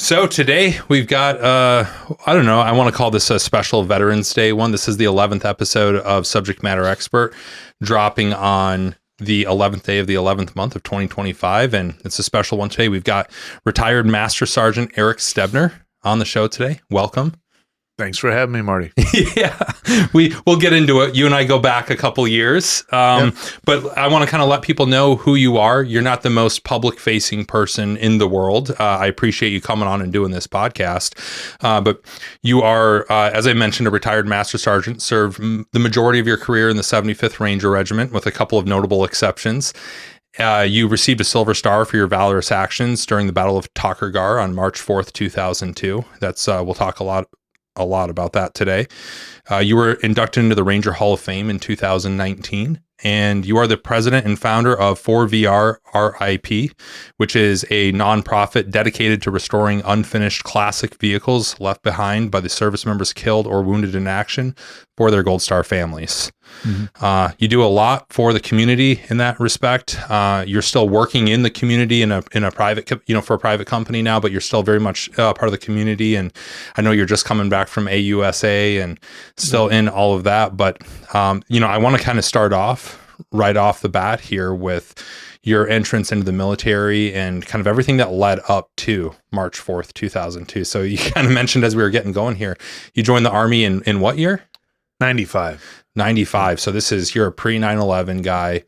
So today we've got, I don't know, I want to call this a special Veterans Day one. This is the 11th episode of Subject Matter Expert, dropping on the 11th day of the 11th month of 2025. And it's a special one today. We've got retired Master Sergeant Eric Stebner on the show today. Welcome. Thanks for having me, Marty. Yeah, we'll get into it. You and I go back a couple years, but I want to kind of let people know who you are. You're not the most public-facing person in the world. I appreciate you coming on and doing this podcast, but you are, as I mentioned, a retired Master Sergeant, served the majority of your career in the 75th Ranger Regiment, with a couple of notable exceptions. You received a Silver Star for your valorous actions during the Battle of Takur Ghar on March 4th, 2002. That's we'll talk a lot about that today. You were inducted into the Ranger Hall of Fame in 2019, and you are the president and founder of 4VR RIP, which is a nonprofit dedicated to restoring unfinished classic vehicles left behind by the service members killed or wounded in action for their Gold Star families. Mm-hmm. You do a lot for the community in that respect. You're still working in the community in a private, for a private company now, but you're still very much part of the community. And I know you're just coming back from AUSA and still in all of that. But, I want to kind of start off right off the bat here with your entrance into the military and kind of everything that led up to March 4th, 2002. So you kind of mentioned as we were getting going here, you joined the Army in what year? 95. So you're a pre 9/11 guy,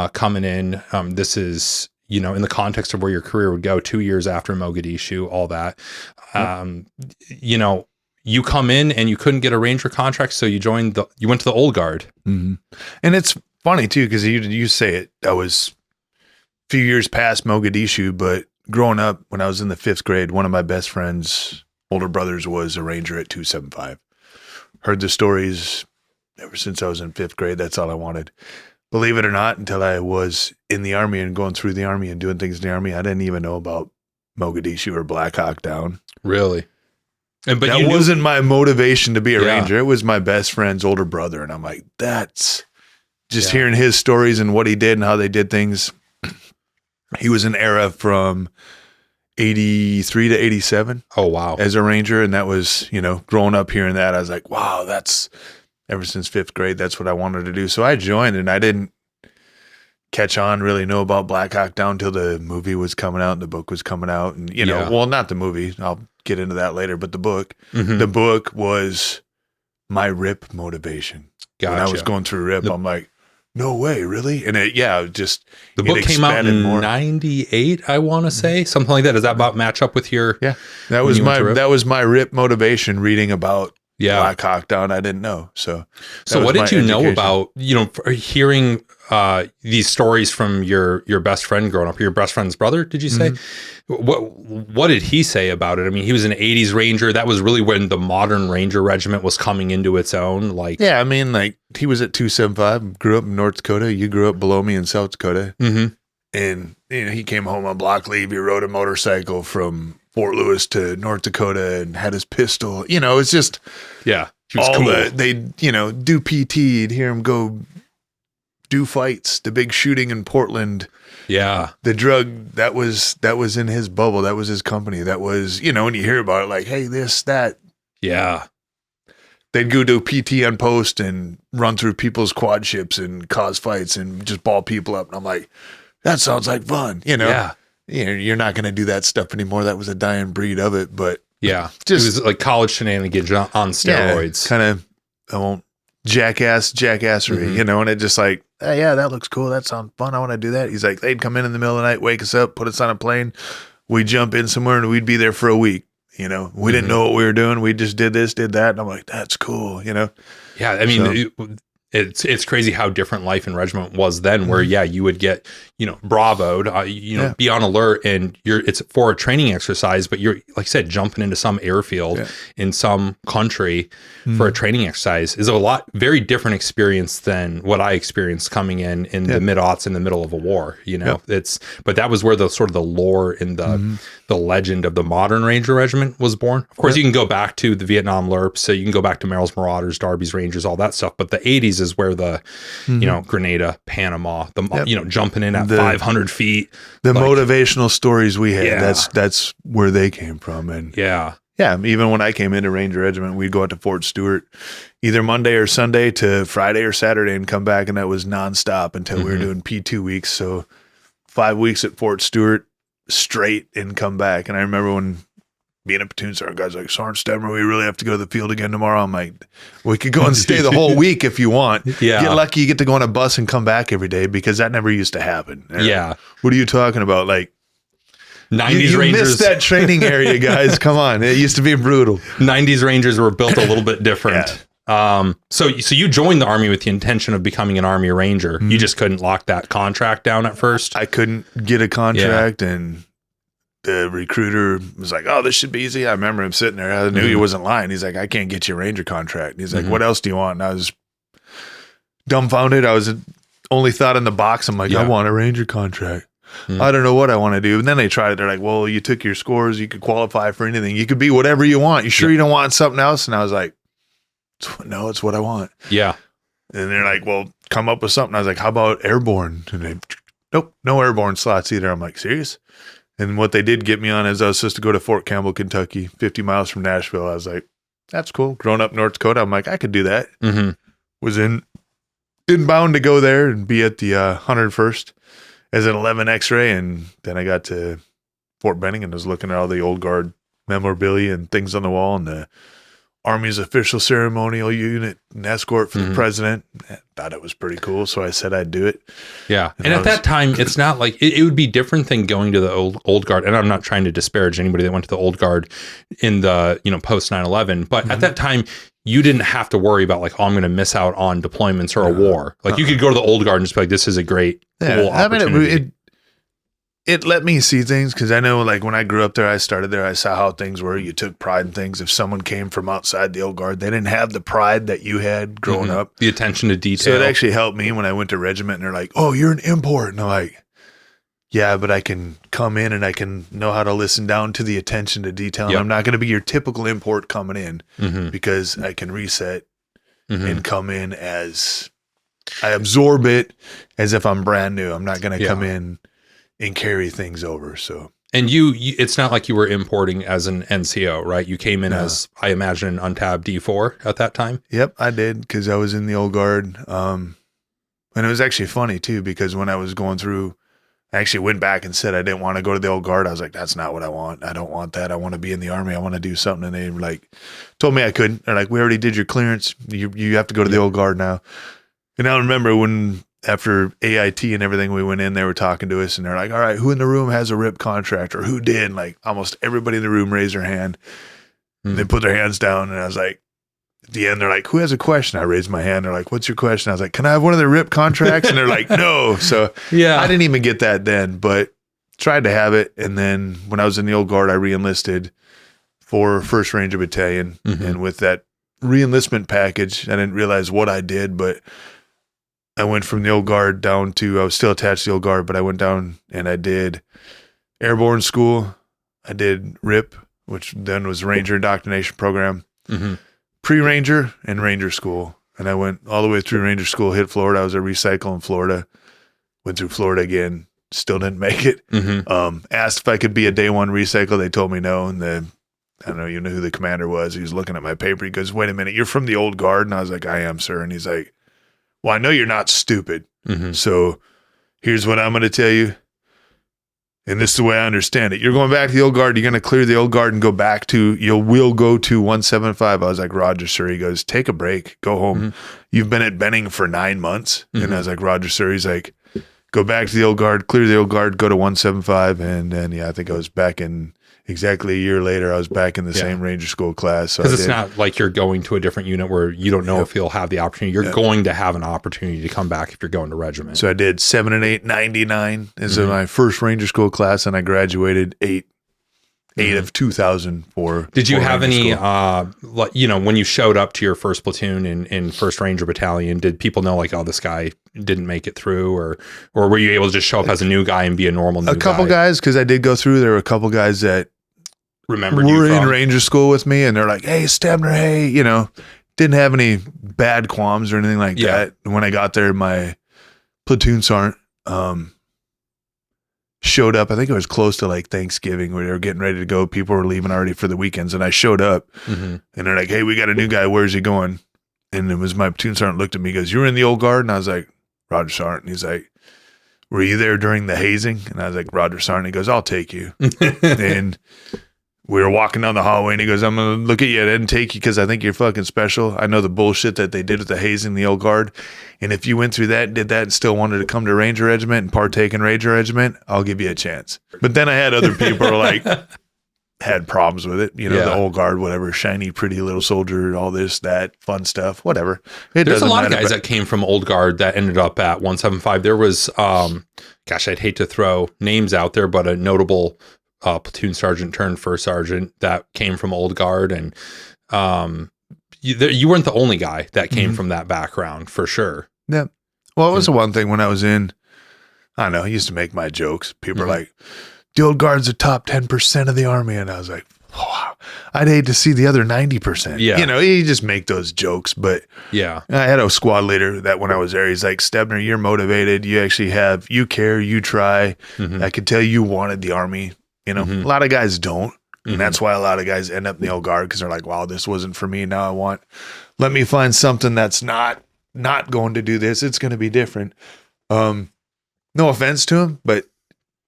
coming in. This is, in the context of where your career would go 2 years after Mogadishu, all that. You come in and you couldn't get a Ranger contract. So you went to the old guard. Mm-hmm. And it's funny too, because you say it, that was a few years past Mogadishu, but growing up when I was in the 5th grade, one of my best friends' older brothers was a Ranger at 275. Heard the stories ever since I was in 5th grade. That's all I wanted. Believe it or not, until I was in the Army and going through the Army and doing things in the Army, I didn't even know about Mogadishu or Black Hawk Down. Really? But that wasn't my motivation to be a Ranger. It was my best friend's older brother. And I'm like, that's just hearing his stories and what he did and how they did things. He was an era from 83 to 87. Oh, wow. As a Ranger. And that was, growing up hearing that, I was like, wow, that's ever since 5th grade, that's what I wanted to do. So I joined, and I didn't catch on, really know about Black Hawk Down until the movie was coming out and the book was coming out. And, well, not the movie. I'll get into that later, but the book. Mm-hmm. The book was my RIP motivation. Gotcha. When I was going through RIP, I'm like, no way, really? And the book came out in 98, I want to say, something like that. Does that about match up with your? Yeah, that was my RIP motivation, reading about Black Hawk Down. I didn't know. So what did you know about, hearing these stories from your best friend growing up, your best friend's brother, did you say? Mm-hmm. What did he say about it? I mean, he was an 80s Ranger. That was really when the modern Ranger Regiment was coming into its own. He was at 275, grew up in North Dakota. You grew up below me in South Dakota. Mm-hmm. And, he came home on block leave. He rode a motorcycle from Fort Lewis to North Dakota and had his pistol. It's just, he was cool. They do PT, you'd hear him go do fights, the big shooting in Portland. Yeah. The drug that was in his bubble. That was his company. That was, when you hear about it, like, hey, this, that. Yeah. They'd go do PT on post and run through people's quad ships and cause fights and just ball people up. And I'm like, that sounds like fun, Yeah. You're not going to do that stuff anymore. That was a dying breed of it, but it was like college shenanigans on steroids. Kind of, I won't jackassery, and it just like, hey, that looks cool. That sounds fun. I want to do that. He's like, they'd come in the middle of the night, wake us up, put us on a plane. We'd jump in somewhere and we'd be there for a week. We didn't know what we were doing. We just did this, did that. And I'm like, that's cool, Yeah. I mean, it's crazy how different life in regiment was then, where you would get bravoed, be on alert, and it's for a training exercise, but you're, like I said, jumping into some airfield in some country for a training exercise is very different experience than what I experienced coming in the mid-aughts in the middle of a war. But that was where the sort of the lore in the legend of the modern Ranger Regiment was born. Of course, Yep. you can go back to the Vietnam LRRPs, so you can go back to Merrill's Marauders, Darby's Rangers, all that stuff. But the 80s is where the, Grenada, Panama, jumping in at 500 feet. The motivational stories we had, Yeah. that's where they came from. And yeah, even when I came into Ranger Regiment, we'd go out to Fort Stewart either Monday or Sunday to Friday or Saturday and come back, and that was nonstop until we were doing P2 weeks. So 5 weeks at Fort Stewart straight and come back. And I remember when being a platoon sergeant, guys like, Sergeant Stebner, we really have to go to the field again tomorrow. I'm like, we could go and stay the whole week if you want. Yeah. Get lucky, you get to go on a bus and come back every day, because that never used to happen. Yeah. What are you talking about? Like, 90s you Rangers. missed that training area, guys. Come on. It used to be brutal. 90s Rangers were built a little bit different. So you joined the Army with the intention of becoming an Army Ranger. You just couldn't lock that contract down at first. I couldn't get a contract, and the recruiter was like, oh, this should be easy. I remember him sitting there. I knew he wasn't lying. He's like, I can't get you a Ranger contract. He's like, what else do you want? And I was dumbfounded. I was only thought in the box. I'm like, I want a Ranger contract. I don't know what I want to do. And then they tried it. They're like, well, you took your scores. You could qualify for anything. You could be whatever you want. You sure you don't want something else? And I was like, no, it's what I want. Yeah. And they're like, well, come up with something. I was like, how about airborne? And they, nope, no airborne slots either. I'm like, serious? And what they did get me on is I was supposed to go to Fort Campbell, Kentucky, 50 miles from Nashville. I was like, that's cool. Growing up in North Dakota, I'm like, I could do that. Was inbound to go there and be at the 101st as an 11 X-ray. And then I got to Fort Benning and was looking at all the old guard memorabilia and things on the wall, and the Army's official ceremonial unit and escort for the president. I thought it was pretty cool, so I said I'd do it. Yeah. And at that time, it's not like it would be different than going to the old guard. And I'm not trying to disparage anybody that went to the old guard in the, post 9/11, but at that time, you didn't have to worry about like, oh, I'm going to miss out on deployments or a war. Like you could go to the old guard and just be like, this is a great, cool opportunity. It let me see things, because I know, like, when I grew up there, I started there, I saw how things were. You took pride in things. If someone came from outside the old guard, they didn't have the pride that you had growing up. The attention to detail. So it actually helped me when I went to regiment, and they're like, oh, you're an import. And I'm like, yeah, but I can come in and I can know how to listen down to the attention to detail. And I'm not going to be your typical import coming in, because I can reset and come in as I absorb it as if I'm brand new. I'm not going to come in and carry things over. So, and you, it's not like you were importing as an NCO, right? You came in as, I imagine, an untabbed D4 at that time. Yep, I did, because I was in the old guard. And it was actually funny too, because when I was going through, I actually went back and said I didn't want to go to the old guard. I was like, that's not what I want. I don't want that. I want to be in the Army. I want to do something. And they were like, told me I couldn't. They're like, we already did your clearance. You have to go to the old guard now. And I remember when, after AIT and everything, we went in, they were talking to us, and they're like, all right, who in the room has a RIP contract, or who did? Like almost everybody in the room raised their hand. They put their hands down, and I was like, at the end, they're like, who has a question? I raised my hand. They're like, what's your question? I was like, can I have one of the RIP contracts? And they're like, no. So I didn't even get that then, but tried to have it. And then when I was in the old guard, I re-enlisted for 1st Ranger Battalion. And with that re-enlistment package, I didn't realize what I did, but I went from the old guard down to, I was still attached to the old guard, but I went down and I did airborne school. I did RIP, which then was Ranger Indoctrination Program, pre-Ranger and Ranger School. And I went all the way through Ranger School, hit Florida. I was a recycle in Florida, went through Florida again, still didn't make it. Asked if I could be a day one recycle. They told me no. And then, I don't know, you know who the commander was. He was looking at my paper. He goes, wait a minute, you're from the old guard? And I was like, I am, sir. And he's like, well, I know you're not stupid. So here's what I'm going to tell you. And this is the way I understand it. You're going back to the old guard. You're going to clear the old guard and go back to, will go to 175. I was like, Roger, sir. He goes, take a break. Go home. You've been at Benning for 9 months. And I was like, Roger, sir. He's like, go back to the old guard, clear the old guard, go to 175. And then, I think I was back in, exactly a year later, I was back in the same Ranger School class. Because it's not like you're going to a different unit where you don't know if you'll have the opportunity. You're going to have an opportunity to come back if you're going to regiment. So I did 7 and 8, 99 as my first Ranger School class, and I graduated 8 8 of 2004. Did you have any, school. when you showed up to your first platoon in 1st Ranger Battalion, did people know like, oh, this guy didn't make it through, or were you able to just show up as a new guy and be a normal new guy? A couple guys, because I did go through, there were a couple guys that remembered were you in from Ranger school with me, and they're like, hey, Stebner, hey, didn't have any bad qualms or anything like that. And when I got there, my platoon sergeant, showed up. I think it was close to like Thanksgiving where they were getting ready to go. People were leaving already for the weekends, and I showed up and they're like, hey, we got a new guy. Where's he going? And it was my platoon sergeant looked at me, he goes, you were in the old guard? And I was like, Roger, Sergeant. And he's like, were you there during the hazing? And I was like, Roger, Sergeant. He goes, I'll take you. And we were walking down the hallway, and he goes, I'm going to look at you. I didn't take you because I think you're fucking special. I know the bullshit that they did with the hazing in the old guard. And if you went through that and did that and still wanted to come to Ranger Regiment and partake in Ranger Regiment, I'll give you a chance. But then I had other people like had problems with it. The old guard, whatever, shiny, pretty little soldier, all this, that, fun stuff, whatever. There's a lot of guys that came from old guard that ended up at 175. There was, I'd hate to throw names out there, but a notable platoon sergeant turned first sergeant that came from old guard, and you weren't the only guy that came from that background, for sure. Yeah. Well, it was the one thing when I was in, I don't know, I used to make my jokes. People are like, the old guard's the top 10% of the Army. And I was like, wow, I'd hate to see the other 90%. Yeah. You just make those jokes. But yeah, I had a squad leader that when I was there, he's like, Stebner, you're motivated. You actually you care, you try. I could tell you wanted the Army. A lot of guys don't. And that's why a lot of guys end up in the old guard, because they're like, wow, this wasn't for me. Now let me find something that's not going to do this. It's going to be different. No offense to him, but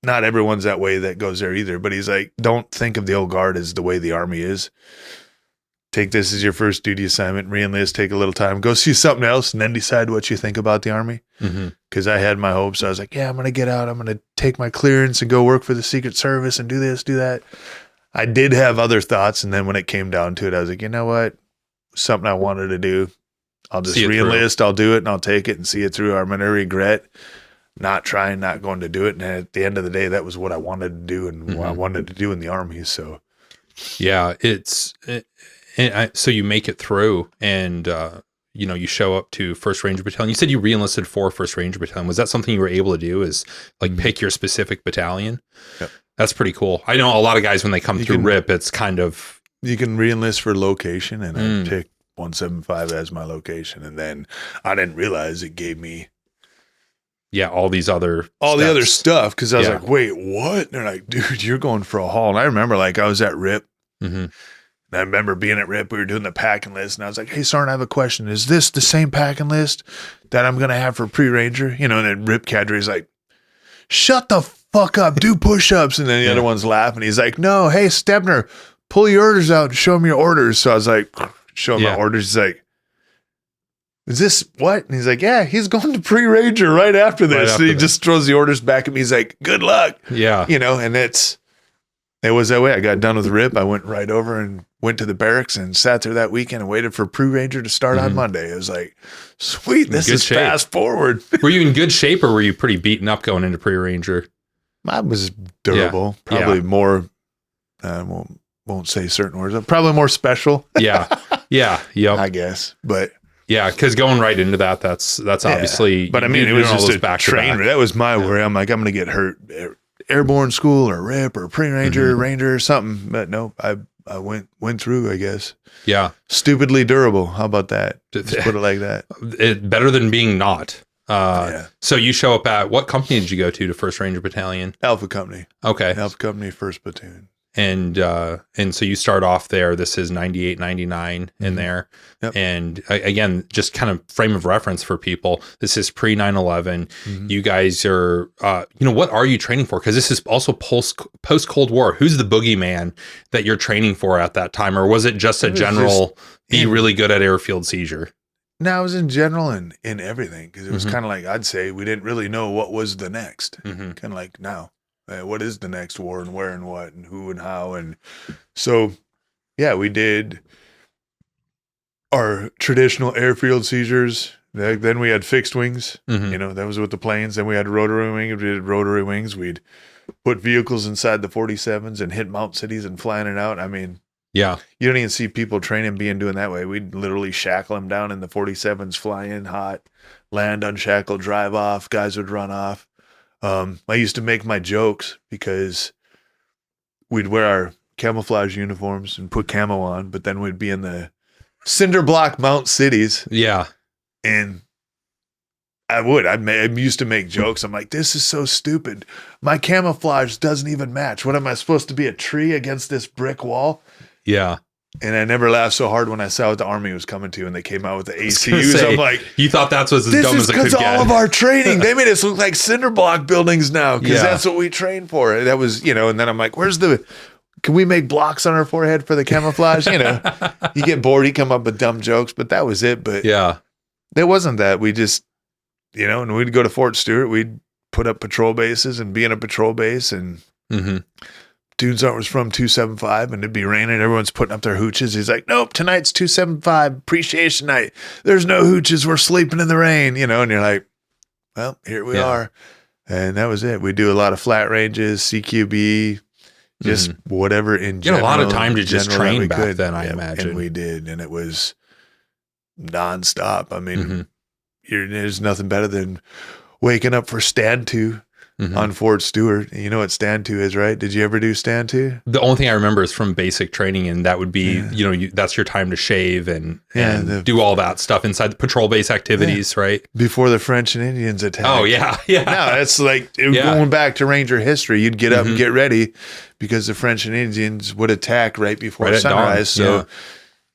not everyone's that way that goes there either. But he's like, don't think of the old guard as the way the Army is. Take this as your first duty assignment, re-enlist, take a little time, go see something else, and then decide what you think about the Army. Because I had my hopes. I was like, yeah, I'm going to get out. I'm going to take my clearance and go work for the Secret Service and do this, do that. I did have other thoughts. And then when it came down to it, I was like, you know what? Something I wanted to do. I'll just re-enlist. I'll do it, and I'll take it and see it through. I'm going to regret not trying, not going to do it. And at the end of the day, that was what I wanted to do and what I wanted to do in the Army. So, yeah, so you make it through, and you show up to 1st Ranger Battalion. You said you re-enlisted for 1st Ranger Battalion. Was that something you were able to do, is like pick your specific battalion? Yep. That's pretty cool. I know a lot of guys, when they come through RIP, it's kind of... You can re-enlist for location, and I picked 175 as my location. And then I didn't realize it gave me... all these other... the other stuff, because I was like, wait, what? And they're like, dude, you're going for a haul. And I remember, I was at RIP. And I remember being at RIP, we were doing the packing list, and I was like, hey, Sergeant, I have a question. Is this the same packing list that I'm going to have for pre-Ranger? And then RIP cadre's like, shut the fuck up, do push-ups. And then the other one's laughing. He's like, no, hey, Stebner, pull your orders out and show him your orders. So I was like, show him my orders. He's like, is this what? And he's like, yeah, he's going to pre-Ranger right after this. And he just throws the orders back at me. He's like, good luck. Yeah. And it was that way. I got done with RIP. I went right over and went to the barracks and sat there that weekend and waited for pre-Ranger to start on Monday. It was like, sweet, this is fast forward. Were you in good shape, or were you pretty beaten up going into pre-Ranger? I was durable. Probably more, won't say certain words. Probably more special. Yep. I guess. But yeah, because going right into that's obviously... But I mean, it was just a train. That was my worry. I'm like, I'm going to get hurt. Airborne school or RIP or pre-Ranger, Ranger or something. But no, I went through, I guess. Yeah. Stupidly durable. How about that? Just put it like that. Better than being not. So you show up at, what company did you go to 1st Ranger Battalion? Alpha Company. Okay. Alpha Company, 1st Platoon. And so you start off there. This is 98, 99 in there. Yep. And again, just kind of frame of reference for people. This is pre 9/11. You guys are, what are you training for? Because this is also post Cold War. Who's the boogeyman that you're training for at that time? Or was it just a general, be really good at airfield seizure? No, it was in general and in everything. Because it was kind of like, I'd say we didn't really know what was the next. Kind of like now. What is the next war, and where and what and who and how? And so, yeah, we did our traditional airfield seizures, Then we had fixed wings. Mhm. You know, that was with the planes. Then we had rotary wing. If we did rotary wings, we'd put vehicles inside the 47s and hit mount cities and flying it out. I mean, Yeah. you don't even see people training being doing that way. We'd literally shackle them down in the 47s, fly in hot, land unshackled, drive off. Guys would run off. I used to make my jokes because we'd wear our camouflage uniforms and put camo on, but then we'd be in the cinder block mount cities. Yeah. And I used to make jokes. I'm like, this is so stupid. My camouflage doesn't even match. What am I supposed to be, a tree against this brick wall? Yeah. And I never laughed so hard when I saw what the Army was coming to and they came out with the ACUs. Say, I'm like, you thought that's was as this dumb is as it could because get. all of our training, they made us look like cinder block buildings now because that's what we trained for. That was, you know, and then I'm like, can we make blocks on our forehead for the camouflage? You know, you get bored, you come up with dumb jokes, but that was it. But Yeah. there wasn't that. We just, you know, and we'd go to Fort Stewart, we'd put up patrol bases and be in a patrol base and dudes was from 275 and it'd be raining. Everyone's putting up their hooches. He's like, nope, tonight's 275 appreciation night. There's no hooches. We're sleeping in the rain, you know, and you're like, well, here we are. And that was it. We do a lot of flat ranges, CQB, just whatever in general. You had a lot of time to just train back then, I imagine. And we did. And it was nonstop. I mean, there's nothing better than waking up for stand 2 on Fort Stewart. You know what stand 2 is, right? Did you ever do stand 2? The only thing I remember is from basic training, and that would be, you know, that's your time to shave and do all that stuff inside the patrol base activities, right? Before the French and Indians attacked. Oh, yeah. Yeah. No, it's like going back to Ranger history. You'd get up and get ready because the French and Indians would attack right before sunrise. So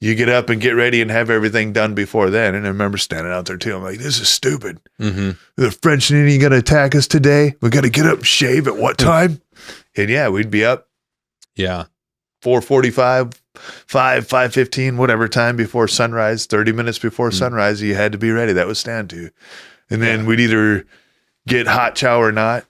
you get up and get ready and have everything done before then. And I remember standing out there too. I'm like, this is stupid. The French and Indian going to attack us today. We got to get up and shave at what time? And yeah, we'd be up. Yeah. 4:45, 5:15, whatever time before sunrise, 30 minutes before sunrise, you had to be ready. That was stand 2. And then we'd either get hot chow or not.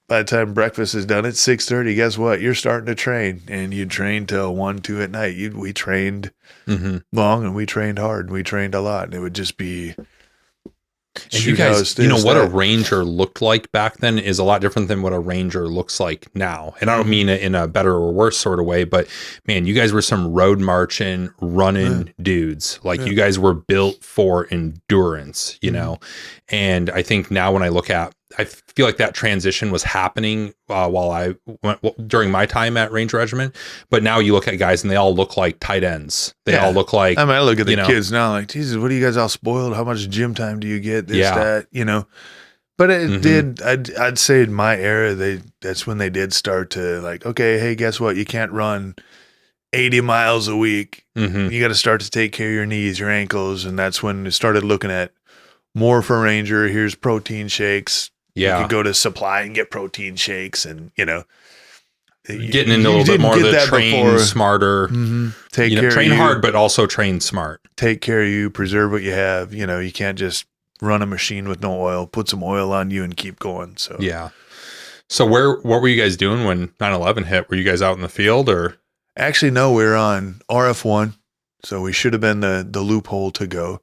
By the time breakfast is done at 6:30, guess what? You're starting to train, and you train till 1, 2 at night. We trained long, and we trained hard, and we trained a lot, and it would just be. And you guys, you know what a Ranger looked like back then is a lot different than what a Ranger looks like now. And I don't mean it in a better or worse sort of way, but man, you guys were some road marching, running dudes. Like you guys were built for endurance, you know? And I think now when I look at, I feel like that transition was happening while I went during my time at Ranger Regiment. But now you look at guys and they all look like tight ends. They all look like, I mean, I look at the kids now like, Jesus, what are you guys all spoiled? How much gym time do you get? This, that, you know? But it did, I'd say in my era, that's when they did start to like, okay, hey, guess what? You can't run 80 miles a week. You got to start to take care of your knees, your ankles. And that's when they started looking at more for Ranger. Here's protein shakes. You could go to Supply and get protein shakes and, you know. Getting into a little bit more of the train smarter. Take care train of you, hard, but also train smart. Take care of you, preserve what you have. You know, you can't just run a machine with no oil. Put some oil on you and keep going. So yeah. So what were you guys doing when 9/11 hit? Were you guys out in the field or? Actually, no, we were on RF1. So we should have been the loophole to go.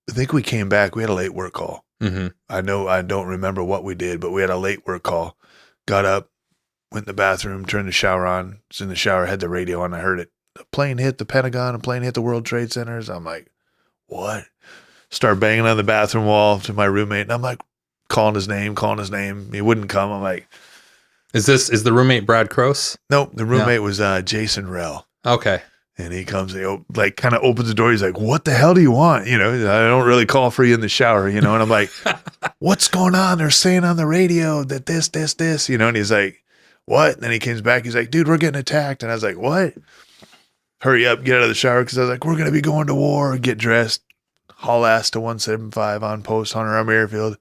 I think we came back. We had a late work call. I don't remember what we did, but we had a late work call. Got up, went in the bathroom, turned the shower on. Was in the shower, had the radio on. I heard it. A plane hit the Pentagon. A plane hit the World Trade Centers. I'm like, what? Start banging on the bathroom wall to my roommate, and I'm like, calling his name. He wouldn't come. I'm like, is the roommate Brad Crose? Nope, the roommate was Jason Rell. Okay. And he comes, he like kind of opens the door. He's like, what the hell do you want? You know, I don't really call for you in the shower, you know? And I'm like, what's going on? They're saying on the radio that this, you know? And he's like, what? And then he comes back. He's like, dude, we're getting attacked. And I was like, what? Hurry up, get out of the shower. Cause I was like, we're going to be going to war, get dressed, haul ass to 175 on post, Hunter Army Airfield,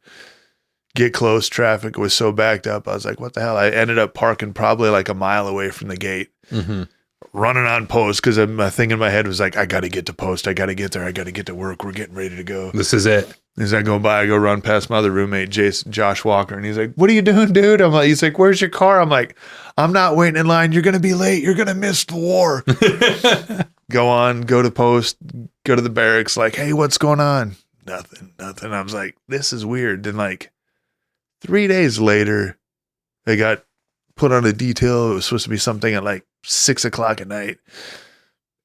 get close. Traffic was so backed up. I was like, what the hell? I ended up parking probably like a mile away from the gate. Running on post because my thing in my head was like, I got to get to post. I got to get there. I got to get to work. We're getting ready to go. This is it. As I go by, I go run past my other roommate, Josh Walker, and he's like, what are you doing, dude? I'm like, he's like, where's your car? I'm like, I'm not waiting in line. You're going to be late. You're going to miss the war. Go to post, Go to the barracks, like, hey, what's going on? Nothing. I was like, this is weird. Then like 3 days later, I got put on a detail. It was supposed to be something at like 6 o'clock at night.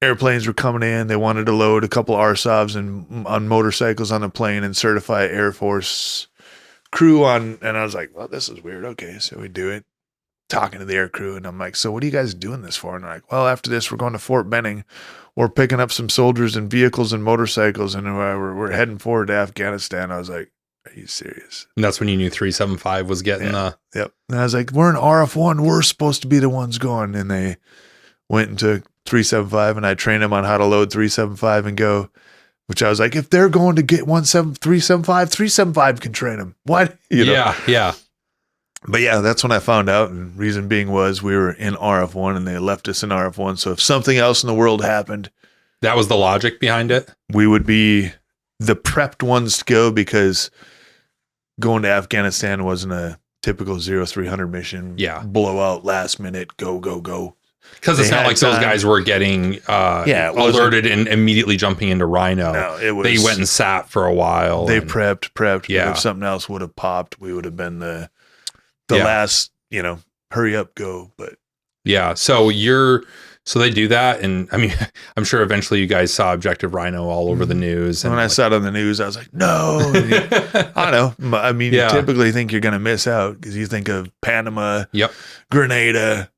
Airplanes were coming in. They wanted to load a couple RSOVs and on motorcycles on the plane and certify Air Force crew on. And I was like, well, this is weird. Okay, so we do it. Talking to the air crew, and I'm like, so what are you guys doing this for? And they're like, well, after this, we're going to Fort Benning. We're picking up some soldiers and vehicles and motorcycles, and we're heading forward to Afghanistan. I was like, are you serious? And that's when you knew 375 was getting Yep. And I was like, we're in RF1. We're supposed to be the ones going. And they went and took 375, and I trained them on how to load 375 and go, which I was like, if they're going to get 375, 375 can train them. What? You know? Yeah. But yeah, that's when I found out. And reason being was we were in RF1 and they left us in RF1. So if something else in the world happened, that was the logic behind it. We would be the prepped ones to go, because going to Afghanistan wasn't a typical 0300 mission. Yeah. Blowout, last minute, go. Because it's not like those guys were getting alerted and immediately jumping into Rhino. No, it was. They went and sat for a while. They prepped. Yeah. But if something else would have popped, we would have been the last, hurry up, go. But yeah, so they do that, and I mean, I'm sure eventually you guys saw Objective Rhino all over the news. And when I saw it on the news, I was like, no. I don't know. I mean, you typically think you're going to miss out because you think of Panama, Grenada,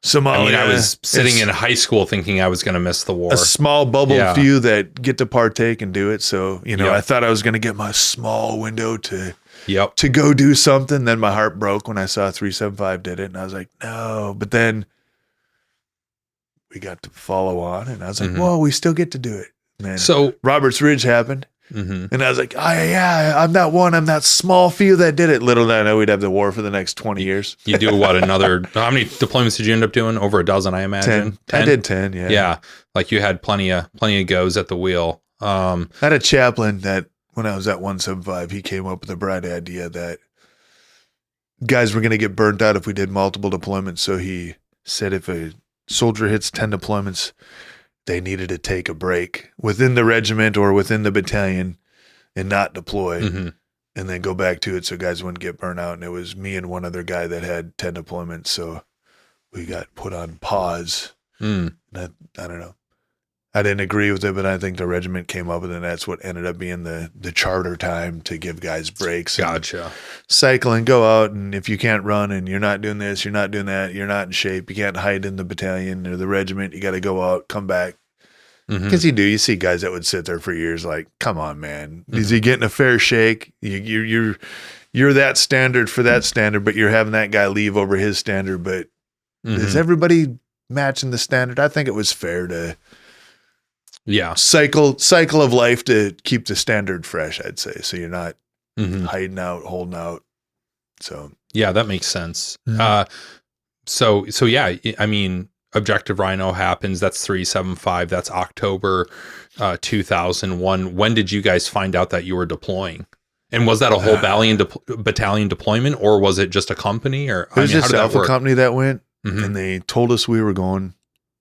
Somalia. I mean, I was sitting in high school thinking I was going to miss the war. A small bubble few that get to partake and do it. So, I thought I was going to get my small window to go do something. Then my heart broke when I saw 375 did it. And I was like, no. But then we got to follow on. And I was like, whoa, we still get to do it. And then so Roberts Ridge happened. And I was like, I'm that one. I'm that small few that did it. Little did I know we'd have the war for the next 20 years. You do what? How many deployments did you end up doing? Over a dozen, I imagine. 10? I did 10, yeah. Yeah. Like you had plenty of goes at the wheel. I had a chaplain that when I was at 175, he came up with the bright idea that guys were going to get burnt out if we did multiple deployments. So he said if a soldier hits 10 deployments, they needed to take a break within the regiment or within the battalion and not deploy and then go back to it so guys wouldn't get burnt out. And it was me and one other guy that had 10 deployments. So we got put on pause. And I don't know. I didn't agree with it, but I think the regiment came up with it, and that's what ended up being the charter time to give guys breaks. Gotcha. Cycle and go out, and if you can't run and you're not doing this, you're not doing that, you're not in shape, you can't hide in the battalion or the regiment, you got to go out, come back. Because you see guys that would sit there for years like, come on, man. Is he getting a fair shake? You're that standard for that standard, but you're having that guy leave over his standard. But is everybody matching the standard? I think it was fair to cycle of life to keep the standard fresh, I'd say. So you're not hiding out, holding out. So yeah, that makes sense. So yeah, I mean, Objective Rhino happens. That's 375. That's October 2001. When did you guys find out that you were deploying? And was that a whole battalion deployment, or was it just a company? Or it was just Alpha Company that went, and they told us we were going.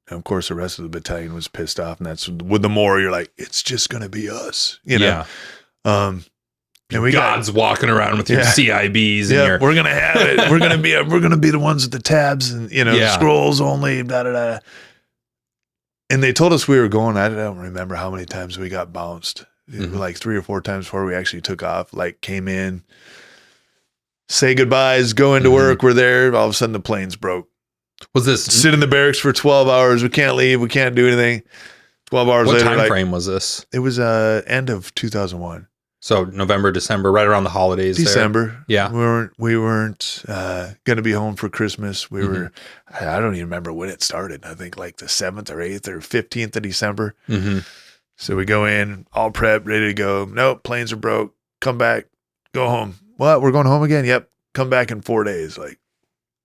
And of course, the rest of the battalion was pissed off, and that's with the more you're like, it's just going to be us, Yeah. And we God's walking around with your CIBs. And we're gonna have it. We're gonna be the ones with the tabs and scrolls only. Da da da. And they told us we were going. I don't remember how many times we got bounced. It was like 3 or 4 times before we actually took off. Like came in, say goodbyes, go into work. We're there. All of a sudden the planes broke. Was this sit in the barracks for 12 hours? We can't leave. We can't do anything. 12 hours later. What time frame was this? It was end of 2001. So November, December, right around the holidays. December. Yeah. We weren't going to be home for Christmas. We were, I don't even remember when it started. I think like the 7th or 8th or 15th of December. So we go in, all prepped, ready to go. Nope, planes are broke. Come back, go home. What? We're going home again? Yep. Come back in 4 days. Like,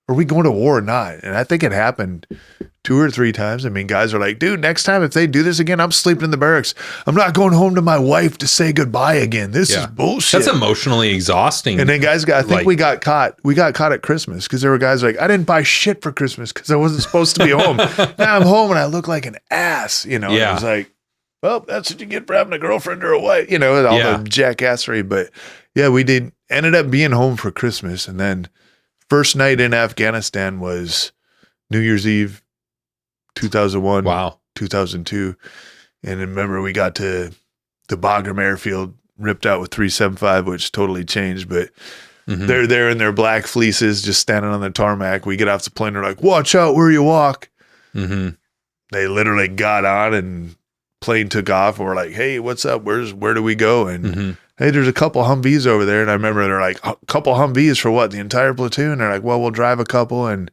are we going to war or not? And I think it happened 2 or 3 times. I mean, guys are like, dude, next time if they do this again, I'm sleeping in the barracks. I'm not going home to my wife to say goodbye again. This is bullshit. That's emotionally exhausting. And then guys I think we got caught. We got caught at Christmas because there were guys like, I didn't buy shit for Christmas because I wasn't supposed to be home. Now I'm home and I look like an ass, And it was like, well, that's what you get for having a girlfriend or a wife, you know, all the jackassery. But yeah, we ended up being home for Christmas. And then first night in Afghanistan was New Year's Eve, 2001, Wow. 2002. And remember, we got to the Bagram airfield, ripped out with 375, which totally changed. But they're there in their black fleeces, just standing on the tarmac. We get off the plane. They're like, watch out where you walk. They literally got on and plane took off. And we're like, hey, what's up? Where do we go? And hey, there's a couple Humvees over there. And I remember they're like, a couple Humvees for what? The entire platoon? They're like, well, we'll drive a couple and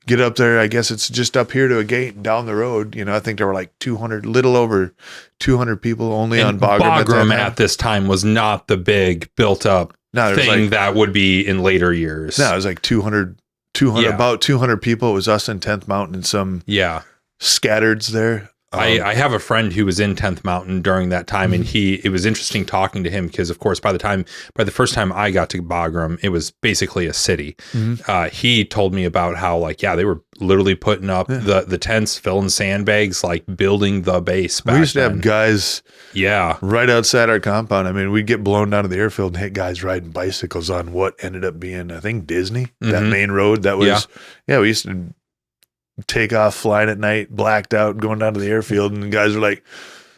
get up there. I guess it's just up here to a gate and down the road. You know, I think there were like 200, little over 200 people only on Bagram. At this time was not the big built up thing that would be in later years. No, it was like 200, about 200 people. It was us in 10th Mountain and some scattereds there. I have a friend who was in 10th Mountain during that time, and it was interesting talking to him because, of course, by the first time I got to Bagram, it was basically a city. He told me about how, like, they were literally putting up the tents, filling sandbags, like building the base. We used to have guys right outside our compound. I mean, we'd get blown down to the airfield and hit guys riding bicycles on what ended up being, I think, Disney, that main road. That was, we used to take off flying at night, blacked out, going down to the airfield, and the guys are like,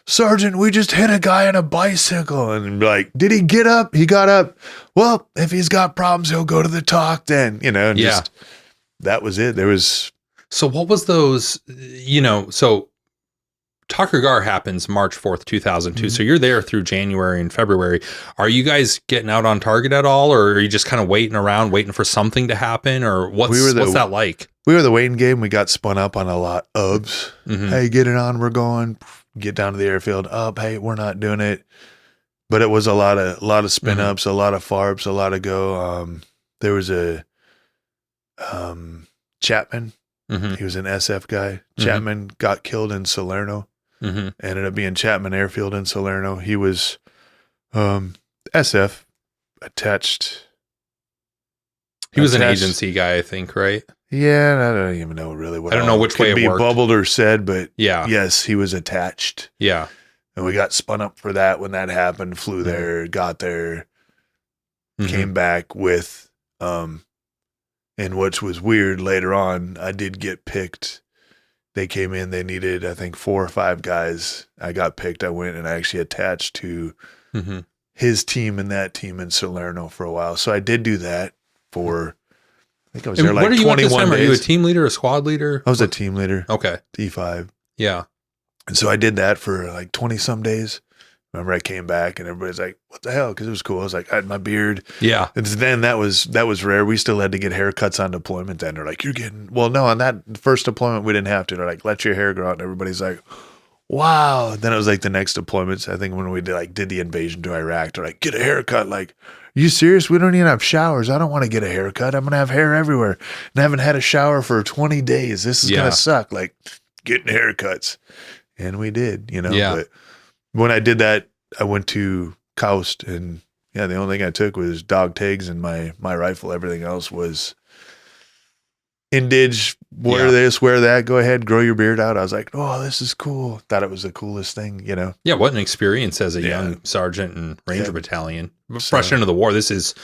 Sergeant, we just hit a guy on a bicycle. And be like, did he get up? He got up. Well, if he's got problems, he'll go to the talk then, you know, and just, that was it. There was. So what was those, you know, so Takur Ghar happens March 4th, 2002. So you're there through January and February. Are you guys getting out on target at all? Or are you just kind of waiting around, waiting for something to happen? Or what's that like? We were the waiting game. We got spun up on a lot of, hey, get it on. We're going. Get down to the airfield. Up. Hey, we're not doing it. But it was a lot of spin ups, a lot of FARPs, a lot of go. There was a Chapman. He was an SF guy. Chapman got killed in Salerno. Ended up being Chapman Airfield in Salerno. He was SF attached. He was an agency guy, I think, right? Yeah, I don't even know really what. I don't know which way it be worked. Bubbled or said, but yes, he was attached. Yeah, and we got spun up for that when that happened. Flew there, got there, came back with, and which was weird. Later on, I did get picked. They came in. They needed, I think, 4 or 5 guys. I got picked. I went and I actually attached to his team and that team in Salerno for a while. So I did do that for. I think I was there like 21 days. What are you at this time? Are you a team leader, a squad leader? I was a team leader. Okay. D5. Yeah. And so I did that for like 20 some days. Remember I came back and everybody's like, what the hell? Because it was cool. I was like, I had my beard. Yeah. And then that was rare. We still had to get haircuts on deployment then. They're like, well, no, on that first deployment, we didn't have to. They're like, let your hair grow out. And everybody's like, wow. Then it was like the next deployments. I think when we did the invasion to Iraq, they're like, get a haircut. Like, you serious? We don't even have showers. I don't want to get a haircut. I'm going to have hair everywhere. And I haven't had a shower for 20 days. This is going to suck. Like, getting haircuts. And we did, you know. Yeah. But when I did that, I went to Koust, and the only thing I took was dog tags and my rifle. Everything else was indige, wear this, wear that, go ahead, grow your beard out. I was like, oh, this is cool. Thought it was the coolest thing, you know? Yeah, what an experience as a young sergeant in Ranger Battalion. Fresh into the war. This is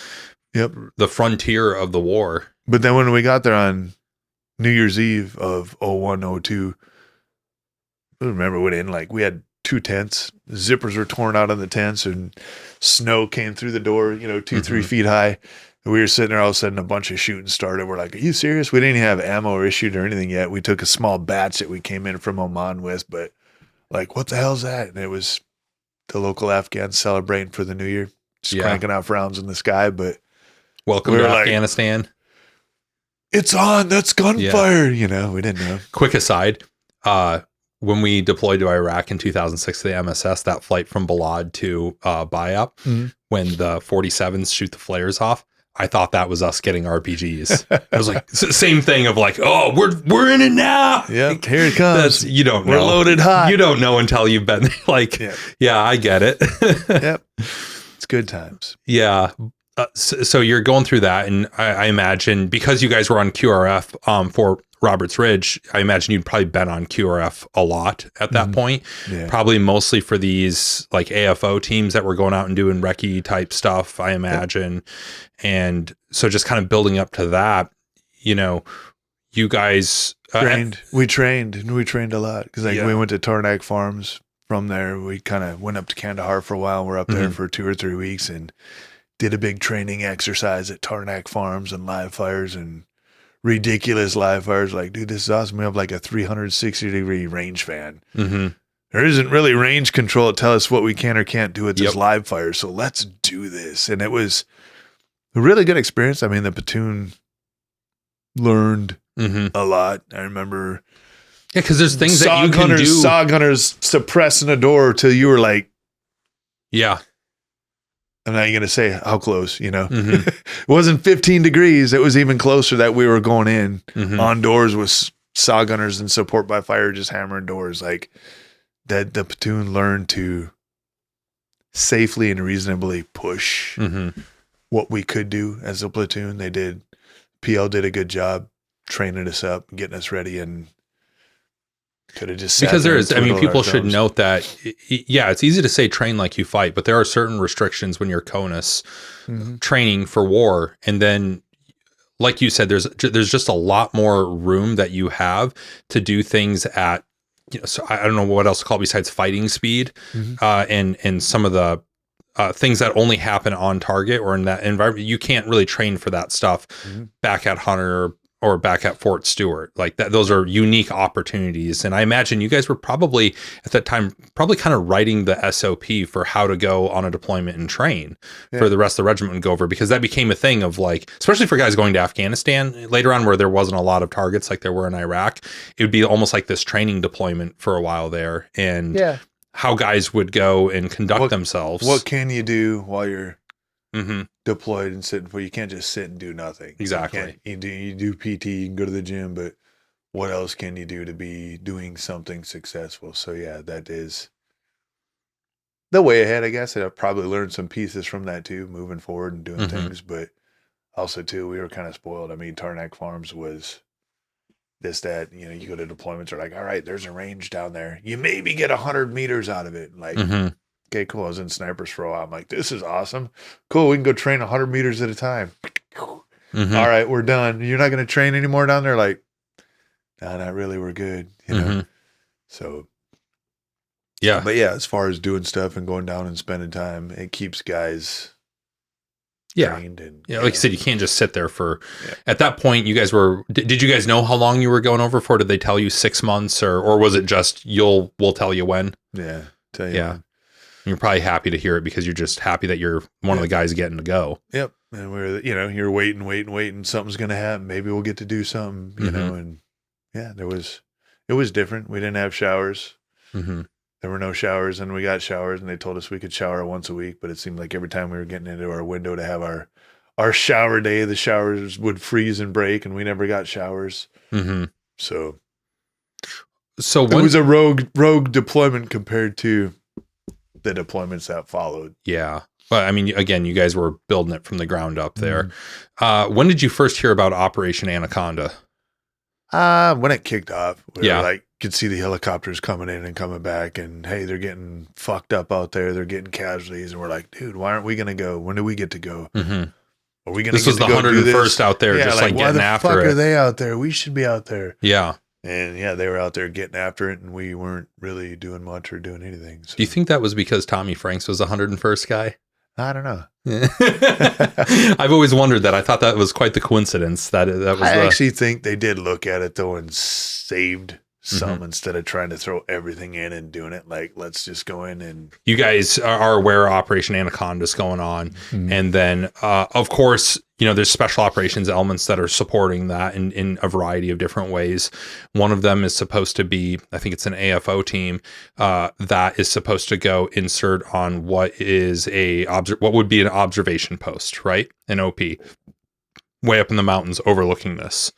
the frontier of the war. But then when we got there on New Year's Eve of 01, 02, I remember we had 2 tents. The zippers were torn out on the tents, and snow came through the door, 2-3 feet high. And we were sitting there, all of a sudden a bunch of shooting started. We're like, are you serious? We didn't even have ammo or issued or anything yet. We took a small batch that we came in from Oman with, but like, what the hell's that? And it was the local Afghans celebrating for the new year, just cranking out rounds in the sky. But welcome to Afghanistan. It's on. That's gunfire. We didn't know. Quick aside. When we deployed to Iraq in 2006 to the MSS, that flight from Balad to Bayap, when the 47s shoot the flares off, I thought that was us getting RPGs. I was like, same thing of like, oh, we're in it now. Yep, here it comes. You don't know. We're loaded hot. You don't know until you've been like, I get it. Yep, it's good times. Yeah. So you're going through that, and I imagine because you guys were on QRF for Roberts Ridge, I imagine you'd probably been on QRF a lot at that point. Yeah. Probably mostly for these like AFO teams that were going out and doing recce type stuff, I imagine. And so just kind of building up to that, you know, you guys we trained a lot because we went to Tarnak Farms. From there, we kind of went up to Kandahar for a while. We're up there for 2 or 3 weeks and did a big training exercise at Tarnak Farms and live fires and ridiculous live fires. Like, dude, this is awesome. We have like a 360-degree range fan. There isn't really range control to tell us what we can or can't do at this live fire. So let's do this. And it was a really good experience. I mean, the platoon learned a lot. I remember... Yeah, because there's things that you can do. Saw gunners suppressing a door till you were like... Yeah. I'm not going to say how close, you know. It wasn't 15 degrees. It was even closer that we were going in on doors with saw gunners and support by fire just hammering doors. Like, that the platoon learned to safely and reasonably push what we could do as a platoon. They did. PL did a good job training us up, getting us ready, and could have just because there is, I mean, people should note that, yeah, it's easy to say train like you fight, but there are certain restrictions when you're CONUS training for war. And then, like you said, there's just a lot more room that you have to do things at, you know, so I don't know what else to call it besides fighting speed, and some of the things that only happen on target or in that environment. You can't really train for that stuff back at Hunter or back at Fort Stewart. Like that, those are unique opportunities. And I imagine you guys were probably at that time, kind of writing the SOP for how to go on a deployment and train for the rest of the regiment and go over, because that became a thing of like, especially for guys going to Afghanistan later on where there wasn't a lot of targets like there were in Iraq, it would be almost like this training deployment for a while there. And how guys would go and conduct themselves. What can you do while you're deployed and sitting for? You can't just sit and do nothing. Exactly. You do PT, you can go to the gym, but what else can you do to be doing something successful? So yeah, that is the way ahead, I guess. I've probably learned some pieces from that too, moving forward and doing things, but also too, we were kind of spoiled. I mean, Tarnak Farms was this, that, you know, you go to deployments, are like, all right, there's a range down there. You maybe get 100 meters out of it. Like, okay, cool. I was in snipers for a while. I'm like, this is awesome. Cool. We can go train 100 meters at a time. All right, we're done. You're not going to train anymore down there? Like, no, not really. We're good. You know? So, yeah. But yeah, as far as doing stuff and going down and spending time, it keeps guys trained. And, like you said, you can't just sit there for, at that point, you guys were, did you guys know how long you were going over for? Did they tell you 6 months or was it just, we'll tell you when? Yeah. Tell you when. You're probably happy to hear it because you're just happy that you're one of the guys getting to go. Yep. And we're, you know, you're waiting. Something's going to happen. Maybe we'll get to do something, you know, and yeah, it was different. We didn't have showers. There were no showers, and we got showers, and they told us we could shower once a week, but it seemed like every time we were getting into our window to have our shower day, the showers would freeze and break, and we never got showers. So it was a rogue deployment compared to the deployments that followed. Yeah. But I mean, again, you guys were building it from the ground up there. When did you first hear about Operation Anaconda? When it kicked off, we were like, could see the helicopters coming in and coming back, and hey, they're getting fucked up out there. They're getting casualties, and we're like, dude, why aren't we going to go? When do we get to go? Are we going to? This was the 101st out there, just like getting after it. Why the fuck are they out there? We should be out there. Yeah. And yeah, they were out there getting after it, and we weren't really doing much or doing anything. So. Do you think that was because Tommy Franks was the 101st guy? I don't know. I've always wondered that. I thought that was quite the coincidence that was. I actually think they did look at it though and saved some instead of trying to throw everything in and doing it like, let's just go in. And you guys are aware Operation Anaconda is going on, and then of course, you know, there's special operations elements that are supporting that in a variety of different ways. One of them is supposed to be, I think it's an AFO team that is supposed to go insert on what would be an observation post, right? An OP, way up in the mountains overlooking this.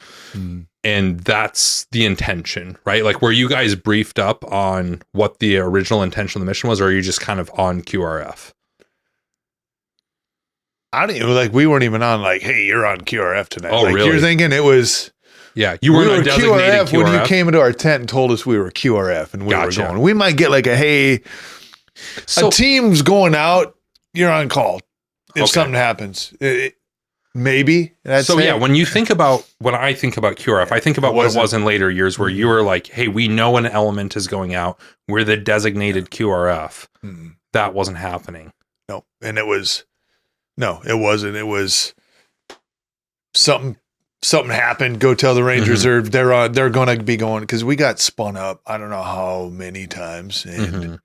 And that's the intention, right? Like, were you guys briefed up on what the original intention of the mission was, or are you just kind of on QRF? I don't even, like, we weren't even on like, hey, you're on QRF tonight. Oh, like, really? You're thinking it was, Yeah, you weren't a designated QRF when you came into our tent and told us we were QRF and we were going. We might get like a team's going out, you're on call if something happens. Maybe. When I think about QRF, I think about what it was in later years where you were like, hey, we know an element is going out. We're the designated QRF. That wasn't happening. No, and it wasn't. It was something happened. Go tell the Rangers they're going to be going, because we got spun up. I don't know how many times. And I'd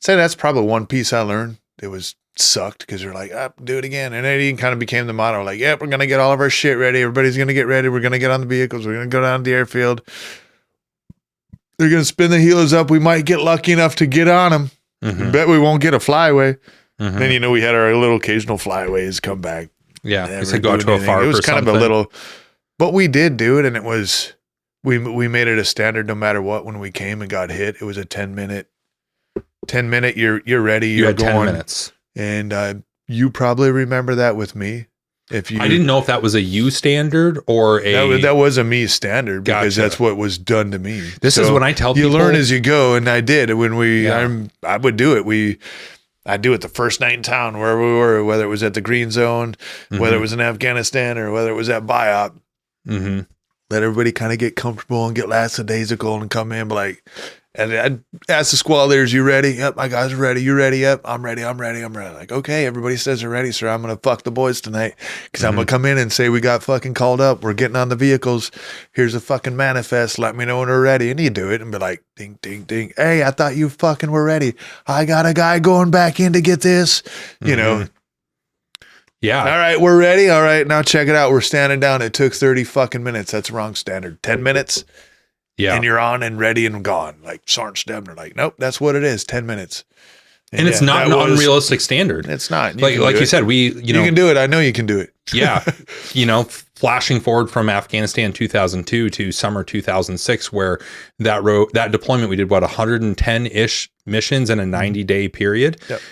say that's probably one piece I learned. It was sucked because you're like, do it again. And it kind of became the motto, like, we're going to get all of our shit ready. Everybody's going to get ready. We're going to get on the vehicles. We're going to go down to the airfield. They're going to spin the heelers up. We might get lucky enough to get on them. Bet we won't get a flyaway. Then, we had our little occasional flyaways come back. Yeah. It's go out to a FARP. It was kind of a little, but we did do it. And it was, we made it a standard no matter what. When we came and got hit, it was a 10-minute, you're ready. You're going 10 minutes. And you probably remember that with me. I didn't know if that was a you standard or that was a me standard, because that's what was done to me. This is when I tell people, you learn as you go, and I did when I would do it. I'd do it the first night in town, wherever we were, whether it was at the green zone, whether it was in Afghanistan, or whether it was at BIOP. Let everybody kind of get comfortable and get lackadaisical and come in, and I'd ask the squad leaders, you ready? Yep, my guys are ready. You ready? Yep, I'm ready. Like, okay, everybody says they're ready, sir. I'm going to fuck the boys tonight, because I'm going to come in and say we got fucking called up. We're getting on the vehicles. Here's a fucking manifest. Let me know when we're ready. And you do it and be like, ding, ding, ding. Hey, I thought you fucking were ready. I got a guy going back in to get this, Yeah. All right, we're ready. All right, now check it out. We're standing down. It took 30 fucking minutes. That's wrong standard. 10 minutes. Yeah. And you're on and ready and gone. Like Sergeant Stebner, like, nope, that's what it is. 10 minutes. And it's not an unrealistic standard. It's not. Like you said, you can do it. I know you can do it. Yeah. Flashing forward from Afghanistan 2002 to summer 2006, where that deployment, we did 110-ish missions in a 90-day period. Yep.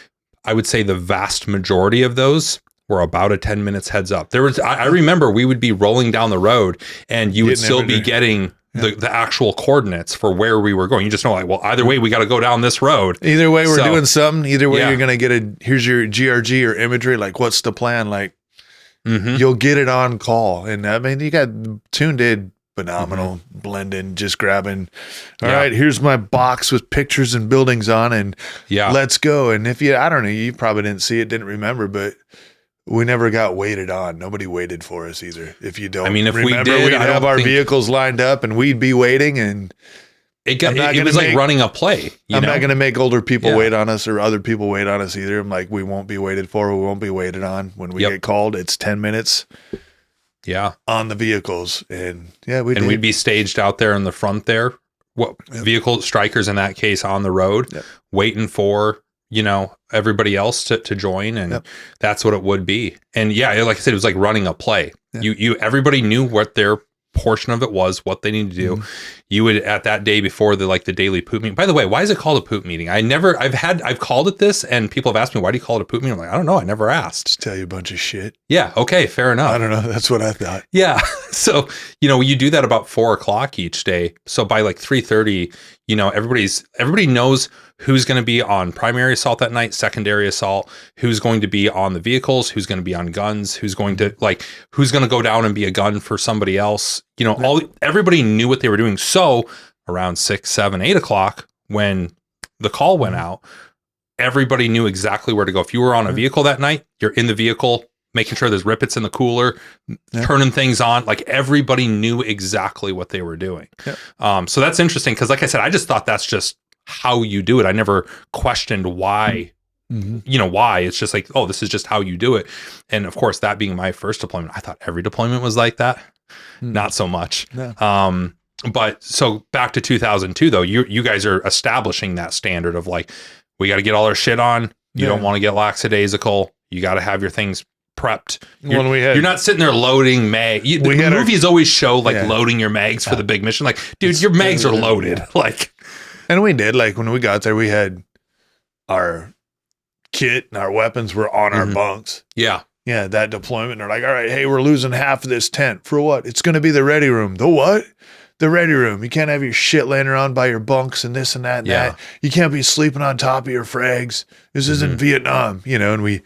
I would say the vast majority of those were about a 10 minutes heads up. I remember we would be rolling down the road and you would still be getting the actual coordinates for where we were going. You just know, like, well, either way, we got to go down this road. Either way, we're doing something. Either way, you're going to get here's your GRG or imagery. Like, what's the plan? Like, you'll get it on call. And I mean, Toon did phenomenal blending, just grabbing. All right, here's my box with pictures and buildings on, and let's go. And if I don't know, you probably didn't see it, didn't remember, but we never got waited on. Nobody waited for us either. If you don't, if we did, we'd have our vehicles lined up and we'd be waiting, and it was like running a play. I'm not going to make older people wait on us or other people wait on us either. I'm like, we won't be waited for. We won't be waited on. When we get called, it's 10 minutes. Yeah, on the vehicles, and we'd be staged out there in the front there. Vehicle strikers in that case on the road, waiting for everybody else to join, and that's what it would be. And like I said, it was like running a play. Everybody knew what their portion of it was, what they needed to do. You would, at that day before the daily poop meeting. By the way, why is it called a poop meeting? I've called it this, and people have asked me, why do you call it a poop meeting? I'm like, I don't know. I never asked. Just tell you a bunch of shit. Yeah. Okay. Fair enough. I don't know. That's what I thought. Yeah. So, you do that about 4:00 each day. So by 3:30, everybody knows who's going to be on primary assault that night, secondary assault, who's going to be on the vehicles, who's going to be on guns, who's going to go down and be a gun for somebody else. Everybody knew what they were doing. So around 6, 7, 8 o'clock, when the call went out, everybody knew exactly where to go. If you were on a vehicle that night, you're in the vehicle, making sure there's rippets in the cooler, turning things on. Like, everybody knew exactly what they were doing. So that's interesting, because like I said, I just thought that's just how you do it. I never questioned why, why. It's just like, oh, this is just how you do it. And of course, that being my first deployment, I thought every deployment was like that. Not so much. No. But so back to 2002 though, you guys are establishing that standard of we got to get all our shit on. You don't want to get lackadaisical. You got to have your things prepped. You're not sitting there loading mag. The movies always show loading your mags for the big mission. Like, dude, your mags are loaded. And we did. When we got there, we had our kit and our weapons were on our bunks. Yeah. that deployment. They're like, all right, hey, we're losing half of this tent. For what? It's going to be the ready room. The what? The ready room. You can't have your shit laying around by your bunks and this and that and that. You can't be sleeping on top of your frags. This isn't Vietnam, and we,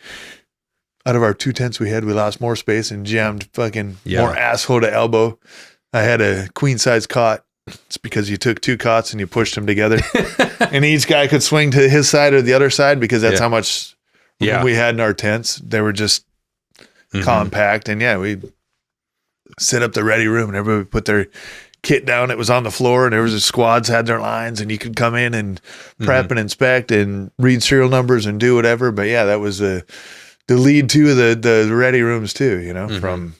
out of our 2 tents we had, we lost more space and jammed fucking more asshole to elbow. I had a queen size cot. It's because you took 2 cots and you pushed them together and each guy could swing to his side or the other side because that's how much room we had in our tents. They were just compact. And we set up the ready room and everybody put their kit down. It was on the floor and there was squads had their lines and you could come in and prep and inspect and read serial numbers and do whatever. But that was the lead to the ready rooms too, from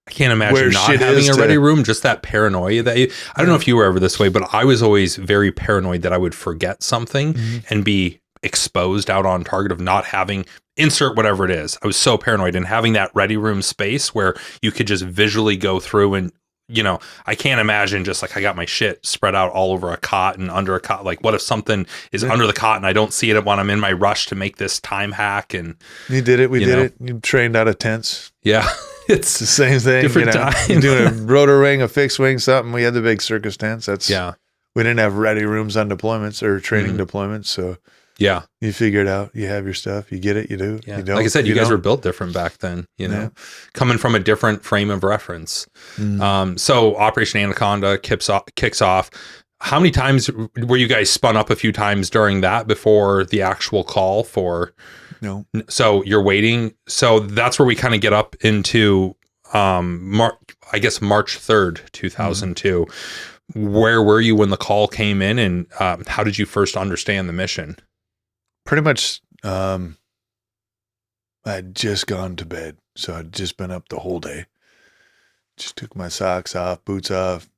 I can't imagine not having a ready room, just that paranoia that I don't know if you were ever this way, but I was always very paranoid that I would forget something and be exposed out on target of not having insert whatever it is. I was so paranoid, and having that ready room space where you could just visually go through and, I can't imagine just like I got my shit spread out all over a cot and under a cot. Like, what if something is under the cot and I don't see it when I'm in my rush to make this time hack? And you did it. We did it. You trained out of tents. Yeah. It's the same thing. Different time. You're doing a rotor wing, a fixed wing, something. We had the big circus tents. We didn't have ready rooms on deployments or training deployments. So you figure it out. You have your stuff. You get it. You do. Yeah. You don't. Like I said, you guys were built different back then, coming from a different frame of reference. So Operation Anaconda kicks off. How many times were you guys spun up a few times during that before the actual call for? No. So you're waiting. So that's where we kind of get up into, March 3rd, 2002. Where were you when the call came in, and how did you first understand the mission? Pretty much, I had just gone to bed, so I'd just been up the whole day. Just took my socks off, boots off.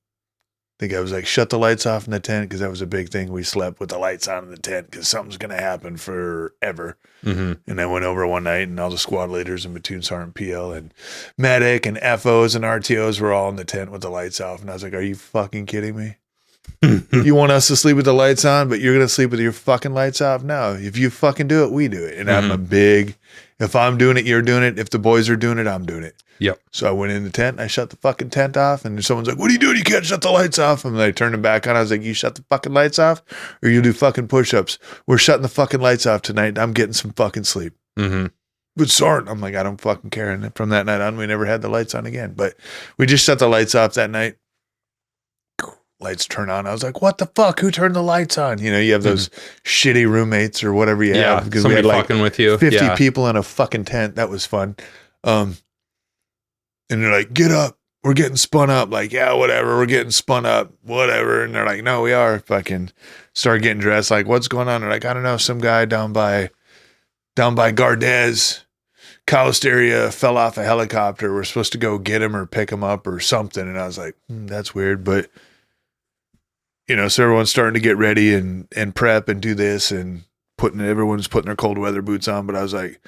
I think I was like, shut the lights off in the tent, because that was a big thing. We slept with the lights on in the tent because something's going to happen forever. And I went over one night, and all the squad leaders and platoon sergeant PL and medic and FOs and RTOs were all in the tent with the lights off. And I was like, are you fucking kidding me? You want us to sleep with the lights on, but you're going to sleep with your fucking lights off? No, if you fucking do it, we do it. And I'm a big, if I'm doing it, you're doing it. If the boys are doing it, I'm doing it. Yep. So I went in the tent, and I shut the fucking tent off, and someone's like, what are you doing? You can't shut the lights off. And then I turned them back on. I was like, you shut the fucking lights off or you do fucking push-ups. We're shutting the fucking lights off tonight. I'm getting some fucking sleep. But Sergeant, I'm like, I don't fucking care. And from that night on, we never had the lights on again. But we just shut the lights off that night. Lights turn on. I was like, what the fuck? Who turned the lights on? You have those shitty roommates or whatever you have. Because we had like fucking with you. 50 people in a fucking tent. That was fun. And they're like, get up. We're getting spun up. Like, yeah, whatever. We're getting spun up. Whatever. And they're like, no, we are. Fucking start getting dressed. Like, what's going on? They're like, I don't know. Some guy down by Gardez, Coast area, fell off a helicopter. We're supposed to go get him or pick him up or something. And I was like, that's weird. But so everyone's starting to get ready and prep and do this and everyone's putting their cold weather boots on. But I was like,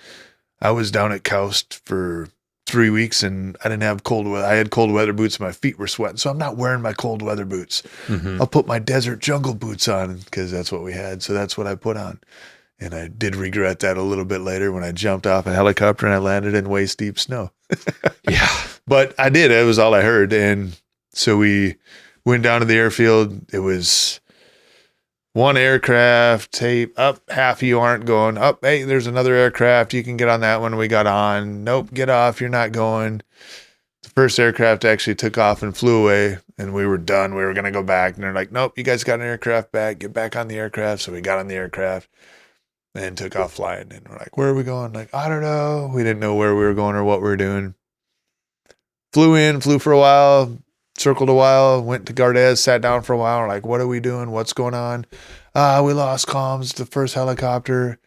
I was down at Coast for 3 weeks and I didn't have cold weather. I had cold weather boots and my feet were sweating. So I'm not wearing my cold weather boots. I'll put my desert jungle boots on because that's what we had. So that's what I put on. And I did regret that a little bit later when I jumped off a helicopter and I landed in waist deep snow. But I did. It was all I heard. And so we went down to the airfield. It was one aircraft, tape up, half of you aren't going up. Hey, there's another aircraft. You can get on that one. We got on. Nope, get off. You're not going. The first aircraft actually took off and flew away and we were done. We were going to go back and they're like, nope, you guys got an aircraft back. Get back on the aircraft. So we got on the aircraft and took off flying. And we're like, where are we going? Like, I don't know. We didn't know where we were going or what we were doing. Flew for a while. Circled a while, went to Gardez, sat down for a while. We're like, what are we doing? What's going on? We lost comms, the first helicopter.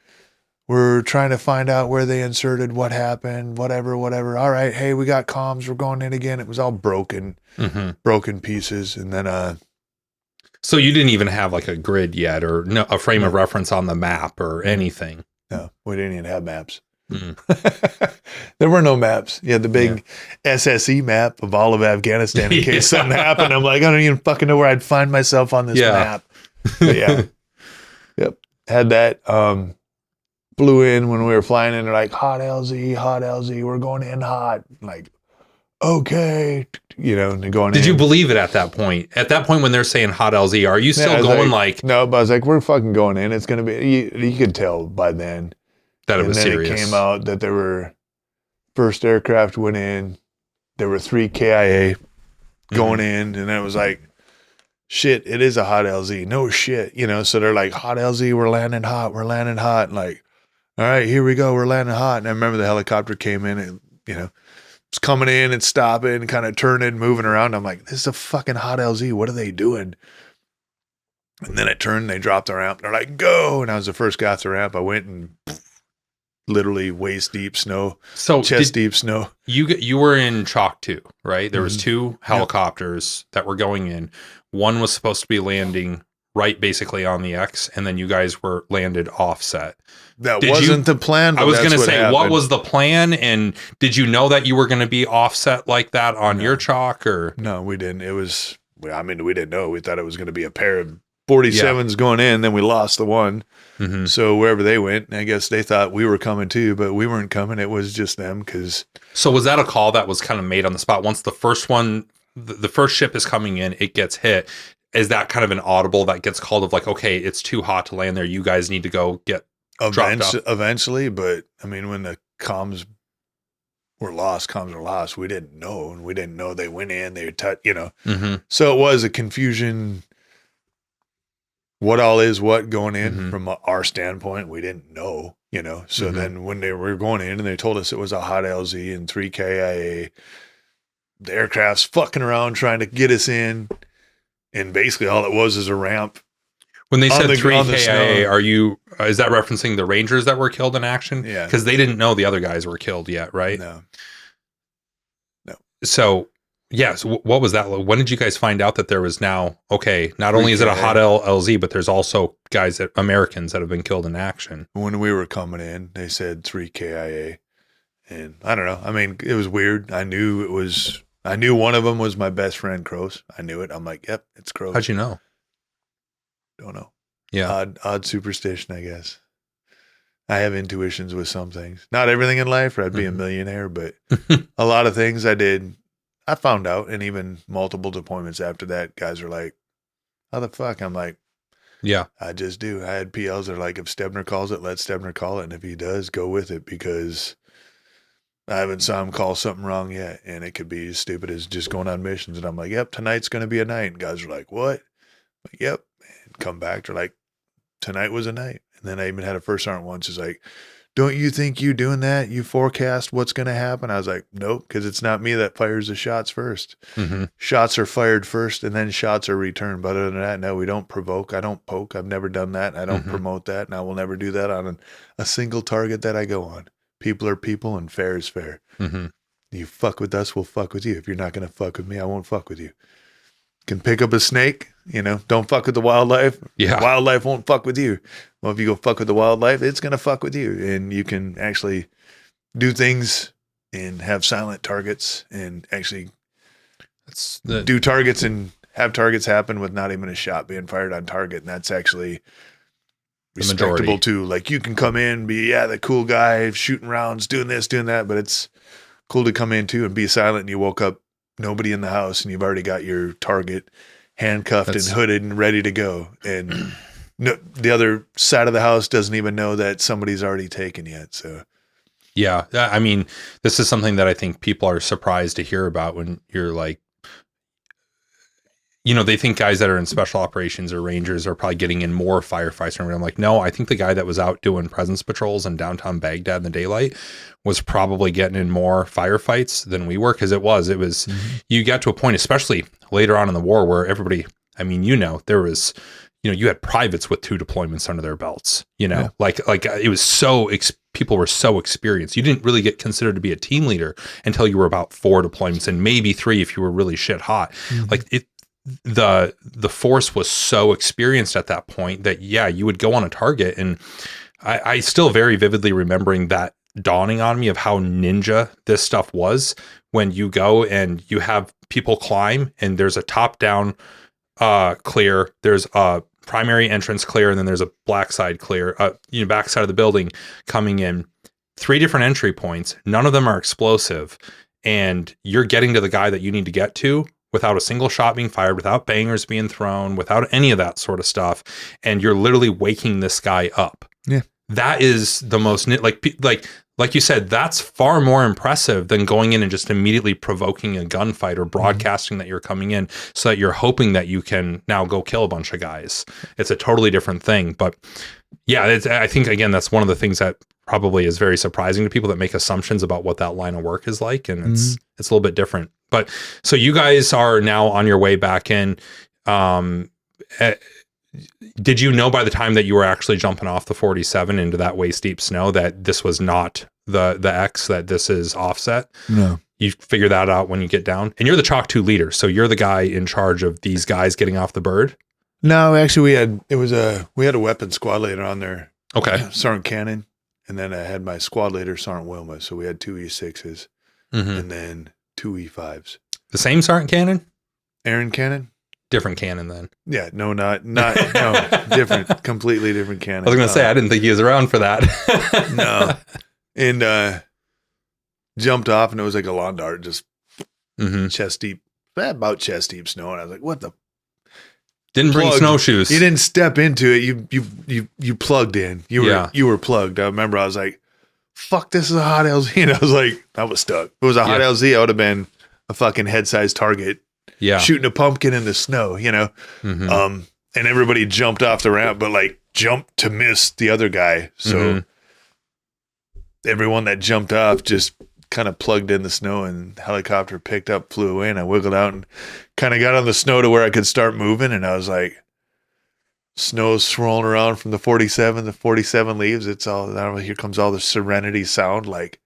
We're trying to find out where they inserted, what happened, whatever. All right, hey, we got comms. We're going in again. It was all broken pieces. And then, so you didn't even have like a grid yet or a frame of reference on the map or anything? No, we didn't even have maps. There were no maps. You had the big SSE map of all of Afghanistan in case something happened. I'm like, I don't even fucking know where I'd find myself on this map. But yep. Had that. flew in when we were flying in. They're like, hot LZ, we're going in hot. Like, okay, and they're going in. Did you believe it at that point? At that point when they're saying hot LZ, are you still going like? No, but I was like, we're fucking going in. It's going to be, you could tell by then. That it was serious. And then it came out that there were, first aircraft went in, there were 3 KIA going in, and then it was like, shit, it is a hot LZ. No shit, so they're like, hot LZ, we're landing hot. And like, all right, here we go, we're landing hot. And I remember the helicopter came in and, it's coming in and stopping and kind of turning, moving around. I'm like, this is a fucking hot LZ. What are they doing? And then I turned, they dropped the ramp. They're like, go. And I was the first guy off the ramp. I went and literally waist deep snow, chest deep snow. You were in Chalk 2, right? There was 2 helicopters that were going in. One was supposed to be landing right basically on the X, and then you guys were landed offset. That wasn't the plan. I was going to say, what was the plan? And did you know that you were going to be offset like that on your Chalk? Or no, we didn't. It was, we didn't know. We thought it was going to be a pair of 47s going in. Then we lost the one. Mm-hmm. So wherever they went, I guess they thought we were coming too, but we weren't coming. It was just them. So was that a call that was kind of made on the spot? Once the first one, the first ship is coming in, it gets hit. Is that kind of an audible that gets called of like, okay, it's too hot to land there. You guys need to go get eventually. But when the comms were lost, we didn't know. And we didn't know they went in, they touched, Mm-hmm. So it was a confusion. What all is what going in from our standpoint, we didn't know, So then when they were going in and they told us it was a hot LZ and 3 KIA, the aircraft's fucking around trying to get us in. And basically all it was is a ramp. When they said 3 KIA, is that referencing the Rangers that were killed in action? Yeah. Because they didn't know the other guys were killed yet, right? No. So, so what was that? When did you guys find out that there was now, okay, not only is it a hot LZ, but there's also Americans that have been killed in action? When we were coming in, they said 3 KIA. And I don't know. It was weird. I knew one of them was my best friend, Crose. I knew it. I'm like, yep, it's Crose. How'd you know? Don't know. Yeah. Odd superstition, I guess. I have intuitions with some things. Not everything in life, or I'd be a millionaire, but a lot of things I did, I found out. And even multiple deployments after that, guys are like, how the fuck? I'm like, yeah, I just do. I had PLs that are like, if Stebner calls it, let Stebner call it. And if he does, go with it, because I haven't saw him call something wrong yet. And it could be as stupid as just going on missions. And I'm like, yep, tonight's going to be a night. And guys are like, what? I'm like, yep. And come back. They're like, tonight was a night. And then I even had a first sergeant once who's like, don't you think you doing that? You forecast what's going to happen? I was like, nope, because it's not me that fires the shots first. Mm-hmm. Shots are fired first and then shots are returned. But other than that, no, we don't provoke. I don't poke. I've never done that. I don't promote that. And I will never do that on a single target that I go on. People are people and fair is fair. Mm-hmm. You fuck with us, we'll fuck with you. If you're not going to fuck with me, I won't fuck with you. Can pick up a snake, don't fuck with the wildlife. Yeah. The wildlife won't fuck with you. Well, if you go fuck with the wildlife, it's going to fuck with you. And you can actually do things and have silent targets and actually do targets and have targets happen with not even a shot being fired on target. And that's actually respectable too. Like you can come in, be, the cool guy shooting rounds, doing this, doing that. But it's cool to come in too and be silent and you woke up, nobody in the house, and you've already got your target handcuffed and hooded and ready to go. And the other side of the house doesn't even know that somebody's already taken yet. So, yeah, this is something that I think people are surprised to hear about when you're like, they think guys that are in special operations or Rangers are probably getting in more firefights. And I'm like, no, I think the guy that was out doing presence patrols in downtown Baghdad in the daylight was probably getting in more firefights than we were. Cause it was, you got to a point, especially later on in the war where everybody, there was, you had privates with 2 deployments under their belts, like it was people were so experienced. You didn't really get considered to be a team leader until you were about 4 deployments and maybe 3 if you were really shit hot. The force was so experienced at that point that you would go on a target, and I still very vividly remembering that dawning on me of how ninja this stuff was when you go and you have people climb and there's a top down clear, there's a primary entrance clear, and then there's a black side clear, back side of the building coming in. 3 different entry points. None of them are explosive. And you're getting to the guy that you need to get to without a single shot being fired, without bangers being thrown, without any of that sort of stuff. And you're literally waking this guy up. Yeah. That is the most, like you said, that's far more impressive than going in and just immediately provoking a gunfight or broadcasting that you're coming in so that you're hoping that you can now go kill a bunch of guys. It's a totally different thing. But yeah, I think, again, that's one of the things that probably is very surprising to people that make assumptions about what that line of work is like. And it's a little bit different. But so you guys are now on your way back in. Did you know by the time that you were actually jumping off the 47 into that waist deep snow that this was not the X, that this is offset? No. You figure that out when you get down, and you're the Chalk 2 leader. So you're the guy in charge of these guys getting off the bird. No, actually we had a weapons squad leader on there. Okay. Sergeant Cannon. And then I had my squad leader, Sergeant Wilma. So we had 2 E6s and then 2 E5s. The same Sergeant Cannon? Aaron Cannon? Different cannon then. Yeah, no, not no, different, completely different cannon. I was gonna say I didn't think he was around for that. No, and jumped off, and it was like a lawn dart, just chest deep, about chest deep snow, and I was like, "What the?" Didn't bring snowshoes. You didn't step into it. You plugged in. You were plugged. I remember I was like, "Fuck, this is a hot LZ," and I was like, I was stuck. If it was a hot LZ, I would have been a fucking head-sized target. Yeah, shooting a pumpkin in the snow, and everybody jumped off the ramp, but like jumped to miss the other guy. So everyone that jumped off just kind of plugged in the snow, and the helicopter picked up, flew away, and I wiggled out and kind of got on the snow to where I could start moving. And I was like, snow's swirling around from the 47. The 47 leaves. It's all, I don't know, here comes all the Serenity sound. Like,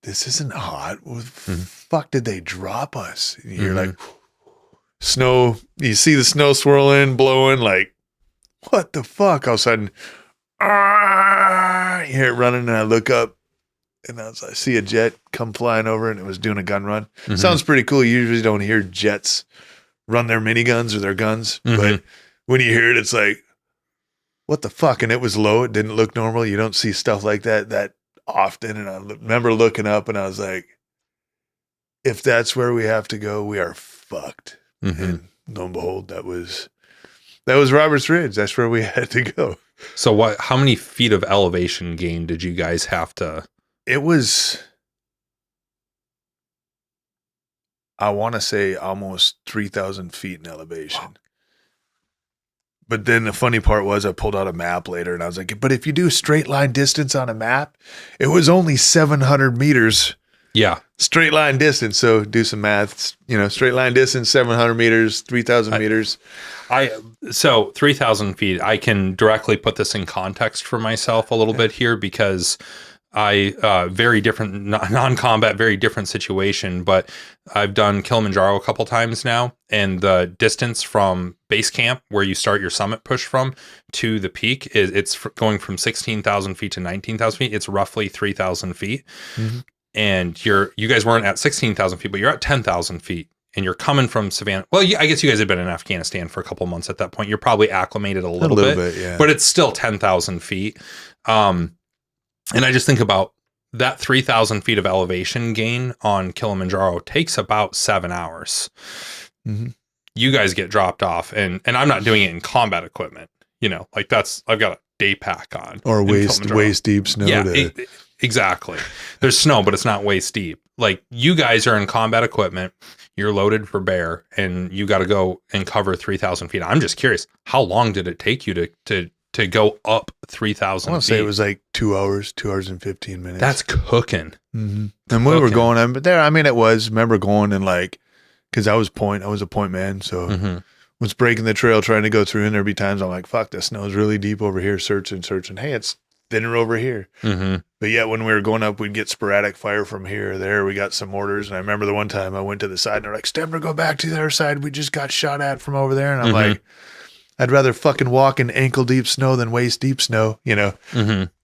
this isn't hot. What the fuck did they drop us? And you're like, snow. You see the snow swirling, blowing. Like, what the fuck? All of a sudden, you hear it running, and I look up, and I see a jet come flying over, and it was doing a gun run. Sounds pretty cool. You usually don't hear jets run their miniguns or their guns, but when you hear it, it's like, what the fuck? And it was low. It didn't look normal. You don't see stuff like that often. And I remember looking up, and I was like, if that's where we have to go, we are fucked. And lo and behold, that was Roberts Ridge. That's where we had to go. So how many feet of elevation gain did you guys have to? It was, I want to say, almost 3,000 feet in elevation. Wow. But then the funny part was I pulled out a map later, and I was like, but if you do straight line distance on a map, it was only 700 meters. Yeah. Straight line distance. So do some maths, straight line distance, 700 meters, 3,000 meters. So 3,000 feet, I can directly put this in context for myself a little bit here, because very different, non-combat, very different situation, but I've done Kilimanjaro a couple times now, and the distance from base camp, where you start your summit push from, to the peak, it's going from 16,000 feet to 19,000 feet. It's roughly 3,000 feet. And you guys weren't at 16,000 feet, but you're at 10,000 feet, and you're coming from Savannah. Well, I guess you guys had been in Afghanistan for a couple months at that point. You're probably acclimated a little bit, yeah. But it's still 10,000 feet. And I just think about that 3,000 feet of elevation gain on Kilimanjaro takes about 7 hours. You guys get dropped off, and I'm not doing it in combat equipment, like I've got a day pack on. Or waist deep snow. Yeah, exactly. There's snow, but it's not waist deep. Like, you guys are in combat equipment, you're loaded for bear, and you got to go and cover 3,000 feet. I'm just curious, how long did it take you to go up 3,000 feet? I want to say it was like 2 hours and 15 minutes. That's cooking. And we were going, but there, it was, remember going and like, because I was a point man, so was breaking the trail, trying to go through, and there'd be times I'm like, fuck, this snow's really deep over here, searching. Hey, it's thinner over here. But yet when we were going up, we'd get sporadic fire from here or there. We got some mortars, and I remember the one time I went to the side, and they're like, Stebner, go back to the other side. We just got shot at from over there. And I'm like, I'd rather fucking walk in ankle deep snow than waist deep snow,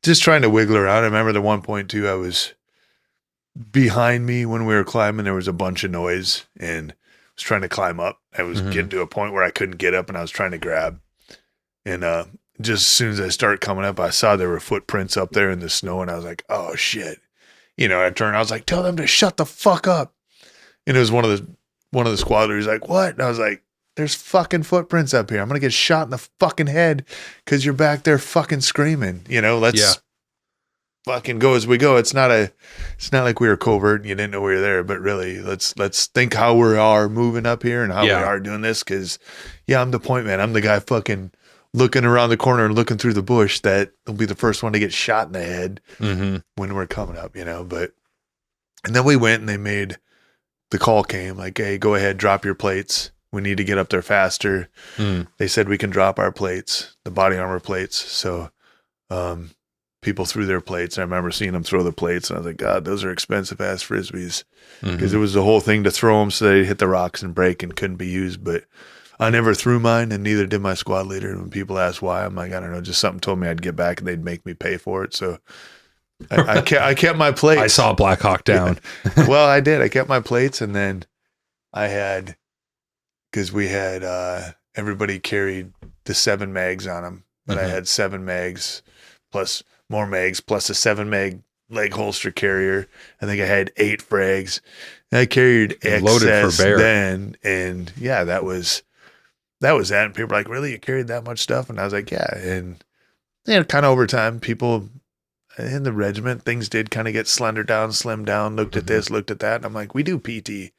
just trying to wiggle around. I remember the one point too, I was behind me when we were climbing, there was a bunch of noise, and was trying to climb up. I was getting to a point where I couldn't get up, and I was trying to grab. And just as soon as I started coming up, I saw there were footprints up there in the snow, and I was like, "Oh shit!" You know, I turned. I was like, "Tell them to shut the fuck up." And it was one of the squad leaders like, "What?" And I was like, "There's fucking footprints up here. I'm gonna get shot in the fucking head because you're back there fucking screaming. You know, let's fucking go as we go." It's not like we were covert and you didn't know we were there, but really, let's think how we are moving up here and how we are doing this. Because I'm the point man. I'm the guy fucking looking around the corner and looking through the bush that will be the first one to get shot in the head when we're coming up, you know. But and then we went and they made the call came like, "Hey, go ahead, drop your plates. We need to get up there faster." They said we can drop our plates, the body armor plates. So people threw their plates. I remember seeing them throw the plates, and I was like, God, those are expensive ass Frisbees. Because it was the whole thing to throw them so they hit the rocks and break and couldn't be used. But I never threw mine, and neither did my squad leader. And when people ask why, I'm like, I don't know, just something told me I'd get back and they'd make me pay for it. So I kept my plates. I saw Black Hawk Down. Well, I did. I kept my plates, and then I had, because we had, everybody carried the 7 mags on them, but I had 7 mags plus more mags plus a 7 mag leg holster carrier. I think I had 8 frags. And I carried excess loaded for bear then, and yeah, that was that. And people were like, "Really, you carried that much stuff?" And I was like, "Yeah." And kind of over time, people in the regiment, things did kind of get slimmed down, looked at this, looked at that. And I'm like, we do PT.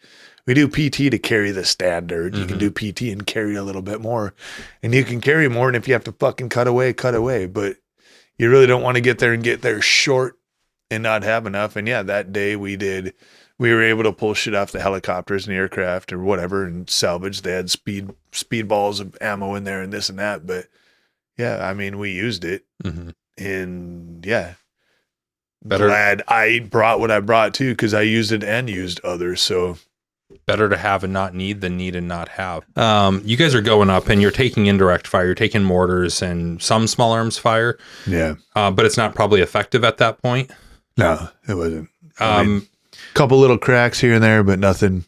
We do PT to carry the standard. You can do PT and carry a little bit more. And you can carry more, and if you have to fucking cut away. But you really don't want to get there short and not have enough. And yeah, that day we were able to pull shit off the helicopters and the aircraft or whatever and salvage. They had speed balls of ammo in there and this and that. But yeah, I mean, we used it. And yeah, glad I brought what I brought too, because I used it and used others. So better to have and not need than need and not have. You guys are going up and you're taking indirect fire, you're taking mortars and some small arms fire. Yeah. But it's not probably effective at that point. No, it wasn't. I mean, couple little cracks here and there, but nothing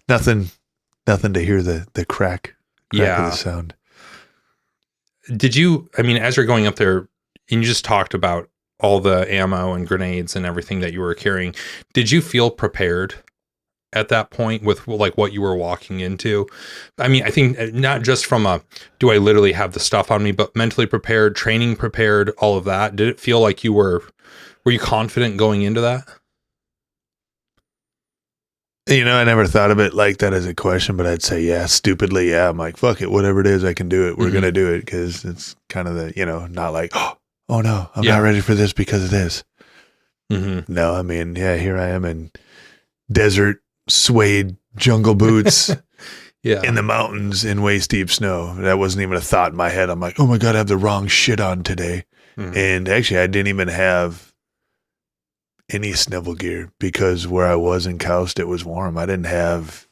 to hear the crack of the sound. Did you, I mean, as you're going up there and you just talked about all the ammo and grenades and everything that you were carrying, did you feel prepared at that point with like what you were walking into? I mean, I think not just from do I literally have the stuff on me, but mentally prepared, training prepared, all of that. Did it feel like were you confident going into that? I never thought of it like that as a question, but I'd say, yeah, stupidly. Yeah. I'm like, fuck it. Whatever it is, I can do it. We're going to do it. Cause it's kind of the, not like, oh no, I'm not ready for this because of this. No, I mean, yeah, here I am in desert suede jungle boots in the mountains in waist deep snow. That wasn't even a thought in my head. I'm like, oh my God, I have the wrong shit on today. And actually I didn't even have any snivel gear because where I was in Koust, it was warm. I didn't have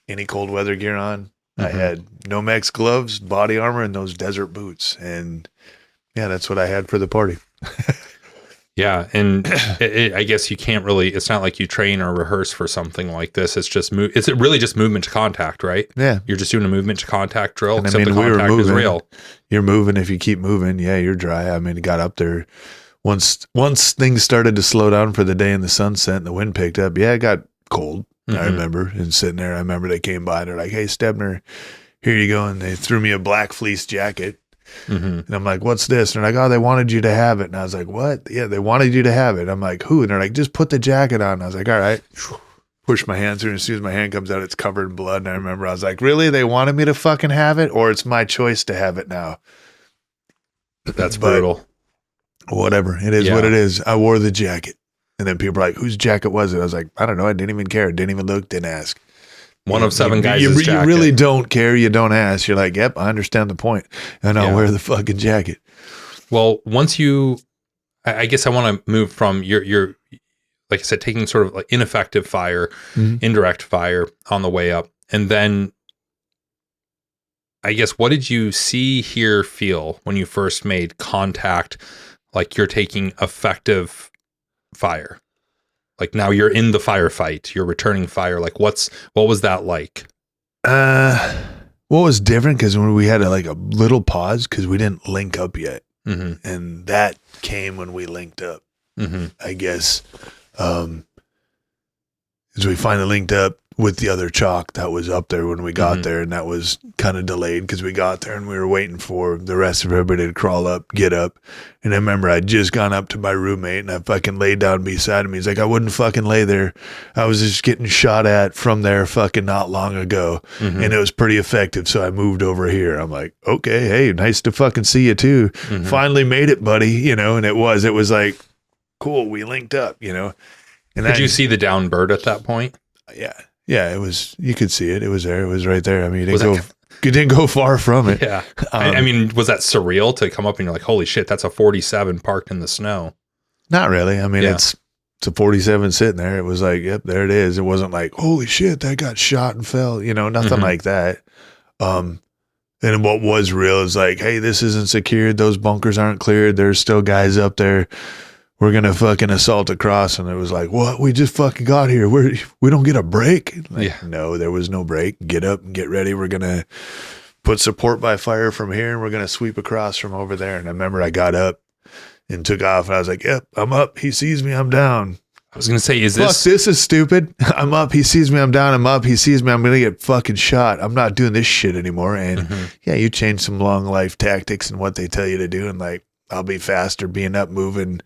any cold weather gear on. I had Nomex gloves, body armor, and those desert boots. And yeah, that's what I had for the party. Yeah. And I guess you can't really, it's not like you train or rehearse for something like this. It's just, it's really just movement to contact, right? Yeah. You're just doing a movement to contact drill. And I mean, the contact is real. You're moving. If you keep moving, yeah, you're dry. I mean, it got up there. Once things started to slow down for the day and the sun set and the wind picked up, yeah, it got cold. I remember, and sitting there, I remember they came by and they're like, "Hey, Stebner, here you go." And they threw me a black fleece jacket. And I'm like, "What's this?" And they're like, "Oh, they wanted you to have it." And I was like, "What?" "Yeah, they wanted you to have it." I'm like, "Who?" And they're like, "Just put the jacket on." And I was like, "All right." Push my hand through, and as soon as my hand comes out, it's covered in blood. And I remember I was like, "Really? They wanted me to fucking have it, or it's my choice to have it now?" That's brutal. Whatever. It is what it is. I wore the jacket. And then people were like, whose jacket was it? I was like, I don't know. I didn't even care. Didn't even look. Didn't ask. One of 7 guys' you jacket. really don't care. You don't ask. You're like, yep, I understand the point. And I'll wear the fucking jacket. Well, once I guess I want to move from your, like I said, taking sort of like ineffective fire, indirect fire on the way up. And then I guess, what did you see, hear, feel when you first made contact? Like you're taking effective fire, like now you're in the firefight, you're returning fire. Like what was that like? What was different because when we had a little pause because we didn't link up yet, and that came when we linked up. I guess as we finally linked up with the other chalk that was up there when we got there, and that was kind of delayed because we got there and we were waiting for the rest of everybody to crawl up, get up. And I remember I'd just gone up to my roommate and I fucking laid down beside him. He's like, I wouldn't fucking lay there. I was just getting shot at from there fucking not long ago. And it was pretty effective. So I moved over here. I'm like, okay, hey, nice to fucking see you too. Finally made it, buddy. You know, and it was like, cool, we linked up, you know. And Could you see the down bird at that point? Yeah, it was, you could see it. It was there. It was right there. I mean, you didn't go far from it. Yeah. I mean, was that surreal to come up and you're like, holy shit, that's a 47 parked in the snow? Not really. I mean, it's a 47 sitting there. It was like, yep, there it is. It wasn't like, holy shit, that got shot and fell, you know, nothing like that. And what was real is like, hey, this isn't secured. Those bunkers aren't cleared. There's still guys up there. We're going to fucking assault across. And it was like, what? We just fucking got here. We don't get a break? Like, no, there was no break. Get up and get ready. We're going to put support by fire from here, and we're going to sweep across from over there. And I remember I got up and took off, and I was like, yep, I'm up. He sees me. I'm down. I was going to say, this is stupid. I'm up. He sees me. I'm down. I'm up. He sees me. I'm going to get fucking shot. I'm not doing this shit anymore. And you change some long life tactics and what they tell you to do. And like, I'll be faster being up, moving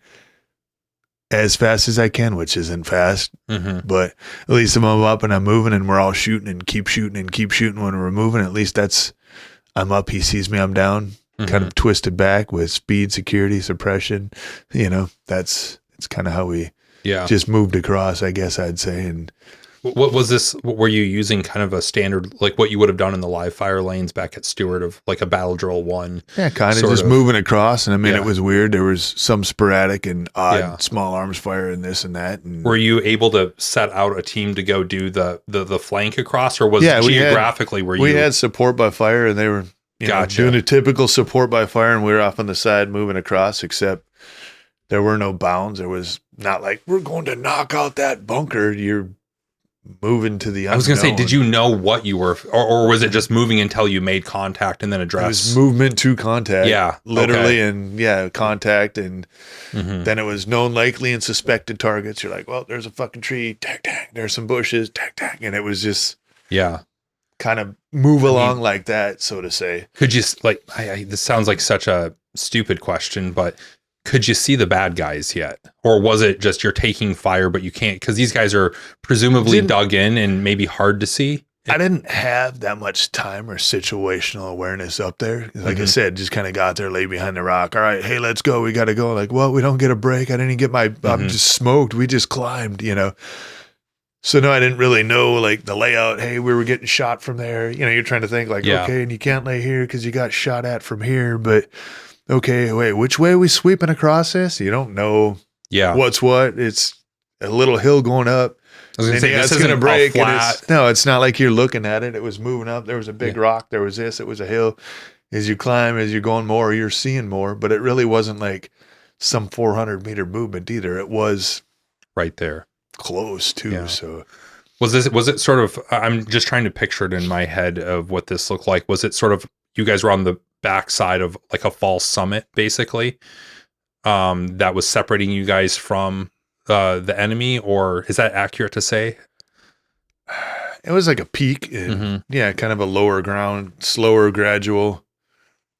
as fast as I can, which isn't fast, but at least if I'm up and I'm moving and we're all shooting and keep shooting when we're moving, at least I'm up, he sees me, I'm down, kind of twisted back with speed, security, suppression, you know, it's kind of how we just moved across, I guess I'd say. And what was this? Were you using kind of a standard, like what you would have done in the live fire lanes back at Stewart, of like a battle drill one? Yeah, kind of just moving across. And I mean, it was weird. There was some sporadic and odd small arms fire and this and that. And were you able to set out a team to go do the flank across, or was it geographically we had support by fire, and they were doing a typical support by fire, and we were off on the side moving across, except there were no bounds. There was not like, we're going to knock out that bunker. You're moving to the unknown. I was going to say, did you know what you were, or was it just moving until you made contact and then address? It was movement to contact. Yeah. Literally. Okay. And contact. And then it was known likely and suspected targets. You're like, well, there's a fucking tree. Tack, tack. There's some bushes. Tack, tack. And it was just kind of move along like that, so to say. Could you, like, this sounds like such a stupid question, but could you see the bad guys yet? Or was it just you're taking fire, but you can't, because these guys are presumably dug in and maybe hard to see? I didn't have that much time or situational awareness up there. Like I said, just kind of got there, laid behind the rock. All right, hey, let's go. We got to go. Like, well, we don't get a break. I didn't get my, I'm just smoked. We just climbed, you know. So no, I didn't really know like the layout. Hey, we were getting shot from there. You know, you're trying to think like, okay, and you can't lay here because you got shot at from here, but okay, wait, which way are we sweeping across this? You don't know what's what. It's a little hill going up. I was going to say, this isn't a break. It's not like you're looking at it. It was moving up. There was a big rock. There was this. It was a hill. As you climb, as you're going more, you're seeing more. But it really wasn't like some 400-meter movement either. It was right there. Close too. Yeah. So was it sort of, I'm just trying to picture it in my head of what this looked like. Was it sort of, you guys were on the backside of like a false summit, basically, that was separating you guys from the enemy, or is that accurate to say? It was like a peak, and kind of a lower ground, slower, gradual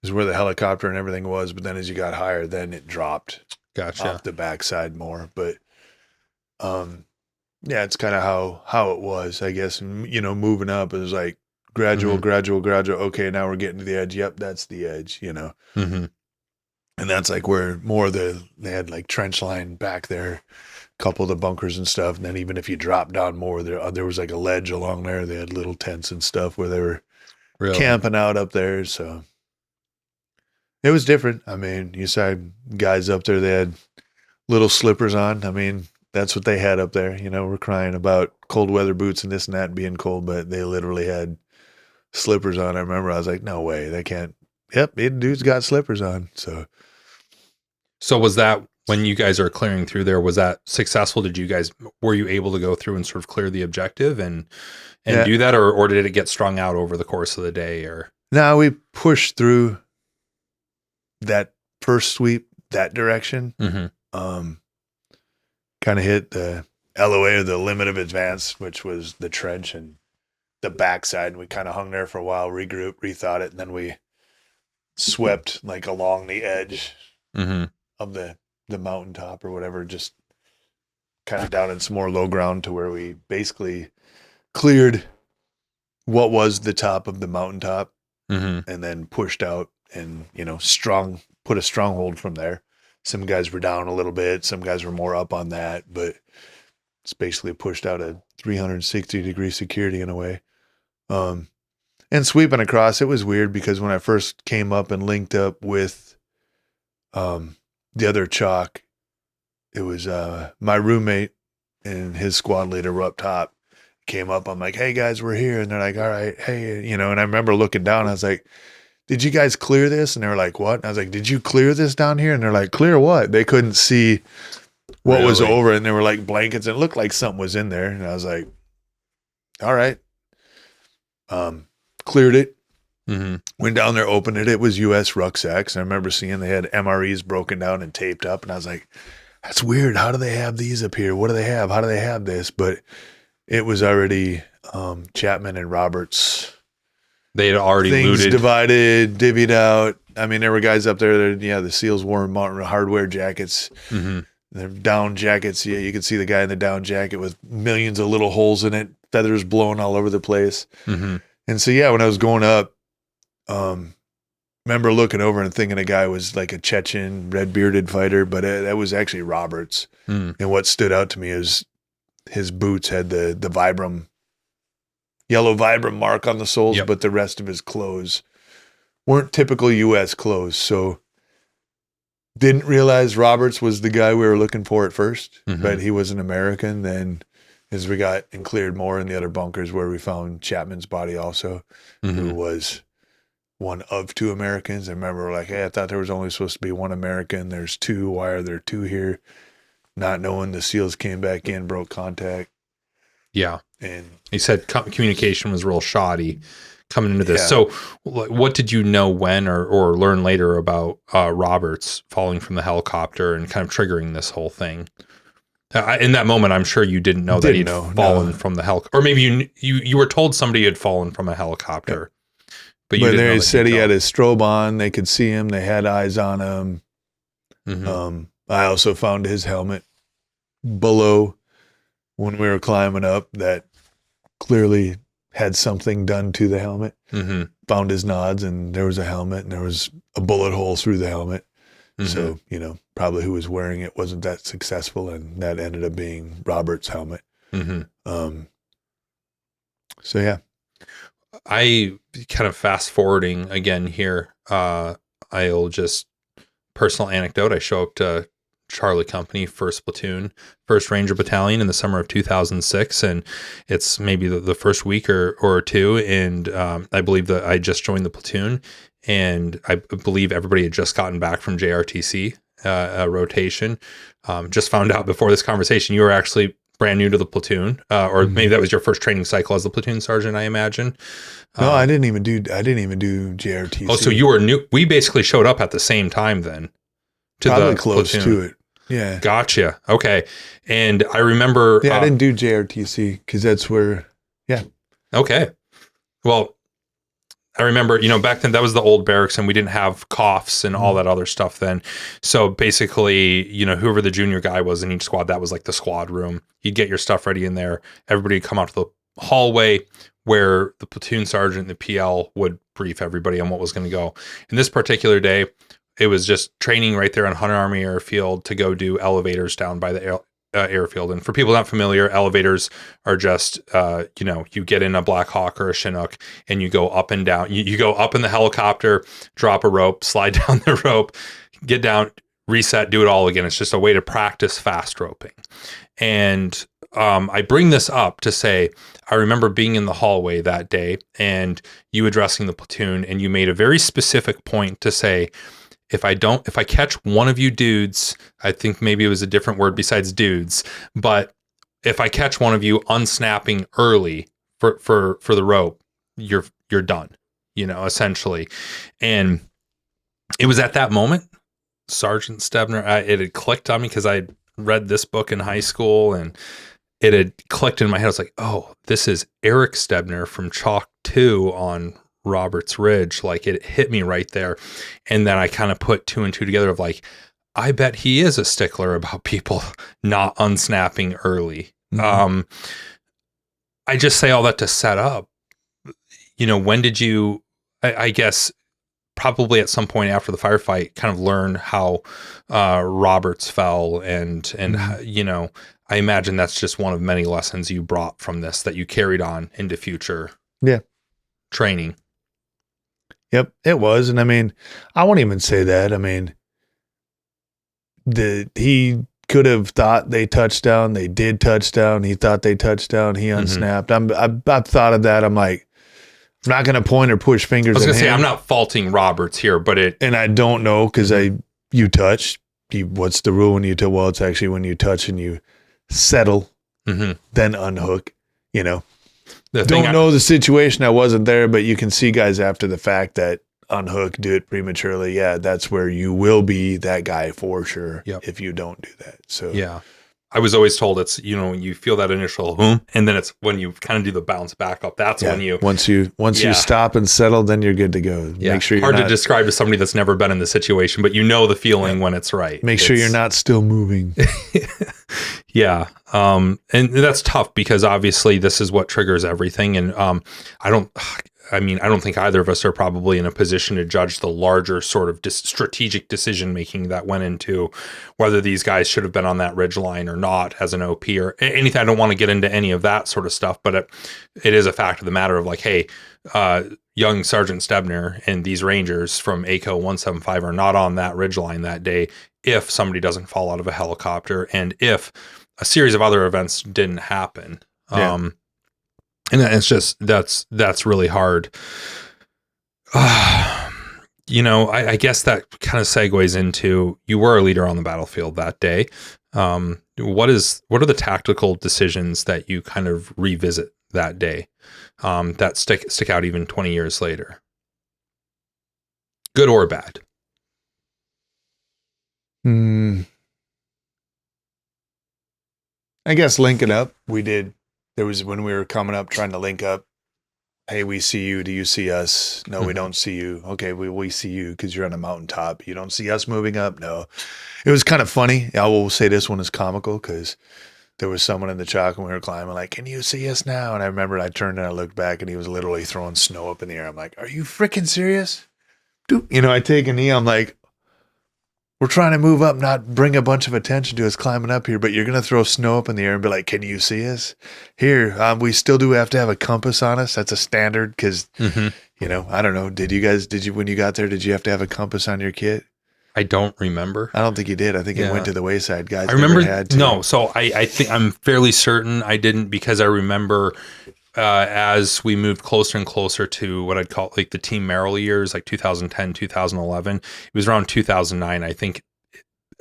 is where the helicopter and everything was. But then as you got higher, then it dropped off the backside more. But it's kind of how it was, I guess. You know, moving up, it was like gradual. Okay, now we're getting to the edge. Yep, that's the edge, you know. And that's like where more they had like trench line back there, a couple of the bunkers and stuff. And then even if you drop down more, there was like a ledge along there. They had little tents and stuff where they were camping out up there. So it was different. I mean, you saw guys up there, they had little slippers on. I mean, that's what they had up there. You know, we're crying about cold weather boots and this and that being cold, but they literally had slippers on. I remember I was like, no way, they can't. Yep, dude's got slippers on. So was that When you guys are clearing through there, was that successful? Were you able to go through and sort of clear the objective and do that, or did it get strung out over the course of the day? Or no, we pushed through that first sweep that direction. Kind of hit the LOA, or the limit of advance, which was the trench and the backside, and we kind of hung there for a while, regrouped, rethought it, and then we swept like along the edge of the mountaintop or whatever, just kind of down in some more low ground to where we basically cleared what was the top of the mountaintop and then pushed out and, put a stronghold from there. Some guys were down a little bit. Some guys were more up on that, but it's basically pushed out a 360-degree security in a way. And sweeping across, it was weird because when I first came up and linked up with the other chalk, it was my roommate and his squad leader were up top. Came up, I'm like, hey guys, we're here. And they're like, all right, hey, and I remember looking down, I was like, did you guys clear this? And they were like, what? And I was like, did you clear this down here? And they're like, clear what? They couldn't see what was over, and there were like blankets, and it looked like something was in there. And I was like, all right. Cleared it. Went down there, opened it. It was U.S. rucksacks. I remember seeing they had MREs broken down and taped up, and I was like, that's weird. How do they have these up here? What do they have? How do they have this? But it was already Chapman and Roberts. They had already things looted, divided, divvied out. I mean, there were guys up there that, the SEALs wore hardware jackets. Their down jackets. Yeah, you could see the guy in the down jacket with millions of little holes in it, feathers blowing all over the place. And so, when I was going up, remember looking over and thinking a guy was like a Chechen red bearded fighter, but that was actually Roberts. And what stood out to me is his boots had the yellow Vibram mark on the soles, but the rest of his clothes weren't typical U.S. clothes. So didn't realize Roberts was the guy we were looking for at first, but he was an American. Then as we got and cleared more in the other bunkers where we found Chapman's body also, who was one of two Americans. I remember we're like, hey, I thought there was only supposed to be one American. There's two. Why are there two here? Not knowing, the SEALs came back in, broke contact. Yeah. And he said communication was real shoddy coming into this. So what did you know when or learn later about Roberts falling from the helicopter and kind of triggering this whole thing? In that moment, I'm sure you didn't know that he'd fallen from the helicopter. Or maybe you were told somebody had fallen from a helicopter. But you didn't know. They said he had his strobe on. They could see him. They had eyes on him. I also found his helmet below when we were climbing up that clearly had something done to the helmet. Found his nods, and there was a helmet, and there was a bullet hole through the helmet. So, probably who was wearing it wasn't that successful, and that ended up being Robert's helmet. So, yeah. I kind of fast forwarding again here. I'll just personal anecdote. I show up to Charlie Company, 1st Platoon, 1st Ranger Battalion in the summer of 2006. And it's maybe the first week or two. And I believe that I just joined the platoon, and I believe everybody had just gotten back from JRTC rotation. Just found out before this conversation, you were actually brand new to the platoon, or maybe that was your first training cycle as the platoon sergeant, I imagine. No, I didn't even do JRTC. Oh, so you were new. We basically showed up at the same time then. Probably close to it. Yeah. Gotcha. Okay. And I remember. Yeah, I didn't do JRTC because that's where. Yeah. Okay. Well, I remember, back then that was the old barracks, and we didn't have coughs and all that other stuff then. So basically, whoever the junior guy was in each squad, that was like the squad room. You'd get your stuff ready in there. Everybody would come out to the hallway where the platoon sergeant and the PL would brief everybody on what was going to go. And this particular day, it was just training right there on Hunter Army Airfield to go do elevators down by the airfield. And for people not familiar, elevators are just, you get in a Black Hawk or a Chinook and you go up and down. You go up in the helicopter, drop a rope, slide down the rope, get down, reset, do it all again. It's just a way to practice fast roping. And I bring this up to say, I remember being in the hallway that day and you addressing the platoon, and you made a very specific point to say, if I catch one of you dudes, I think maybe it was a different word besides dudes, but if I catch one of you unsnapping early for the rope, you're done, essentially. And it was at that moment, Sergeant Stebner, it had clicked on me because I read this book in high school, and it had clicked in my head. I was like, oh, this is Eric Stebner from Chalk 2 on Roberts Ridge. Like, it hit me right there. And then I kind of put two and two together of like, I bet he is a stickler about people not unsnapping early. I just say all that to set up, when did you, I guess, probably at some point after the firefight, kind of learn how Roberts fell, and I imagine that's just one of many lessons you brought from this that you carried on into future training. Yep, it was. And I mean, I won't even say that. I mean, he could have thought they touched down. They did touch down. He thought they touched down. He unsnapped. I've thought of that. I'm like, I'm not going to point or push fingers. I was going to say, I'm not faulting Roberts here, but and I don't know, because you touch. What's the rule when you touch? Well, it's actually when you touch and you settle, then unhook. Don't know the situation. I wasn't there, but you can see guys after the fact that unhook, do it prematurely. Yeah, that's where you will be that guy for sure. If you don't do that. So I was always told it's, when you feel that initial and then it's when you kind of do the bounce back up. That's when you once you stop and settle, then you're good to go. Make sure you're hard to describe to somebody that's never been in the situation, but the feeling when it's right. Make sure you're not still moving. And that's tough because obviously this is what triggers everything. And I don't think either of us are probably in a position to judge the larger sort of strategic decision making that went into whether these guys should have been on that ridge line or not as an OP or anything. I don't want to get into any of that sort of stuff, but it is a fact of the matter of like, hey, young Sergeant Stebner and these Rangers from ACO 175 are not on that ridge line that day if somebody doesn't fall out of a helicopter and if a series of other events didn't happen. And it's just, that's really hard. I guess that kind of segues into, you were a leader on the battlefield that day. What are the tactical decisions that you kind of revisit that day, that stick out even 20 years later? Good or bad? I guess linking up, we did. There was when we were coming up trying to link up. Hey, we see you. Do you see us? No, we don't see you. Okay, we see you because you're on a mountaintop. You don't see us moving up? No. It was kind of funny. I will say this one is comical because there was someone in the chalk when we were climbing like, can you see us now? And I remember I turned and I looked back and he was literally throwing snow up in the air. I'm like, are you freaking serious? Dude, I take a knee. I'm like, we're trying to move up, not bring a bunch of attention to us climbing up here, but you're going to throw snow up in the air and be like, can you see us? Here, we still do have to have a compass on us. That's a standard because, I don't know. When you got there, did you have to have a compass on your kit? I don't remember. I don't think you did. I think it went to the wayside. Guys I remember, had to. No, so I think I'm fairly certain I didn't because I remember as we moved closer and closer to what I'd call like the Team Merrill years, like 2010, 2011, it was around 2009, I think,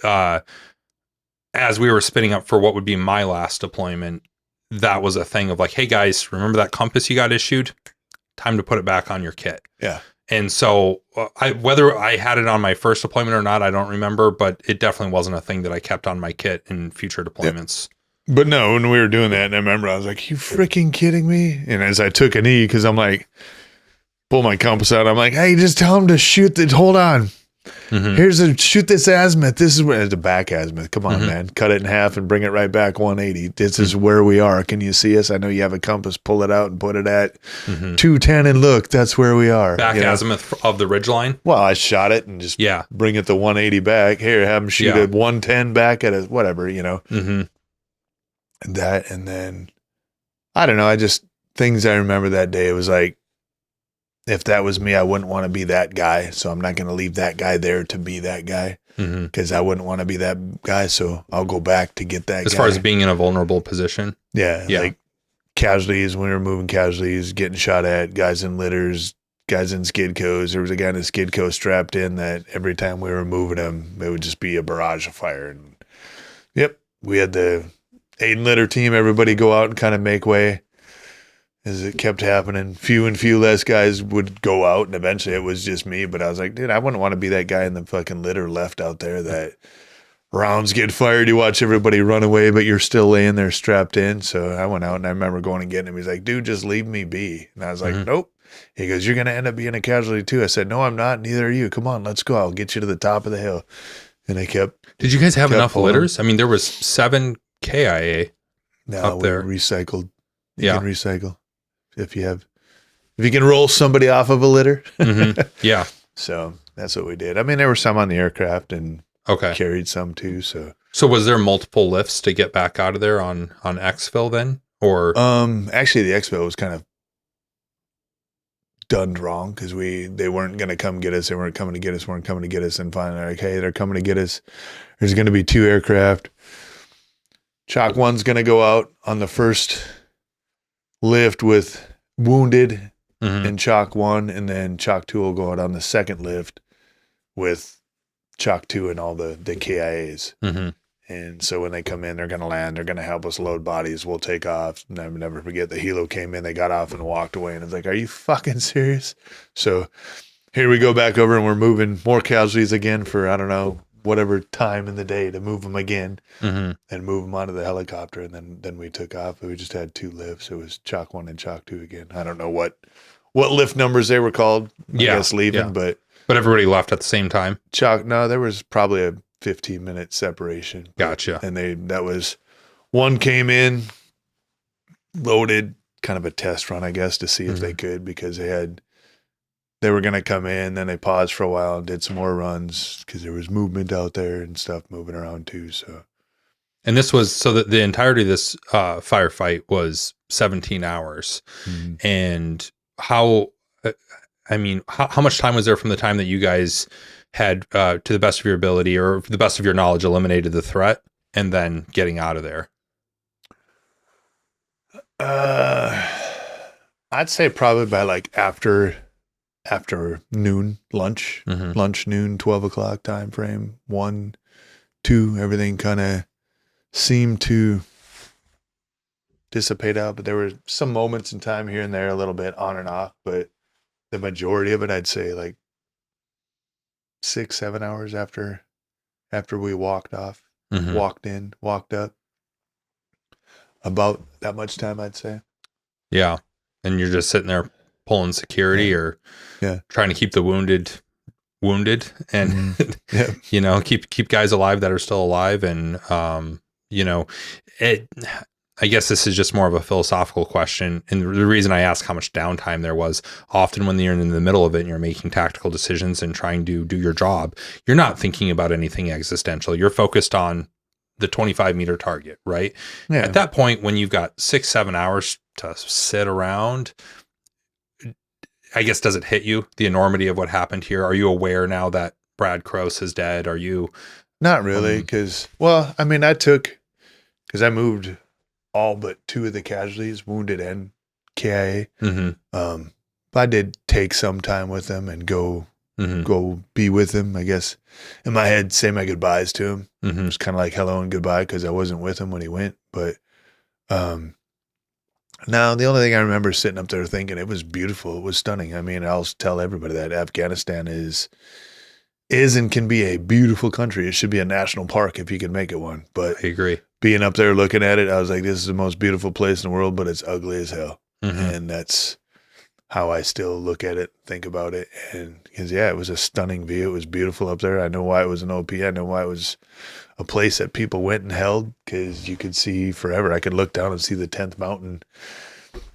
as we were spinning up for what would be my last deployment, that was a thing of like, hey guys, remember that compass you got issued? Time to put it back on your kit. Yeah. And so whether I had it on my first deployment or not, I don't remember, but it definitely wasn't a thing that I kept on my kit in future deployments. Yep. But no, when we were doing that, and I remember I was like, you freaking kidding me? And as I took a knee, because I'm like, pull my compass out, I'm like, hey, just tell him to shoot it. Hold on. Shoot this azimuth. This is where the back azimuth. Come on, man. Cut it in half and bring it right back 180. This is where we are. Can you see us? I know you have a compass. Pull it out and put it at 210 and look, that's where we are. Back azimuth of the ridgeline? Well, I shot it and just bring it to 180 back. Here, have him shoot it 110 back at a whatever, And that, and then, I don't know, things I remember that day, it was like, if that was me, I wouldn't want to be that guy, so I'm not going to leave that guy there to be that guy, because I wouldn't want to be that guy, so I'll go back to get that guy. As far as being in a vulnerable position? Yeah, like casualties, when we were moving casualties, getting shot at, guys in litters, guys in Skidco's. There was a guy in a Skidco strapped in that every time we were moving him, it would just be a barrage of fire. And yep, we had the 8-litter team, everybody go out and kind of make way. As it kept happening, few and few less guys would go out, and eventually it was just me. But I was like, dude, I wouldn't want to be that guy in the fucking litter left out there that rounds get fired. You watch everybody run away, but you're still laying there strapped in. So I went out, and I remember going and getting him. He's like, dude, just leave me be. And I was like, nope. He goes, you're going to end up being a casualty too. I said, no, I'm not. Neither are you. Come on, let's go. I'll get you to the top of the hill. And I kept. Did you guys have enough pulling. litters? I mean, there was 7 KIA No, up there. we recycled. You Yeah. can recycle. If you can roll somebody off of a litter. Yeah. So that's what we did. I mean, there were some on the aircraft and Okay. carried some too. So was there multiple lifts to get back out of there on Exfil then? Or actually the Expo was kind of done wrong because they weren't going to come get us. They weren't coming to get us. And finally they're like, hey, they're coming to get us. There's going to be 2 aircraft. Chalk 1's going to go out on the first lift with wounded and Chalk 1, and then Chalk 2 will go out on the second lift with Chalk 2 and all the KIAs. And so when they come in, they're going to land. They're going to help us load bodies. We'll take off. Never forget the helo came in. They got off and walked away. And it's like, are you fucking serious? So here we go back over, and we're moving more casualties again for, I don't know, whatever time in the day to move them again and move them onto the helicopter. And then we took off. We just had 2 lifts. It was Chalk 1 and Chalk 2 again. I don't know what lift numbers they were called. I guess leaving, but everybody left at the same time. No, there was probably a 15-minute separation. Gotcha. And that was, one came in loaded, kind of a test run, I guess, to see if they could, because they were going to come in, then they paused for a while and did some more runs because there was movement out there and stuff moving around too. So, and this was, so that the entirety of this firefight was 17 hours. And how much time was there from the time that you guys had, to the best of your ability or the best of your knowledge, eliminated the threat and then getting out of there? I'd say probably by like after noon, lunch, noon, 12 o'clock time frame, 1, 2, everything kind of seemed to dissipate out, but there were some moments in time here and there, a little bit on and off, but the majority of it, I'd say like 6-7 hours after we walked off, walked in, walked up, about that much time, I'd say. Yeah. And you're just sitting there pulling security or trying to keep the wounded and keep guys alive that are still alive. And I guess this is just more of a philosophical question. And the reason I ask how much downtime there was, often when you're in the middle of it and you're making tactical decisions and trying to do your job, you're not thinking about anything existential. You're focused on the 25-meter target, right? Yeah. At that point, when you've got 6-7 hours to sit around, I guess, does it hit you, the enormity of what happened here? Are you aware now that Brad Crose is dead? Are you? Not really, because I moved all but 2 of the casualties, wounded and KIA. But I did take some time with them and go be with him, I guess. In my head, say my goodbyes to him. It was kind of like hello and goodbye, because I wasn't with him when he went. But now the only thing I remember sitting up there thinking, it was beautiful. It was stunning. I mean, I'll tell everybody that Afghanistan is and can be a beautiful country. It should be a national park if you can make it one. But I agree. Being up there looking at it, I was like, this is the most beautiful place in the world, but it's ugly as hell. And that's how I still look at it, think about it. And because, it was a stunning view. It was beautiful up there. I know why it was an OP. I know why it was a place that people went and held, because you could see forever. I could look down and see the 10th Mountain,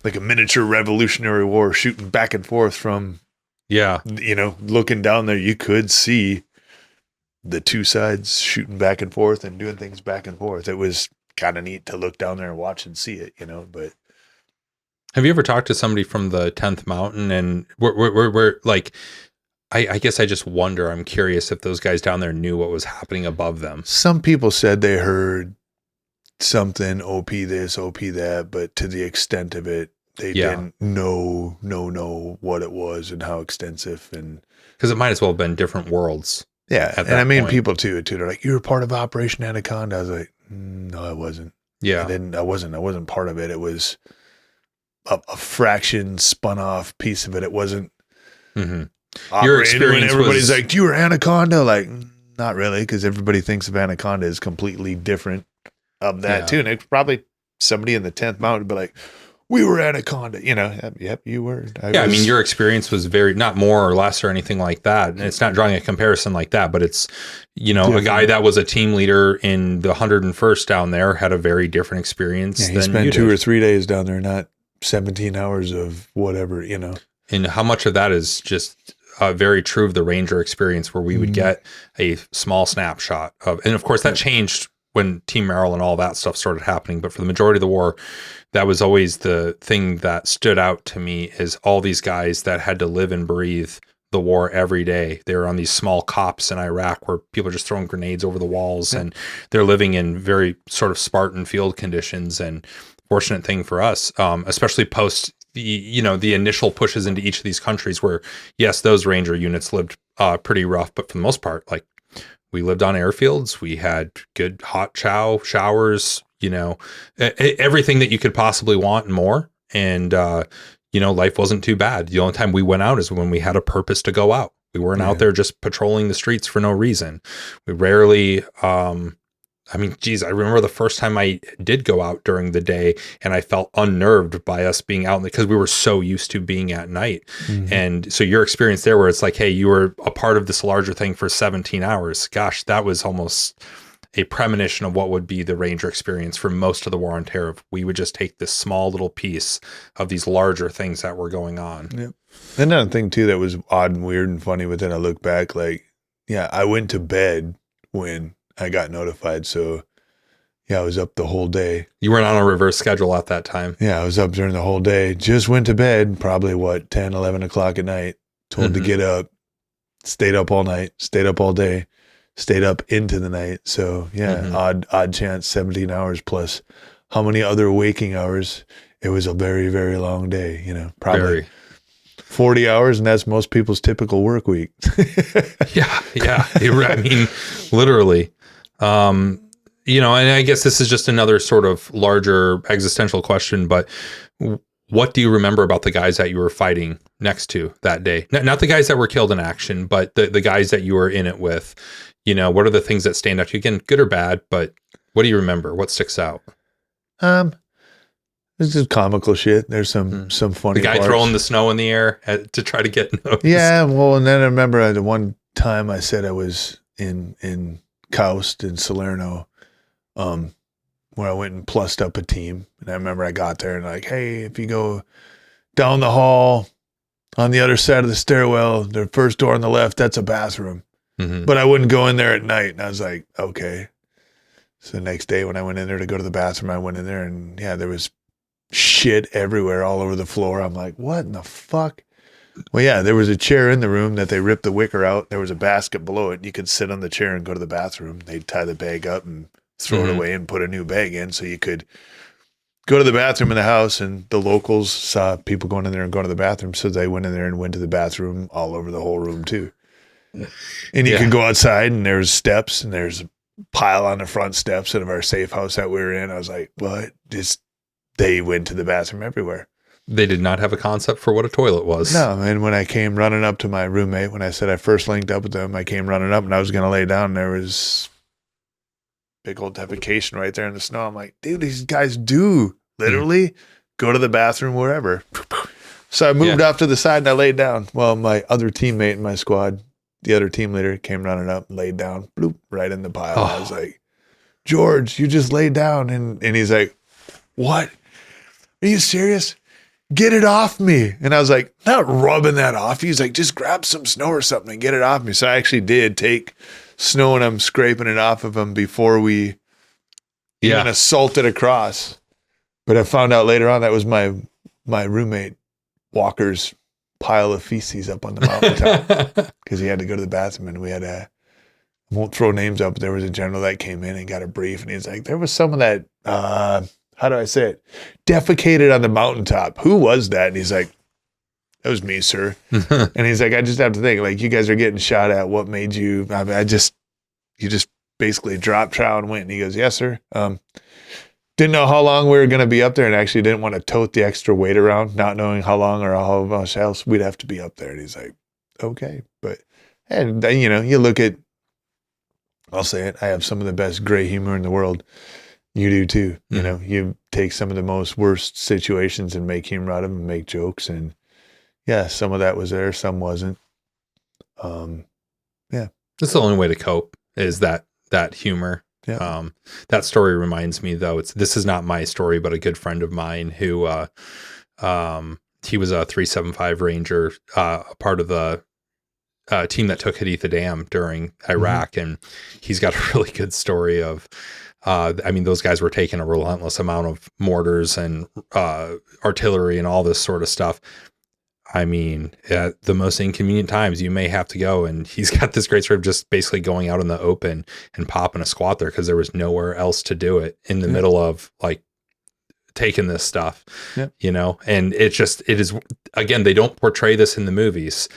like a miniature Revolutionary War, shooting back and forth from, looking down there. You could see the 2 sides shooting back and forth and doing things back and forth. It was kind of neat to look down there and watch and see it, but. Have you ever talked to somebody from the 10th Mountain? And we're like, I guess I just wonder, I'm curious if those guys down there knew what was happening above them. Some people said they heard something, OP this, OP that, but to the extent of it, they didn't know what it was and how extensive. And because it might as well have been different worlds. yeah, at and that I mean, point. people too, they're like, you were part of Operation Anaconda. I was like, no, I wasn't. Yeah. I wasn't part of it. It was a fraction spun off piece of it. It wasn't Your operating. experience When everybody's was like, you were Anaconda. Like, not really, because everybody thinks of Anaconda as completely different of that too. And it's probably somebody in the 10th Mountain would be like, we were Anaconda, yep, you were. I mean, your experience was very, not more or less or anything like that. And it's not drawing a comparison like that, but it's, a guy that was a team leader in the 101st down there had a very different experience. Yeah, he than spent you 2 did. or 3 days down there, not 17 hours of whatever, And how much of that is just very true of the Ranger experience, where we would get a small snapshot of, and of course that changed when Team Merrill and all that stuff started happening. But for the majority of the war, that was always the thing that stood out to me, is all these guys that had to live and breathe the war every day. They were on these small cops in Iraq where people are just throwing grenades over the walls, and they're living in very sort of Spartan field conditions. And fortunate thing for us, especially post the initial pushes into each of these countries, where yes, those Ranger units lived pretty rough, but for the most part, like, we lived on airfields. We had good hot showers, everything that you could possibly want and more. And, life wasn't too bad. The only time we went out is when we had a purpose to go out. We weren't out there just patrolling the streets for no reason. We rarely, I remember the first time I did go out during the day, and I felt unnerved by us being out, because we were so used to being at night. Mm-hmm. And so your experience there, where it's like, hey, you were a part of this larger thing for 17 hours. Gosh, that was almost a premonition of what would be the Ranger experience for most of the War on Terror. We would just take this small little piece of these larger things that were going on. Yep. Another thing too that was odd and weird and funny, but then I look back, like, I went to bed when I got notified. So I was up the whole day. You weren't on a reverse schedule at that time. Yeah, I was up during the whole day. Just went to bed, probably 10, 11 o'clock at night. Told to get up, stayed up all night, stayed up all day, stayed up into the night. So odd chance, 17 hours plus how many other waking hours. It was a very, very long day, probably 40 hours, and that's most people's typical work week. Yeah. I mean, literally. And I guess this is just another sort of larger existential question, but what do you remember about the guys that you were fighting next to that day? Not the guys that were killed in action, but the guys that you were in it with. What are the things that stand out to you? Again, good or bad, but what do you remember? What sticks out? This is comical shit. There's some funny. The guy parts. throwing the snow in the air to try to get noticed. Yeah, well, and then I remember the one time I said I was in Kaust in Salerno, where I went and plussed up a team. And I remember I got there and like, hey, if you go down the hall on the other side of the stairwell, the first door on the left, that's a bathroom. Mm-hmm. But I wouldn't go in there at night. And I was like, okay. So the next day when I went in there to go to the bathroom, I went in there and there was shit everywhere all over the floor. I'm like, what in the fuck? Well, there was a chair in the room that they ripped the wicker out. There was a basket below it. You could sit on the chair and go to the bathroom. They'd tie the bag up and throw it away and put a new bag in so you could go to the bathroom in the house. And the locals saw people going in there and going to the bathroom. So they went in there and went to the bathroom all over the whole room too. And you could go outside and there's steps and there's a pile on the front steps of our safe house that we were in. I was like, what? They went to the bathroom everywhere. They did not have a concept for what a toilet was. No, and when I came running up to my roommate, when I said I first linked up with them, I came running up and I was going to lay down and there was big old defecation right there in the snow. I'm like, dude, these guys do literally go to the bathroom wherever. So I moved off to the side and I laid down. Well, my other teammate in my squad, the other team leader, came running up and laid down, bloop, right in the pile. I was like, George, you just laid down. And he's like, what? Are you serious? Get it off me. And I was like, not rubbing that off. He's like, just grab some snow or something and get it off me. So I actually did take snow and I'm scraping it off of him before we even assaulted across. But I found out later on that was my roommate Walker's pile of feces up on the mountaintop because he had to go to the bathroom and we had I won't throw names up, but there was a general that came in and got a brief and he's like, there was some of that how do I say it? Defecated on the mountaintop. Who was that? And he's like, that was me, sir. And he's like, I just have to think, like, you guys are getting shot at. What made you? I mean, you just basically dropped trow and went. And he goes, yes, sir. Didn't know how long we were going to be up there, and actually didn't want to tote the extra weight around, not knowing how long or how much else we'd have to be up there. And he's like, okay. But, and then, you know, you look at, I'll say it, I have some of the best gray humor in the world. You do too. You know, you take some of the most worst situations and make humor out of them and make jokes. And yeah, some of that was there, some wasn't. Yeah. That's the only way to cope, is that humor. Yeah. That story reminds me, though, this is not my story, but a good friend of mine who he was a 375 Ranger, a part of the team that took Haditha Dam during Iraq, and he's got a really good story of I mean, those guys were taking a relentless amount of mortars and artillery and all this sort of stuff. I mean, at the most inconvenient times, you may have to go. And he's got this great story of just basically going out in the open and popping a squat there because there was nowhere else to do it in the middle of like taking this stuff, you know? And it is, again, they don't portray this in the movies.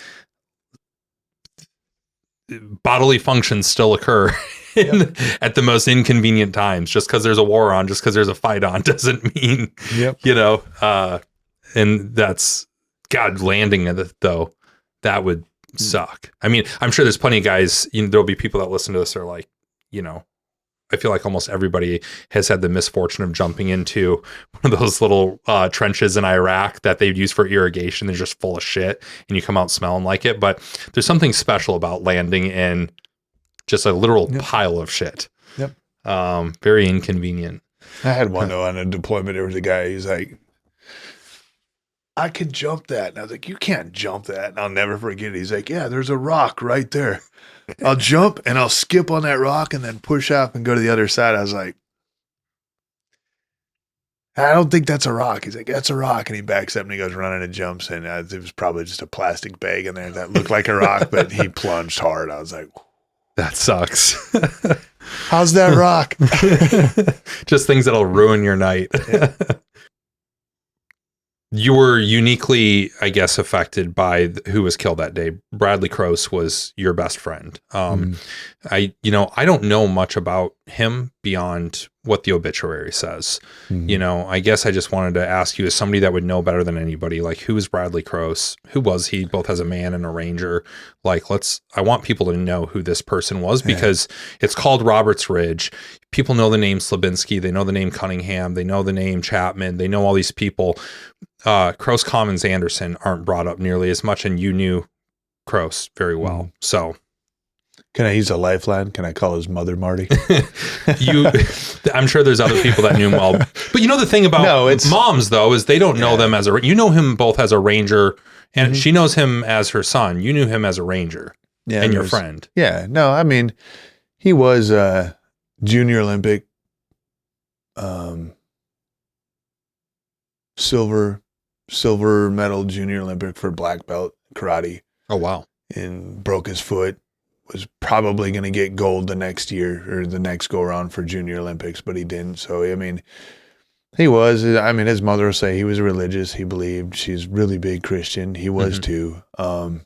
Bodily functions still occur at the most inconvenient times. Just because there's a war on, just because there's a fight on, doesn't mean, you know, and that's, God, landing it though, that would suck. I mean, I'm sure there's plenty of guys, you know, there'll be people that listen to this are like, you know, I feel like almost everybody has had the misfortune of jumping into one of those little trenches in Iraq that they'd use for irrigation. They're just full of shit and you come out smelling like it. But there's something special about landing in just a literal pile of shit. Very inconvenient. I had one though on a deployment. There was a guy, he's like, I could jump that. And I was like, you can't jump that. And I'll never forget it. He's like, yeah, there's a rock right there. I'll jump and I'll skip on that rock and then push up and go to the other side. I was like, I don't think that's a rock. He's like, that's a rock. And he backs up and he goes running and jumps. And it was probably just a plastic bag in there that looked like a rock, but he plunged hard. I was like, that sucks. How's that rock? Just things that'll ruin your night. You were uniquely, I guess, affected by who was killed that day. Bradley Crose was your best friend. I don't know much about him beyond what the obituary says. You know, I guess I just wanted to ask you, as somebody that would know better than anybody, like, who is Bradley Crose? Who was he, both as a man and a Ranger? Like, I want people to know who this person was, because it's called Roberts Ridge. People know the name Slabinski. They know the name Cunningham. They know the name Chapman. They know all these people. Crose, Commons, Anderson aren't brought up nearly as much, and you knew Crose very well. So, can I use a lifeline? Can I call his mother Marty? I'm sure there's other people that knew him well, but you know the thing about moms though is they don't know them as you know him both as a Ranger, and she knows him as her son. You knew him as a Ranger, and your friend. Yeah, no, I mean, he was Junior Olympic, silver medal Junior Olympic for black belt karate. Oh, wow. And broke his foot. Was probably going to get gold the next year or the next go around for Junior Olympics, but he didn't. So, I mean, his mother will say he was religious. He believed. She's really big Christian. He was too. Kind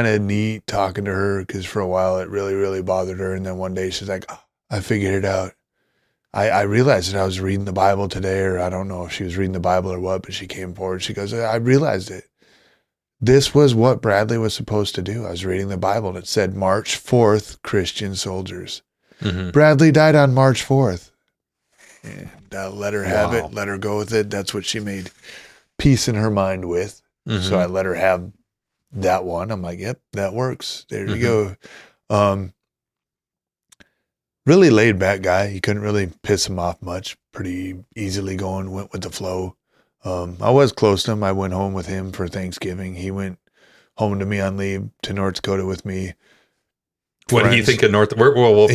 of neat talking to her, because for a while it really, really bothered her. And then one day she's like, I figured it out. I realized that I was reading the Bible today, or I don't know if she was reading the Bible or what, but she came forward. She goes, I realized it. This was what Bradley was supposed to do. I was reading the Bible and it said March 4th, Christian soldiers. Bradley died on March 4th. And let her have it. Let her go with it. That's what she made peace in her mind with. So I let her have that one. I'm like, yep, that works. There you go. Really laid back guy. You couldn't really piss him off much. Pretty easily going, went with the flow. I was close to him. I went home with him for Thanksgiving. He went home to me on leave to North Dakota with me. What do you think of North? Where was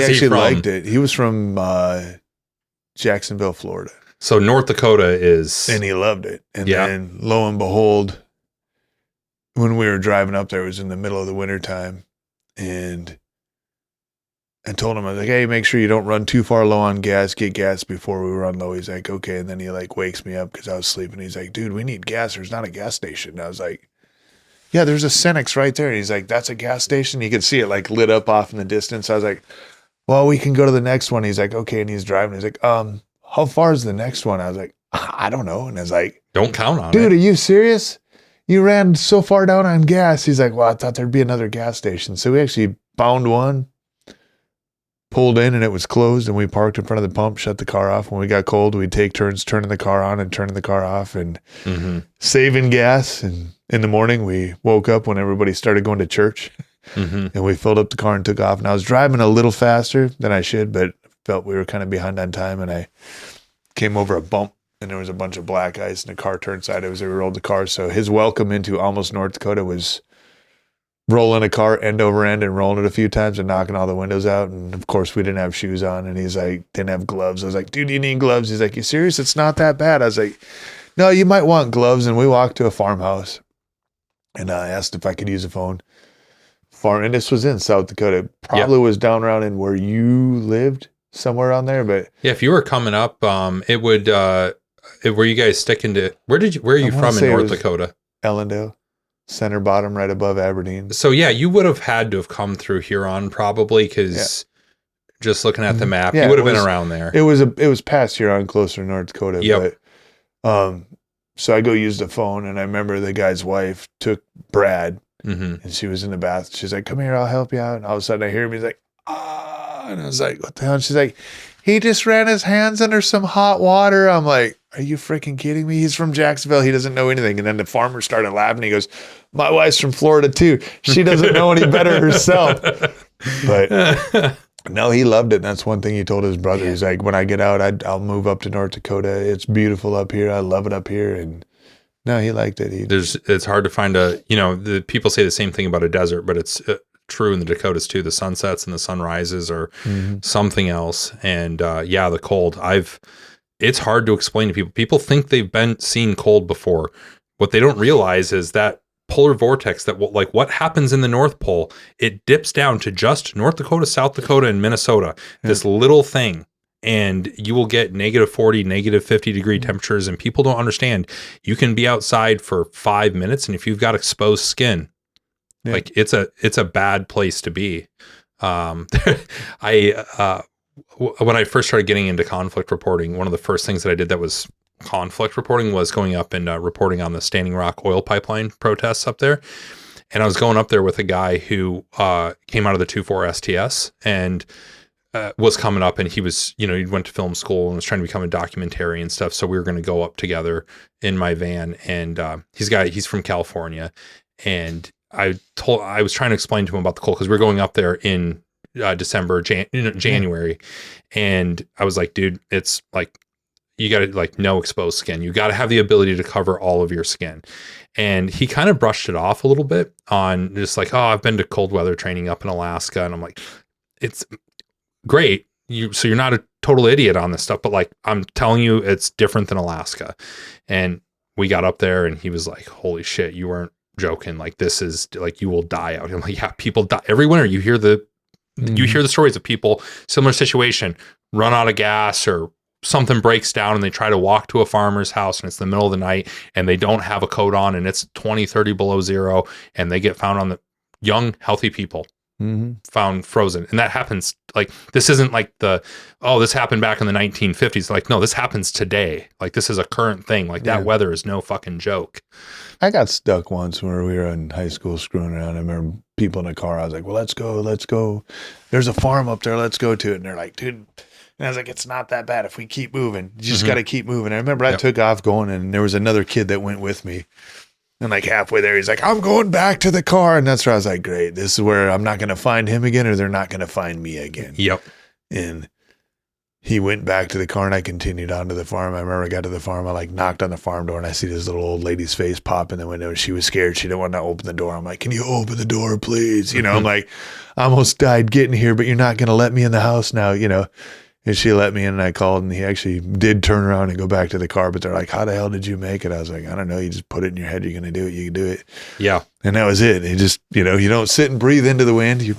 he from? Liked it. He was from Jacksonville, Florida. So North Dakota is... And he loved it. And then lo and behold, when we were driving up there, it was in the middle of the wintertime. And I told him, I was like, hey, make sure you don't run too far low on gas. Get gas before we run low. He's like, okay. And then he like wakes me up because I was sleeping. He's like, dude, we need gas. There's not a gas station. And I was like, yeah, there's a Cenex right there. And he's like, that's a gas station. You could see it like lit up off in the distance. I was like, well, we can go to the next one. He's like, okay. And he's driving. He's like, how far is the next one? I was like, I don't know. And I was like, don't count on dude, it. are you serious? You ran so far down on gas. He's like, well, I thought there'd be another gas station. So we actually found one, pulled in, and it was closed. And we parked in front of the pump, shut the car off. When we got cold, we'd take turns turning the car on and turning the car off and saving gas. And in the morning, we woke up when everybody started going to church. And we filled up the car and took off. And I was driving a little faster than I should, but felt we were kind of behind on time. And I came over a bump, and there was a bunch of black ice, and the car turned sideways. We rolled the car. So his welcome into almost North Dakota was rolling a car end over end and rolling it a few times and knocking all the windows out. And of course, we didn't have shoes on. And he's like, didn't have gloves. I was like, dude, you need gloves? He's like, you serious? It's not that bad. I was like, no, you might want gloves. And we walked to a farmhouse, and I asked if I could use a phone. And this was in South Dakota. Probably was down around in where you lived, somewhere around there. But yeah, if you were coming up, it would. Were you guys sticking to? Where are you from in North Dakota? Ellendale, center bottom, right above Aberdeen. So yeah, you would have had to have come through Huron probably, because just looking at the map, you would have been around there. It was past Huron, closer to North Dakota. Yep. But so I go use the phone, and I remember the guy's wife took Brad. And she was in the bath. She's like, come here, I'll help you out. And all of a sudden I hear him. He's like, ah. And I was like, what the hell? And she's like, he just ran his hands under some hot water. I'm like, are you freaking kidding me? He's from Jacksonville. He doesn't know anything. And then the farmer started laughing. He goes, my wife's from Florida too. She doesn't know any better herself. But no, he loved it. And that's one thing he told his brother. He's like, when I get out, I'll move up to North Dakota. It's beautiful up here. I love it up here. And no, he liked it. It's hard to find the people say the same thing about a desert, but it's true in the Dakotas too. The sunsets and the sunrises are something else. And the cold. It's hard to explain to people. People think they've seen cold before. What they don't realize is that polar vortex, that what happens in the North Pole, it dips down to just North Dakota, South Dakota, and Minnesota. This little thing. And you will get -40, -50 degree temperatures, and people don't understand. You can be outside for 5 minutes, and if you've got exposed skin, like it's a bad place to be. When I first started getting into conflict reporting, one of the first things that I did that was conflict reporting was going up and reporting on the Standing Rock oil pipeline protests up there. And I was going up there with a guy who came out of the 2-4 STS and was coming up, and he was, he went to film school and was trying to become a documentary and stuff. So we were going to go up together in my van, and he's from California. And I was trying to explain to him about the cold, because we were going up there in December, January. And I was like, dude, it's like, you got to no exposed skin. You got to have the ability to cover all of your skin. And he kind of brushed it off a little bit on just like, oh, I've been to cold weather training up in Alaska. And I'm like, it's great. So you're not a total idiot on this stuff, but I'm telling you, it's different than Alaska. And we got up there, and he was like, holy shit, you weren't joking. This is you will die out. I'm like, yeah, people die every winter. You hear the stories of people, similar situation, run out of gas or something breaks down, and they try to walk to a farmer's house, and it's the middle of the night, and they don't have a coat on, and it's 20, 30 below zero, and they get found on the young, healthy people. Found frozen. And that happens. This isn't this happened back in the 1950s. No, this happens today. This is a current thing. That weather is no fucking joke. I got stuck once when we were in high school screwing around. I remember people in the car. I was like, well, let's go. There's a farm up there. Let's go to it. And they're like, dude. And I was like, it's not that bad if we keep moving. You just got to keep moving. I remember I took off going, and there was another kid that went with me. And halfway there, he's like, I'm going back to the car. And that's where I was like, great. This is where I'm not going to find him again, or they're not going to find me again. Yep. And he went back to the car, and I continued on to the farm. I remember I got to the farm. I knocked on the farm door, and I see this little old lady's face pop in the window. And she was scared. She didn't want to open the door. I'm like, can you open the door, please? I'm like, I almost died getting here, but you're not going to let me in the house now, And she let me in, and I called, and he actually did turn around and go back to the car. But they're like, how the hell did you make it? I was like, I don't know. You just put it in your head. You're going to do it. You can do it. Yeah. And that was it. It just, you don't sit and breathe into the wind. You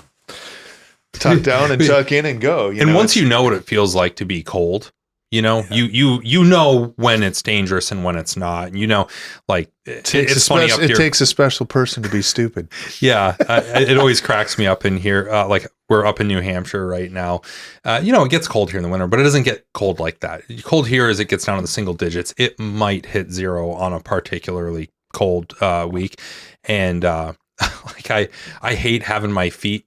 tuck down and tuck in and go. Once you know what it feels like to be cold, you know, you know when it's dangerous and when it's not. You know, like it's funny up here. It takes a special person to be stupid. Yeah, it always cracks me up in here. Like we're up in New Hampshire right now. You know, it gets cold here in the winter, but it doesn't get cold like that. Cold here as it gets down to the single digits. It might hit 0 on a particularly cold week, and like I hate having my feet,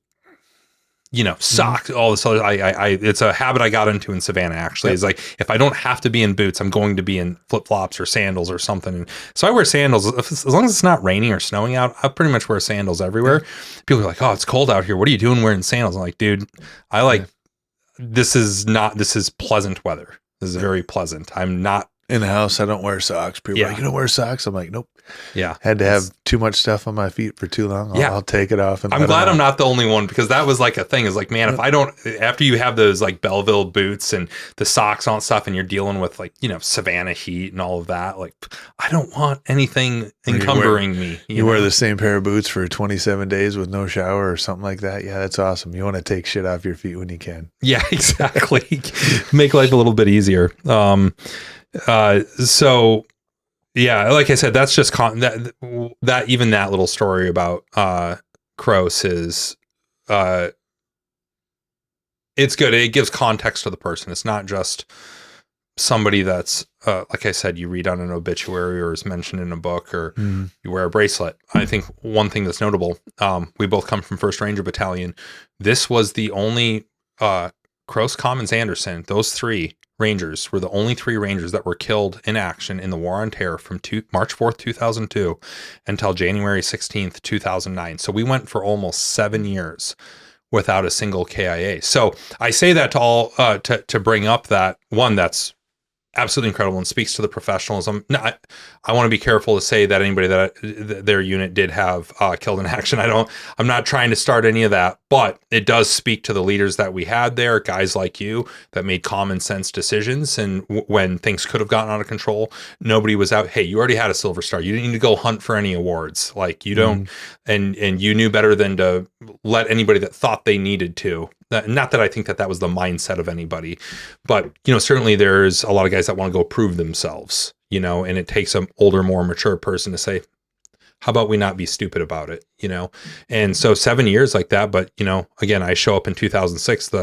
you know, socks, all this other, it's a habit I got into in Savannah, actually. It's like, if I don't have to be in boots, I'm going to be in flip-flops or sandals or something. And so I wear sandals. As long as it's not raining or snowing out, I pretty much wear sandals everywhere. People are like, oh, it's cold out here. What are you doing wearing sandals? I'm like, dude, this is pleasant weather. This is very pleasant. I'm not in the house. I don't wear socks. People are like, you don't wear socks? I'm like, nope. Yeah. Had to have too much stuff on my feet for too long. I'll take it off. And I'm glad I'm not the only one, because that was like a thing. Is like, man, if I don't, after you have those like Belleville boots and the socks on stuff and you're dealing with like, you know, Savannah heat and all of that, like, I don't want anything encumbering me. You wear the same pair of boots for 27 days with no shower or something like that. Yeah, that's awesome. You want to take shit off your feet when you can. Yeah, exactly. Make life a little bit easier. So yeah, like I said, that's just that even that little story about Crose is it's good. It gives context to the person. It's not just somebody that's like I said, you read on an obituary or is mentioned in a book, or you wear a bracelet. I think one thing that's notable, we both come from 1st Ranger Battalion. This was the only Crose, Commons, Anderson, those 3 Rangers were the only 3 Rangers that were killed in action in the War on Terror from March 4th, 2002 until January 16th, 2009. So we went for almost 7 years without a single KIA. So I say that to all to bring up that one that's absolutely incredible and speaks to the professionalism. No, I want to be careful to say that anybody that their unit did have killed in action. I'm not trying to start any of that, but it does speak to the leaders that we had there, guys like you that made common sense decisions. And when things could have gotten out of control, nobody was out. Hey, you already had a Silver Star. You didn't need to go hunt for any awards. Like you don't, and you knew better than to let anybody that thought they needed to. Not that I think that was the mindset of anybody, but, you know, certainly there's a lot of guys that want to go prove themselves, you know, and it takes an older, more mature person to say, how about we not be stupid about it, you know? And so 7 years like that, but, you know, again, I show up in 2006,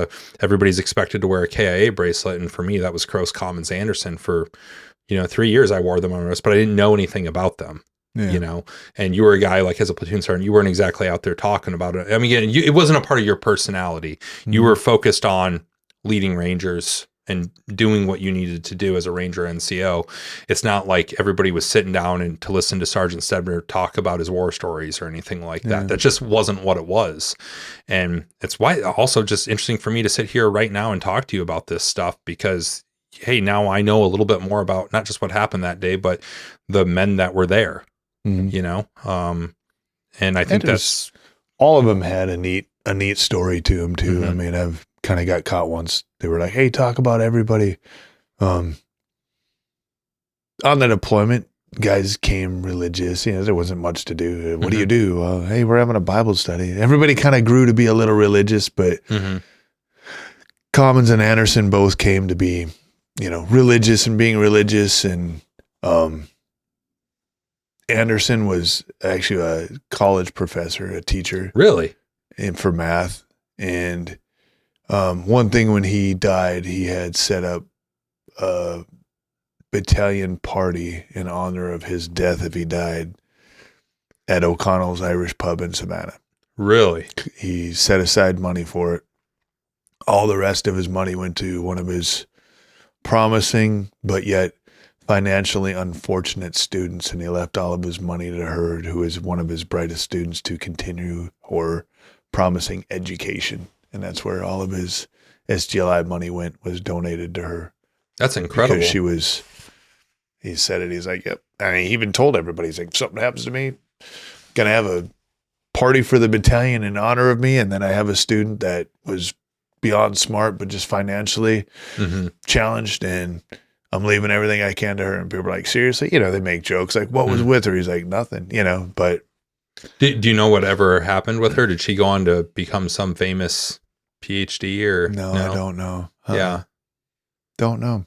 everybody's expected to wear a KIA bracelet. And for me, that was Crose, Commons, Anderson. For, you know, 3 years I wore them on my wrist, but I didn't know anything about them. Yeah. You know, and you were a guy like as a platoon sergeant, you weren't exactly out there talking about it. I mean, again, it wasn't a part of your personality. You were focused on leading Rangers and doing what you needed to do as a Ranger NCO. It's not like everybody was sitting down and to listen to Sergeant Stebner talk about his war stories or anything like that. Yeah. That just wasn't what it was. And it's why also just interesting for me to sit here right now and talk to you about this stuff, because hey, now I know a little bit more about not just what happened that day, but the men that were there. You know, and I think that's all of them had a neat story to them too. I mean, I've kind of got caught once. They were like, "Hey, talk about everybody." On the deployment, guys came religious. You know, there wasn't much to do. What do you do? Hey, we're having a Bible study. Everybody kind of grew to be a little religious, but Commons and Anderson both came to be, you know, religious and being religious. And Anderson was actually a college professor, a teacher. Really? And for math. And one thing, when he died, he had set up a battalion party in honor of his death if he died at O'Connell's Irish Pub in Savannah. Really? He set aside money for it. All the rest of his money went to one of his promising but yet financially unfortunate students, and he left all of his money to her, who is one of his brightest students, to continue her promising education. And that's where all of his SGLI money went, was donated to her. That's incredible. Because he said it, he's like, yep. And he even told everybody, he's like, if something happens to me, gonna have a party for the battalion in honor of me. And then I have a student that was beyond smart, but just financially challenged, and I'm leaving everything I can to her. And people are like, seriously? You know, they make jokes like, what was with her? He's like, nothing, you know. But do you know whatever happened with her? Did she go on to become some famous PhD or no? I don't know. Yeah. Don't know.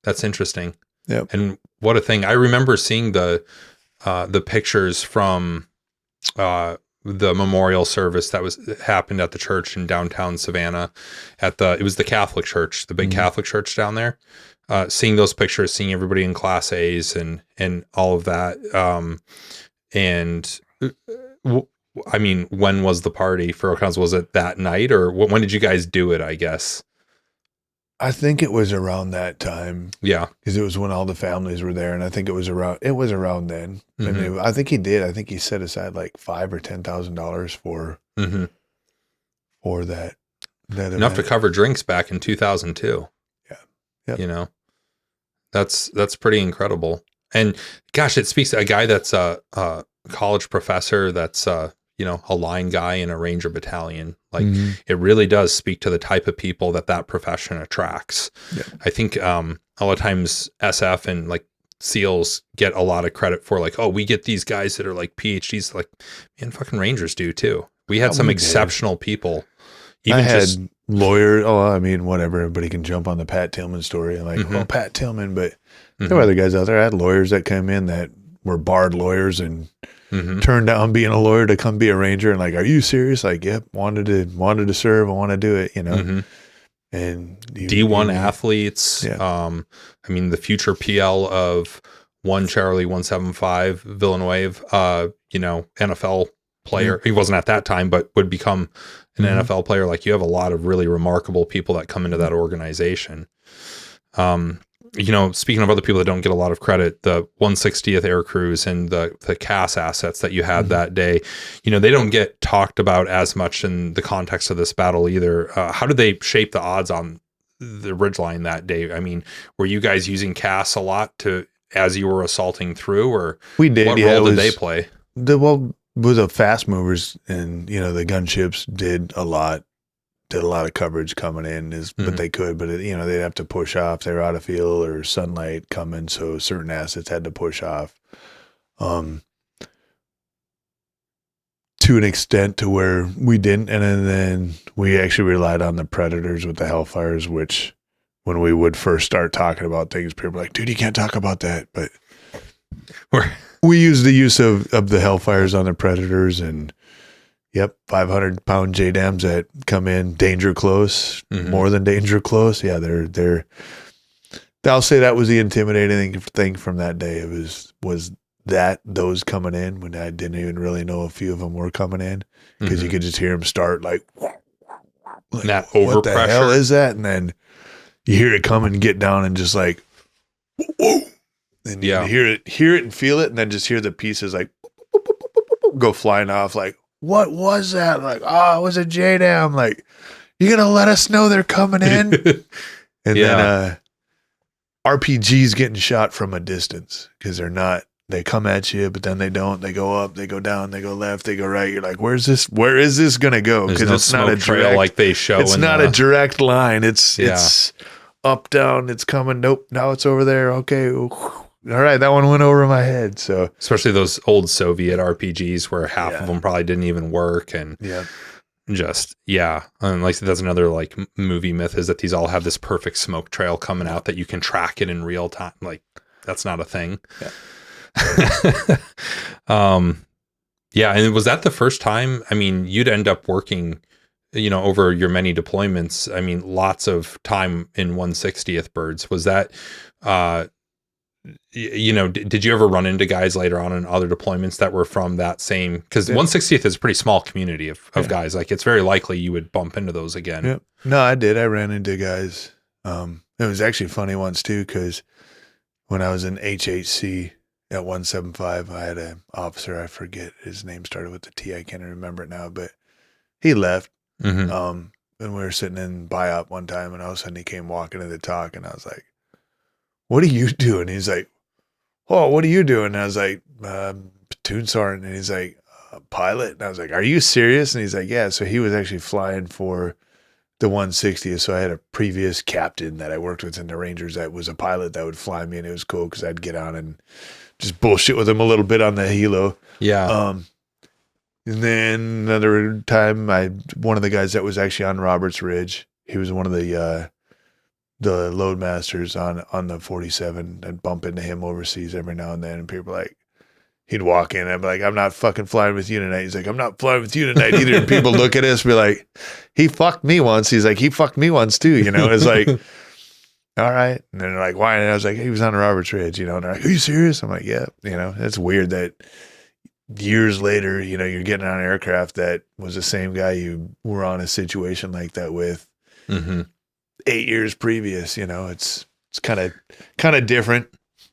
That's interesting. Yep. And what a thing. I remember seeing the pictures from the memorial service that happened at the church in downtown Savannah it was the Catholic church, the big Catholic church down there. Seeing those pictures, seeing everybody in class A's and all of that. I mean, when was the party for O'Connell's? Was it that night or when did you guys do it, I guess? I think it was around that time. Yeah. Because it was when all the families were there. And I think it was around then. Mm-hmm. And I think he did. I think he set aside like $5,000 or $10,000 for that Enough event. to cover drinks back in 2002. Yeah. Yep. You know, that's pretty incredible. And gosh, it speaks to a guy that's a college professor that's you know, a line guy in a Ranger Battalion. Like it really does speak to the type of people that profession attracts. Yeah. I think a lot of times SF and like SEALs get a lot of credit for like, oh, we get these guys that are like PhDs. Like, man, fucking Rangers do too. We had some exceptional people. Even I had lawyers. Oh, I mean, whatever. Everybody can jump on the Pat Tillman story. Like, oh, Pat Tillman. But there were other guys out there. I had lawyers that came in that were barred lawyers and turned down being a lawyer to come be a Ranger. And like, are you serious? Like, yep, wanted to serve. I want to do it, you know. And D1 athletes. Yeah. I mean, the future PL of 1 Charlie 175 Villeneuve, you know, NFL player. He wasn't at that time, but would become an NFL player. Like, you have a lot of really remarkable people that come into that organization. You know, speaking of other people that don't get a lot of credit, the 160th Air Crews and the CAS assets that you had that day, you know, they don't get talked about as much in the context of this battle either. How did they shape the odds on the ridgeline that day? I mean, were you guys using CAS a lot as you were assaulting through, or we did? What role did they play? With the fast movers and, you know, the gunships did a lot of coverage coming in but they could, but you know, they'd have to push off. They're out of field or sunlight coming. So certain assets had to push off, to an extent to where we didn't. And then we actually relied on the Predators with the Hellfires, which when we would first start talking about things, people were like, dude, you can't talk about that. But we used the use of the Hellfires on the Predators and 500-pound JDAMs that come in danger close, more than danger close. Yeah, they're. I'll say that was the intimidating thing from that day. It was that those coming in when I didn't even really know a few of them were coming in because you could just hear them start like that overpressure. What the hell is that? And then you hear it come and get down and just like whoa, and you hear it and feel it, and then just hear the pieces like go flying off like. What was that? Like, oh, it was a JDAM. Like, you gonna let us know they're coming in? And then RPGs getting shot from a distance because they're not. They come at you, but then they don't. They go up, they go down, they go left, they go right. You're like, where is this gonna go? Because it's not a trail like they show. It's not a direct line. It's up, down. It's coming. Nope. Now it's over there. Okay. All right, that one went over my head. So especially those old Soviet RPGs where half of them probably didn't even work, and and like that's another like movie myth is that these all have this perfect smoke trail coming out that you can track it in real time. Like that's not a thing. And was that the first time? I mean, you'd end up working, you know, over your many deployments. I mean, lots of time in 160th Birds. Was that? You know, did you ever run into guys later on in other deployments that were from that same, because 160th is a pretty small community of guys. Like it's very likely you would bump into those again. Yep. No, I did. I ran into guys. It was actually funny once too, because when I was in HHC at 175, I had an officer, I forget his name, started with the T. I can't remember it now, but he left. And we were sitting in BIOP one time, and all of a sudden he came walking to the talk, and I was like, what are you doing? He's like, oh, what are you doing? And I was like, platoon sergeant. And he's like, pilot. And I was like, are you serious? And he's like, yeah. So he was actually flying for the 160th. So I had a previous captain that I worked with in the Rangers that was a pilot that would fly me, and it was cool because I'd get on and just bullshit with him a little bit on the helo. Yeah. And then another time, one of the guys that was actually on Roberts Ridge, he was one of the load masters on the 47. I'd bump into him overseas every now and then, and people were like, he'd walk in, I'd be like, I'm not fucking flying with you tonight. He's like, I'm not flying with you tonight either. And people look at us and be like, he fucked me once. He's like, he fucked me once too. You know, it's like, all right. And then they're like, why? And I was like, he was on Roberts Ridge, you know, and they're like, are you serious? I'm like, yeah. You know, it's weird that years later, you know, you're getting on an aircraft that was the same guy you were on a situation like that with 8 years previous. You know, it's kind of different.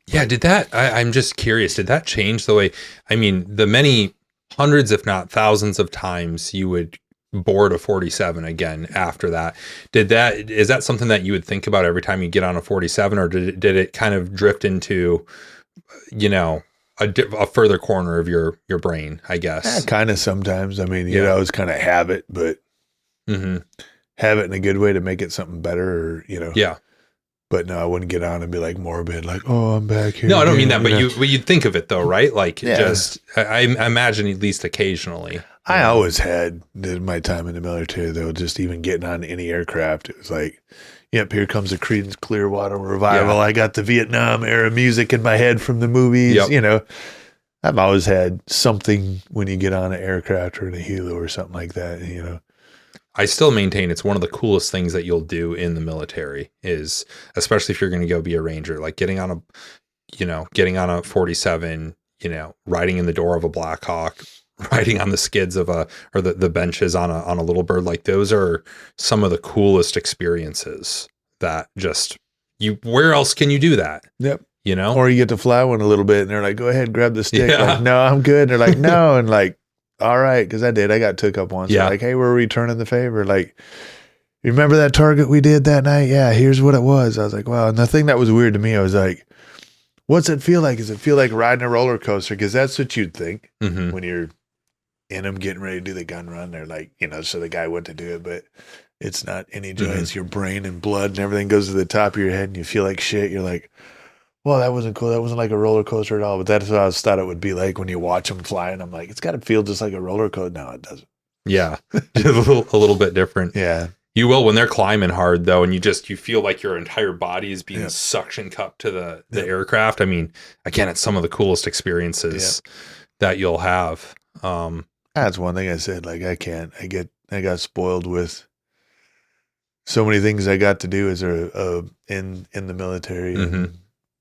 Yeah, I'm just curious, did that change the way, I mean, the many hundreds, if not thousands of times you would board a 47 again after that, is that something that you would think about every time you get on a 47, or did it kind of drift into, you know, a further corner of your brain, I guess? Yeah, kind of sometimes. I mean, you know, it's kind of habit, but have it in a good way to make it something better, or, you know. Yeah. But no, I wouldn't get on and be like morbid, like, oh, I'm back here. No, I don't mean that, but you'd think of it though, right? Like, just, I imagine at least occasionally. I always had my time in the military, though, just even getting on any aircraft, it was like, yep, here comes the Creedence Clearwater Revival. Yeah. I got the Vietnam era music in my head from the movies. Yep. You know, I've always had something when you get on an aircraft or in a helo or something like that, you know. I still maintain it's one of the coolest things that you'll do in the military, is, especially if you're going to go be a Ranger, like getting on a 47, you know, riding in the door of a Black Hawk, riding on the skids of the benches on a Little Bird. Like, those are some of the coolest experiences that just, where else can you do that? Yep. You know, or you get to fly one a little bit and they're like, go ahead, grab the stick. Yeah. Like, no, I'm good. And they're like, no. And like, all right, because I got took up once. Yeah. Like, hey, we're returning the favor. Like, you remember that target we did that night? Yeah, here's what it was. I was like, wow. And the thing that was weird to me, I was like, what's it feel like? Does it feel like riding a roller coaster? Because that's what you'd think when you're in them getting ready to do the gun run. They're like, you know, so the guy went to do it, but it's not any joy. It's your brain and blood and everything goes to the top of your head and you feel like shit. You're like, well, that wasn't cool. That wasn't like a roller coaster at all. But that's what I thought it would be like when you watch them fly. And I'm like, it's got to feel just like a roller coaster. No, it doesn't. Yeah. a little bit different. Yeah. You will when they're climbing hard, though. And you feel like your entire body is being suction cupped to the aircraft. I mean, again, it's some of the coolest experiences that you'll have. That's one thing I said. Like, I got spoiled with so many things I got to do as in the military.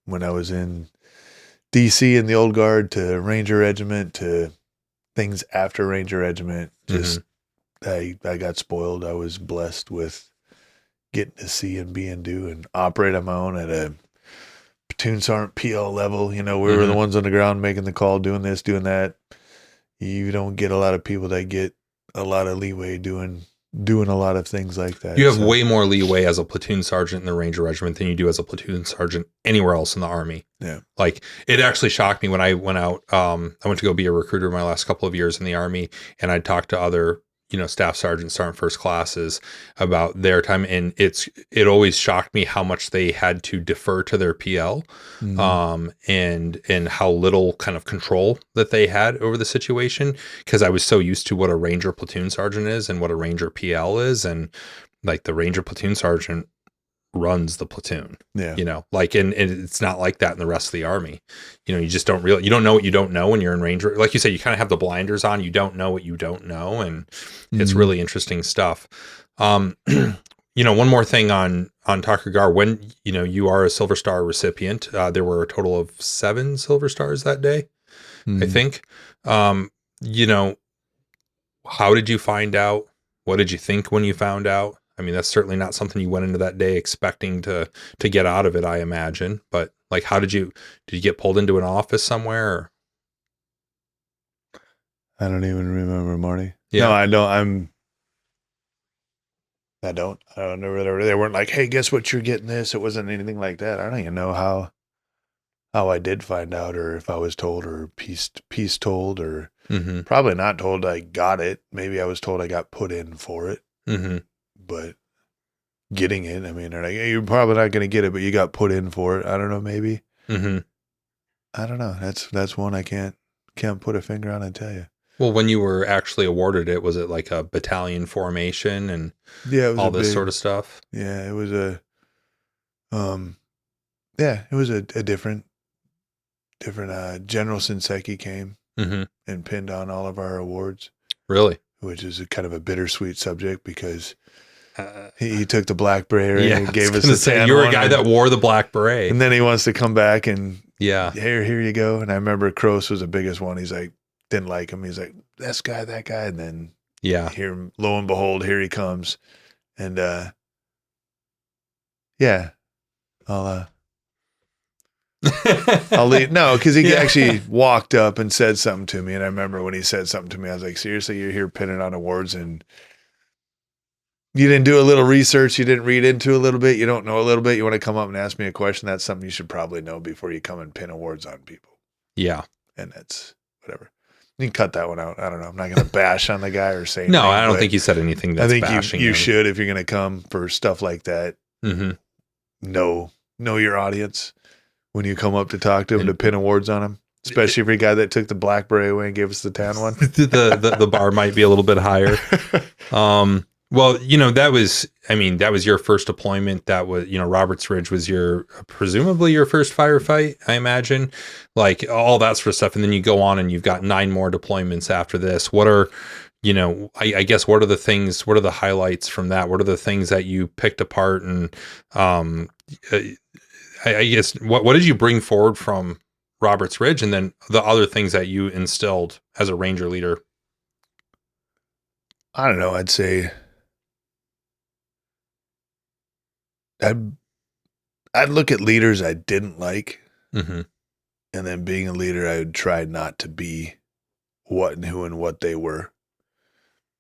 When I was in DC in the old guard, to Ranger Regiment, to things after Ranger Regiment, just I got spoiled. I was blessed with getting to see and be and do and operate on my own at a platoon sergeant PL level. You know, we were the ones on the ground making the call, doing this, doing that. You don't get a lot of people that get a lot of leeway doing a lot of things like that. You have way more leeway as a platoon sergeant in the Ranger Regiment than you do as a platoon sergeant anywhere else in the Army. Yeah. Like, it actually shocked me when I went out. I went to go be a recruiter my last couple of years in the Army, and I talked to other, you know, staff sergeants, sergeant first classes about their time. And it always shocked me how much they had to defer to their PL, and how little kind of control that they had over the situation. Cause I was so used to what a Ranger platoon sergeant is and what a Ranger PL is. And like, the Ranger platoon sergeant runs the platoon, you know, like, and it's not like that in the rest of the Army. You know, you just don't you don't know what you don't know when you're in Ranger. Like you said, you kind of have the blinders on, you don't know what you don't know. And it's really interesting stuff. You know, one more thing on Takur Ghar, when, you know, you are a Silver Star recipient, there were a total of 7 Silver Stars that day, I think. You know, how did you find out? What did you think when you found out? I mean, that's certainly not something you went into that day expecting to get out of it, I imagine. But like, how did you get pulled into an office somewhere? Or? I don't even remember, Marty. Yeah. No, I don't. I don't know. They weren't like, hey, guess what? You're getting this. It wasn't anything like that. I don't even know how I did find out, or if I was told, or piece told, or probably not told I got it. Maybe I was told I got put in for it. But getting it, I mean, they're like, hey, you're probably not going to get it, but you got put in for it. I don't know, maybe. I don't know. That's one I can't put a finger on and tell you. Well, when you were actually awarded it, was it like a battalion formation and Yeah, it was all this sort of stuff? Yeah, it was um, it was a different General Shinseki came Mm-hmm. and pinned on all of our awards, Really? which is a kind of a bittersweet subject because Uh, he took the black beret yeah, and I gave was us gonna the say tan you were a one, guy that wore the black beret. and then he wants to come back and Yeah. here you go. And I remember Crose was the biggest one. He's like, didn't like him. He's like, that guy. And then Yeah. here, lo and behold, here he comes. And yeah, I'll leave. No, because he Yeah. actually walked up and said something to me. And I remember when he said something to me, I was like, seriously, you're here pinning on awards and you didn't do a little research. You didn't read into a little bit. You don't know a little bit. You want to come up and ask me a question. That's something you should probably know before you come and pin awards on people. Yeah. And that's whatever. You can cut that one out. I don't know. I'm not going to bash on the guy or say No, anything, I don't but think you said anything that's I think bashing you him. should, if you're going to come for stuff like that, Mm-hmm. know your audience when you come up to talk to him, And- to pin awards on him, especially for a guy that took the black beret away and gave us the tan one. the bar might be a little bit higher. Well, that was your first deployment. That was, Roberts Ridge was presumably your first firefight, I imagine, like all that sort of stuff. And then you go on and you've got 9 more deployments after this. What are, I guess, what are the highlights from that? What are the things that you picked apart? And, I guess, what did you bring forward from Roberts Ridge? And then the other things that you instilled as a Ranger leader? I don't know. I'd say I'd look at leaders I didn't like, Mm-hmm. and then being a leader, I would try not to be what and who and what they were.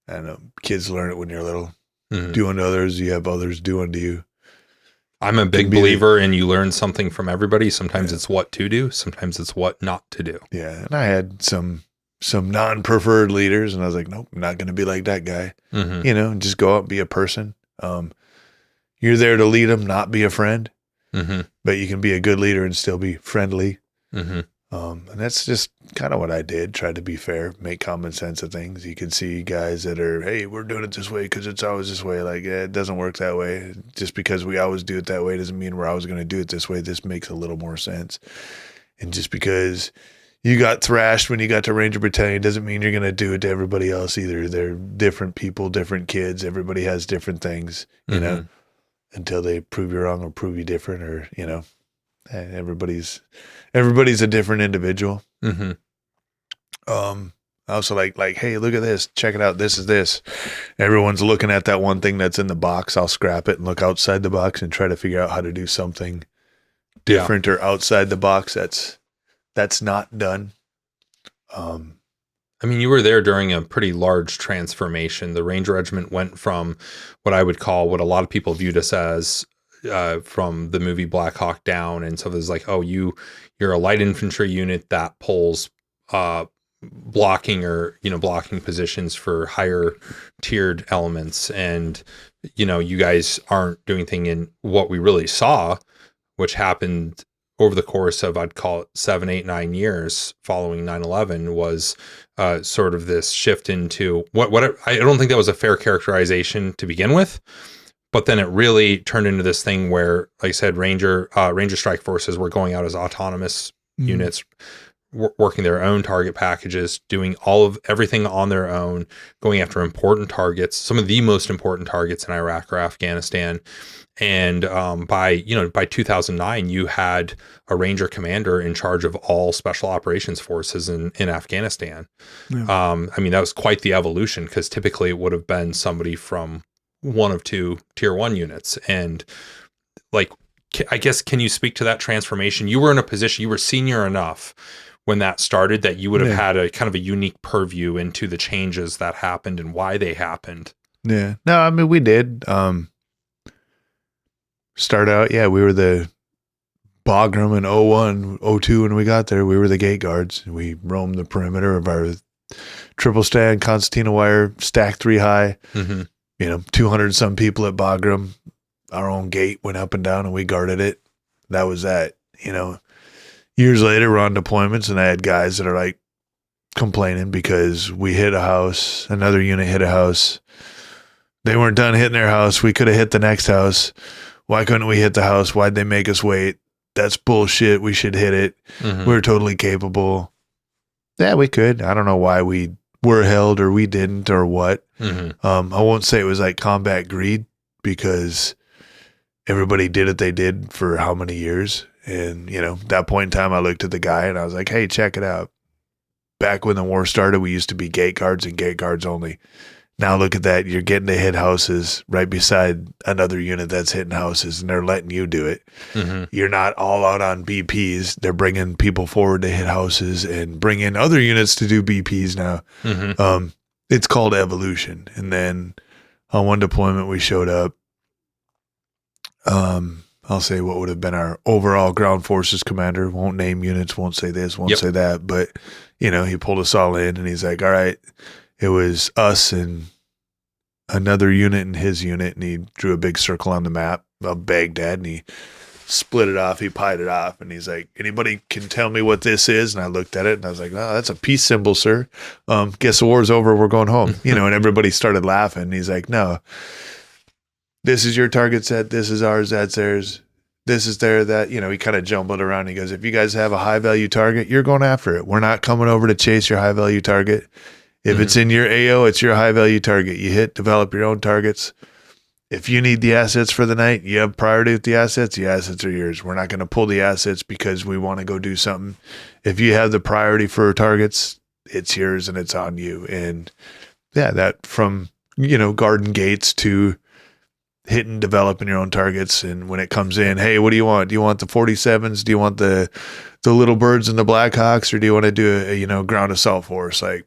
I don't know. Kids learn it when you're little. Mm-hmm. Do unto others, you have others do unto you. I'm a big believer in you learn something from everybody. Sometimes it's what to do. Sometimes it's what not to do. Yeah. And I had some non-preferred leaders, and I was like, nope, I'm not going to be like that guy. Mm-hmm. Just go out and be a person. You're there to lead them, not be a friend. Mm-hmm. But you can be a good leader and still be friendly. Mm-hmm. And that's just kind of what I did. Tried to be fair, make common sense of things. You can see guys that are, hey, we're doing it this way because it's always this way. Like, it doesn't work that way. Just because we always do it that way doesn't mean we're always going to do it this way. This makes a little more sense. And just because you got thrashed when you got to Ranger Battalion doesn't mean you're going to do it to everybody else either. They're different people, different kids. Everybody has different things, Mm-hmm. until they prove you wrong or prove you different, or, everybody's a different individual. Mm-hmm. I also like, hey, look at this. Check it out. This is this. Everyone's looking at that one thing that's in the box. I'll scrap it and look outside the box and try to figure out how to do something different or outside the box that's not done. You were there during a pretty large transformation. The Ranger Regiment went from what I would call, what a lot of people viewed us as, from the movie Black Hawk Down. And so there's like, oh, you're a light infantry unit that pulls blocking positions for higher tiered elements. And, you guys aren't doing anything. In what we really saw, which happened over the course of, I'd call it 7, 8, 9 years following 9/11, was sort of this shift into what I don't think that was a fair characterization to begin with, but then it really turned into this thing where, like I said, Ranger Strike Forces were going out as autonomous units, working their own target packages, doing everything on their own, going after important targets, some of the most important targets in Iraq or Afghanistan. And by 2009, you had a Ranger commander in charge of all special operations forces in Afghanistan. Yeah. That was quite the evolution, because typically it would have been somebody from one of 2 tier 1 units. And like, I guess, can you speak to that transformation? You were in a position, you were senior enough when that started that you would have had a kind of a unique purview into the changes that happened and why they happened. Yeah. No, we did. Start out, we were the Bagram in 01, 02 when we got there. We were the gate guards. We roamed the perimeter of our triple stand, concertina wire, stacked 3 high. Mm-hmm. 200 some people at Bagram. Our own gate went up and down and we guarded it. That was that. Years later, we're on deployments and I had guys that are like, complaining because we hit a house, another unit hit a house. They weren't done hitting their house. We could have hit the next house. Why couldn't we hit the house? Why'd they make us wait? That's bullshit. We should hit it. Mhm. We're totally capable. Yeah, we could. I don't know why we were held or we didn't or what. Mhm. I won't say it was like combat greed because everybody did what they did for how many years. And, at that point in time, I looked at the guy and I was like, hey, check it out. Back when the war started, we used to be gate guards and gate guards only. Now look at that. You're getting to hit houses right beside another unit that's hitting houses, and they're letting you do it. Mhm. You're not all out on BPs. They're bringing people forward to hit houses and bring in other units to do BPs now. Mhm. It's called evolution. And then on one deployment, we showed up. I'll say what would have been our overall ground forces commander. Won't name units, won't say this, won't say that. But, he pulled us all in and he's like, all right, it was us and another unit and his unit. And he drew a big circle on the map of Baghdad and he split it off. He pied it off. And he's like, anybody can tell me what this is? And I looked at it and I was like, oh, that's a peace symbol, sir. Guess the war's over. We're going home. And everybody started laughing. And he's like, no. This is your target set. This is ours. That's theirs. This is there. That, he kind of jumbled around. He goes, if you guys have a high value target, you're going after it. We're not coming over to chase your high value target. If it's in your AO, it's your high value target. You develop your own targets. If you need the assets for the night, you have priority with the assets are yours. We're not going to pull the assets because we want to go do something. If you have the priority for targets, it's yours and it's on you. And yeah, that from, garden gates to hitting, developing your own targets. And when it comes in, hey, what do you want? Do you want the 47s? Do you want the little birds and the Blackhawks? Or do you want to do a ground assault force? Like,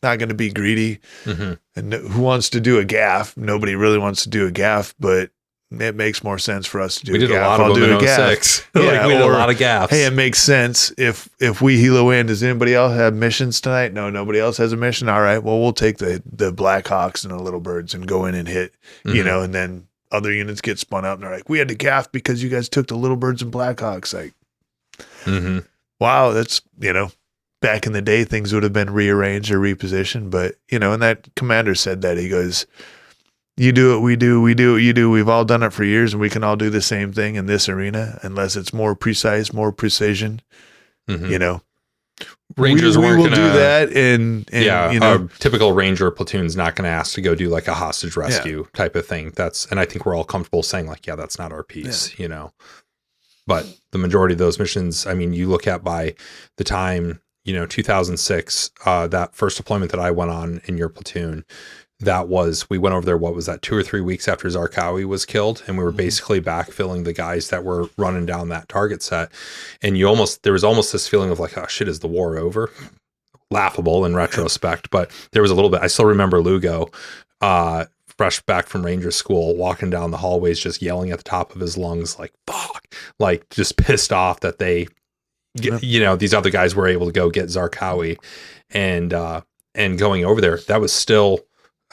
not going to be greedy. Mm-hmm. And who wants to do a gaff? Nobody really wants to do a gaff, but it makes more sense for us to do we a did gaff. a lot of them in 06. Yeah, we did a lot of gaffs. Hey, it makes sense. If we helo in, does anybody else have missions tonight? No, nobody else has a mission. All right, well, we'll take the Blackhawks and the Little Birds and go in and hit, and then other units get spun up and they're like, we had to gaff because you guys took the Little Birds and Blackhawks. Like, wow, that's, back in the day, things would have been rearranged or repositioned. But, and that commander said that. He goes, you do what we do, we do what you do. We've all done it for years, and we can all do the same thing in this arena, unless it's more precise, more precision. Rangers we weren't will gonna do that, and a typical Ranger platoon's not going to ask to go do like a hostage rescue type of thing. And I think we're all comfortable saying like, yeah, that's not our piece, But the majority of those missions, I mean, you look at by the time 2006, that first deployment that I went on in your platoon, we went over there, what was that, 2 or 3 weeks after Zarqawi was killed, and we were basically backfilling the guys that were running down that target set. And there was almost this feeling of like, oh shit, is the war over? Laughable in retrospect, but there was a little bit. I still remember Lugo, fresh back from Ranger school, walking down the hallways, just yelling at the top of his lungs, like, fuck, like just pissed off that these other guys were able to go get Zarqawi, and going over there. That was still,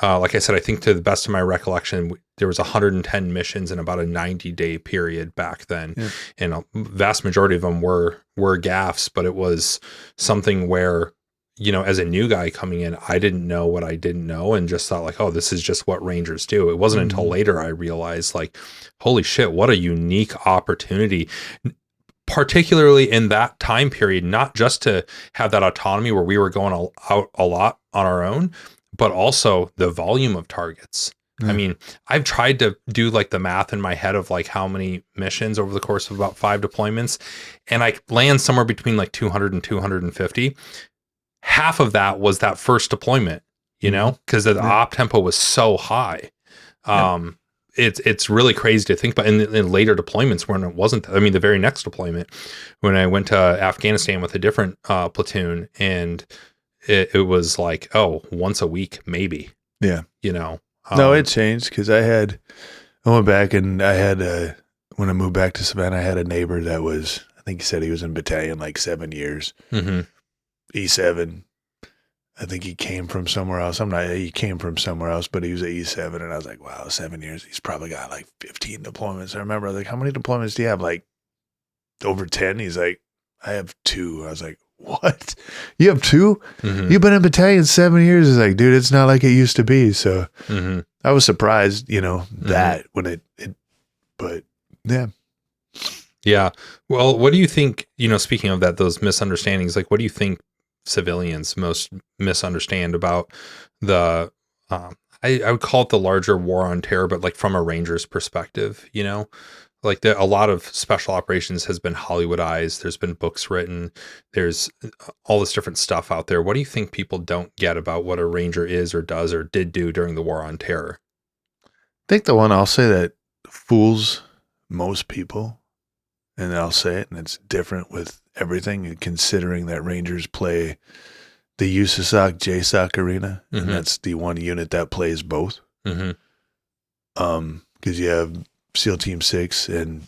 like I said, I think to the best of my recollection, there was 110 missions in about a 90-day period back then. Yeah. And a vast majority of them were gaffs, but it was something where, as a new guy coming in, I didn't know what I didn't know and just thought like, oh, this is just what Rangers do. It wasn't until later I realized like, holy shit, what a unique opportunity, particularly in that time period, not just to have that autonomy where we were going out a lot on our own, but also the volume of targets. I mean, I've tried to do like the math in my head of like how many missions over the course of about 5 deployments, and I land somewhere between like 200 and 250. Half of that was that first deployment, because the op tempo was so high. It's really crazy to think about in later deployments when it wasn't. I mean, the very next deployment, when I went to Afghanistan with a different platoon, and it was like, oh, once a week, maybe. Yeah. No, it changed because I went back and I had when I moved back to Savannah, I had a neighbor that was, I think he said he was in battalion like 7 years. E7. I think he came from somewhere else. He came from somewhere else, but he was at E7. And I was like, wow, 7 years. He's probably got like 15 deployments. I remember, like, how many deployments do you have? Like over 10? He's like, I have 2. I was like, what? You have 2? Mm-hmm. You've been in battalion 7 years. It's like, dude, it's not like it used to be. So Mm-hmm. I was surprised, that when it but yeah. Yeah. Well, what do you think, speaking of that, those misunderstandings, like, what do you think civilians most misunderstand about the, I would call it the larger war on terror, but like from a Ranger's perspective, like a lot of special operations has been Hollywoodized. There's been books written. There's all this different stuff out there. What do you think people don't get about what a Ranger is or does or did do during the war on terror? I think the one I'll say that fools most people, and I'll say it, and it's different with everything, and considering that Rangers play the USASOC JSOC arena, Mm-hmm. and that's the one unit that plays both. Mm-hmm. Because you have SEAL Team 6 and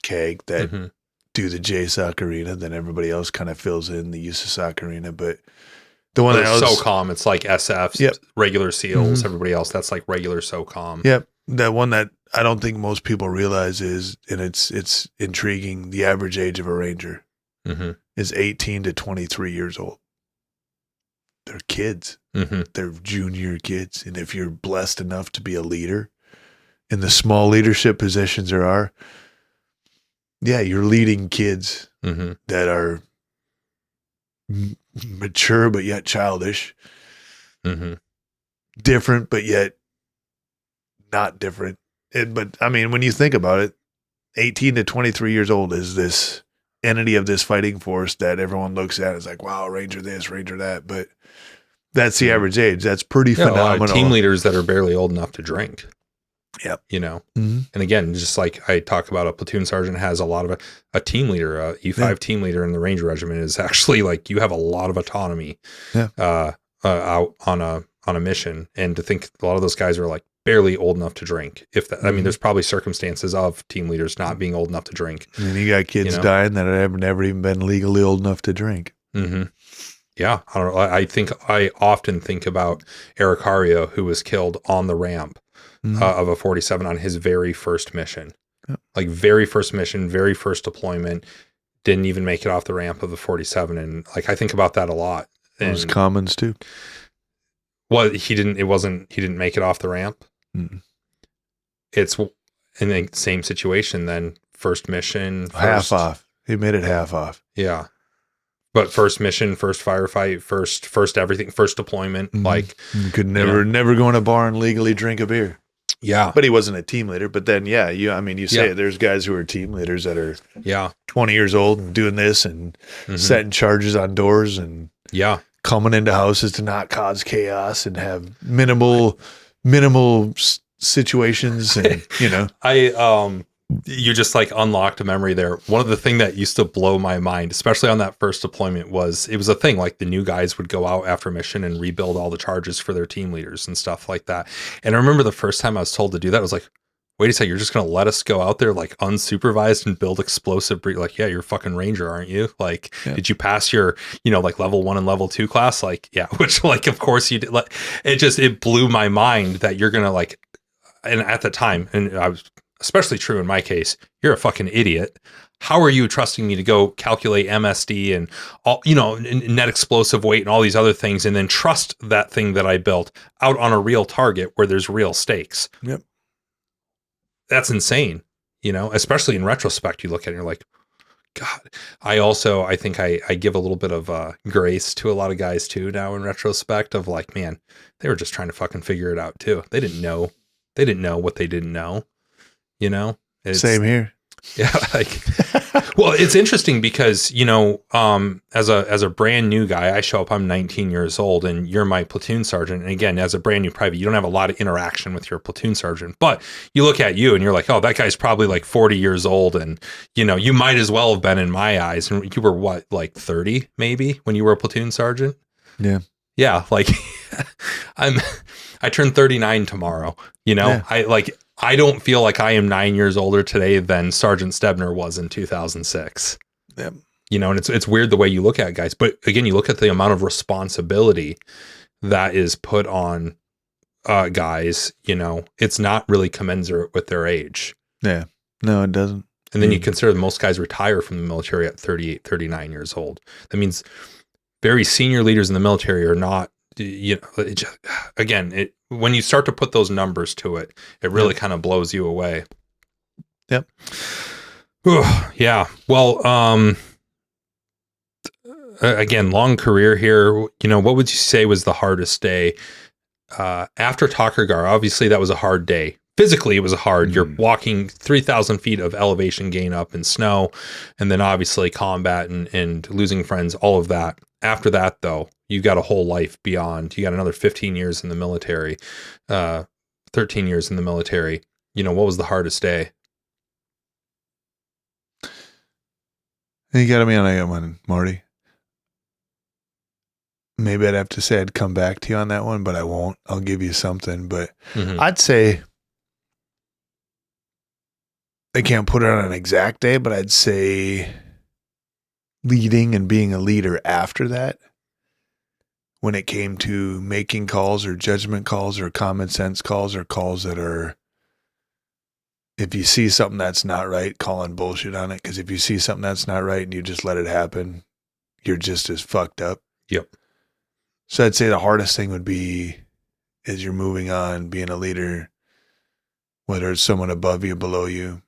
CAG that Mm-hmm. do the JSOC arena, then everybody else kind of fills in the USASOC arena. But the one Or that was SOCOM, it's like SFs, Yep. regular SEALs, Mhm. everybody else, that's like regular SOCOM. Yep. That one that I don't think most people realize is, and it's intriguing, the average age of a Ranger Mm-hmm. is 18 to 23 years old. They're kids. Mm-hmm. They're junior kids. And if you're blessed enough to be a leader in the small leadership positions there are, yeah, you're leading kids Mm-hmm. that are mature but yet childish, Mm-hmm. different but yet not different. But I mean, when you think about it, 18 to 23 years old is this entity of this fighting force that everyone looks at as like, wow, Ranger this, Ranger that. But that's the average age. That's pretty A lot phenomenal. of team leaders that are barely old enough to drink. Yep. And again, just like I talk about, a platoon sergeant has a lot of a team leader, a E5 team leader in the Ranger Regiment is actually like, you have a lot of autonomy out on a mission. And to think a lot of those guys are like barely old enough to drink. If that, I mean, there's probably circumstances of team leaders not being old enough to drink. And you got kids dying that have never even been legally old enough to drink. Mm-hmm. Yeah. I don't know. I often think about Eric Hario, who was killed on the ramp of a 47 on his very first mission. Yep. Like very first mission, very first deployment, didn't even make it off the ramp of the 47. And like, I think about that a lot. And Those commons too. well, he didn't make it off the ramp. Mm-mm. It's in the same situation then. First mission. Half off. He made it half off. Yeah. But first mission, first firefight, first everything, first deployment. Like, you could never go in a bar and legally drink a beer. Yeah. But he wasn't a team leader. But then, you say it, there's guys who are team leaders that are 20 years old and doing this and setting charges on doors and coming into houses to not cause chaos and have minimal situations. And, you just like unlocked a memory there. One of the things that used to blow my mind, especially on that first deployment, was it was a thing like the new guys would go out after mission and rebuild all the charges for their team leaders and stuff like that. And I remember the first time I was told to do that, I was like, wait a second, you're just going to let us go out there like unsupervised and build explosive like, yeah, you're a fucking Ranger, aren't you? Like, did you pass your, like level 1 and level 2 class? Like, yeah, which like, of course you did. Like, it blew my mind that you're going to like, and at the time, and I was especially true in my case, you're a fucking idiot. How are you trusting me to go calculate MSD and all, net explosive weight and all these other things, and then trust that thing that I built out on a real target where there's real stakes? Yep. That's insane. Especially in retrospect, you look at it and you're like, God. I think I give a little bit of grace to a lot of guys too now in retrospect of like, man, they were just trying to fucking figure it out too. They didn't know what they didn't know. Same here. Yeah. Like, well, it's interesting because, as a brand new guy, I show up, I'm 19 years old and you're my platoon sergeant. And again, as a brand new private, you don't have a lot of interaction with your platoon sergeant, but you look at you and you're like, oh, that guy's probably like 40 years old. And, you might as well have been in my eyes. And you were what, like 30 maybe when you were a platoon sergeant? Yeah. Yeah. Like I turned 39 tomorrow, I don't feel like I am 9 years older today than Sergeant Stebner was in 2006. Yep. And it's weird the way you look at guys, but again, you look at the amount of responsibility that is put on guys, it's not really commensurate with their age. Yeah. No, it doesn't. And then you consider that most guys retire from the military at 38, 39 years old. That means very senior leaders in the military are not, when you start to put those numbers to it, it really kind of blows you away. Yep. Yeah. Well, again, long career here. What would you say was the hardest day? After Takur Ghar, obviously that was a hard day. Physically, it was hard. You're walking 3,000 feet of elevation gain up in snow, and then obviously combat and losing friends, all of that. After that, though, you got a whole life beyond. You got another 15 years in the military, 13 years in the military. What was the hardest day? You got me on that one, Marty. Maybe I'd have to say I'd come back to you on that one, but I won't. I'll give you something. But I'd say, I can't put it on an exact day, but I'd say leading and being a leader after that, when it came to making calls or judgment calls or common sense calls or calls that are, if you see something that's not right, calling bullshit on it. Because if you see something that's not right and you just let it happen, you're just as fucked up. Yep. So I'd say the hardest thing would be, as you're moving on, being a leader, whether it's someone above you, below you,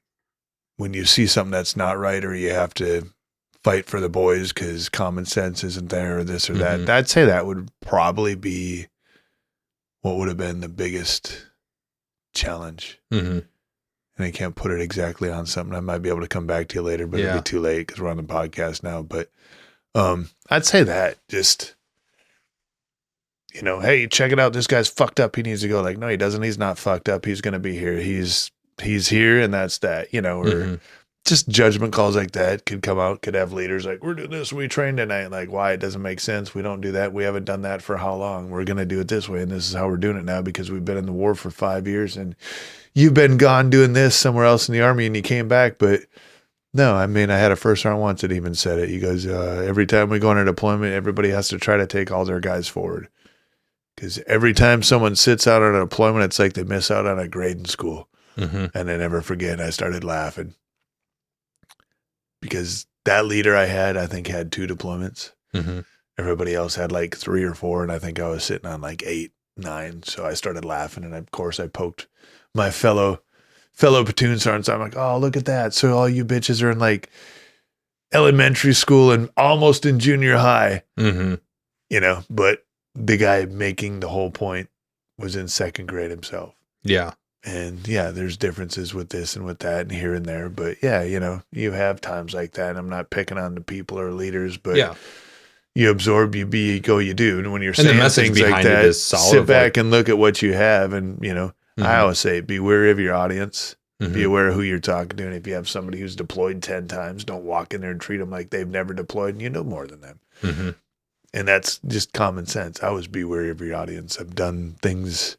when you see something that's not right, or you have to fight for the boys because common sense isn't there, or this or that, I'd say that would probably be what would have been the biggest challenge. And I can't put it exactly on something. I might be able to come back to you later, but it'll be too late because we're on the podcast now. But I'd say that just, hey, check it out. This guy's fucked up. He needs to go. Like, no, he doesn't. He's not fucked up. He's going to be here. He's here, and that's that, or just judgment calls like that could come out, could have leaders like, we're doing this. We trained tonight. Like, why? It doesn't make sense. We don't do that. We haven't done that for how long? We're going to do it this way. And this is how we're doing it now because we've been in the war for 5 years and you've been gone doing this somewhere else in the Army and you came back. But no, I mean, I had a first sergeant once that even said it. He goes, every time we go on a deployment, everybody has to try to take all their guys forward. Because every time someone sits out on a deployment, it's like they miss out on a grade in school. And I never forget, I started laughing. Because that leader I had, I think, had 2 deployments. Everybody else had like 3 or 4, and I think I was sitting on like 8, 9. So I started laughing, and of course I poked my fellow platoon sergeants. I'm like, oh, look at that. So all you bitches are in like elementary school and almost in junior high. But the guy making the whole point was in 2nd grade himself. Yeah. And there's differences with this and with that and here and there. But you have times like that. And I'm not picking on the people or leaders, but you absorb, you be, you go, you do. And when you're saying things like that, sit back and look at what you have. And, I always say, be wary of your audience. Be aware of who you're talking to. And if you have somebody who's deployed 10 times, don't walk in there and treat them like they've never deployed and you know more than them. And that's just common sense. I always be wary of your audience. I've done things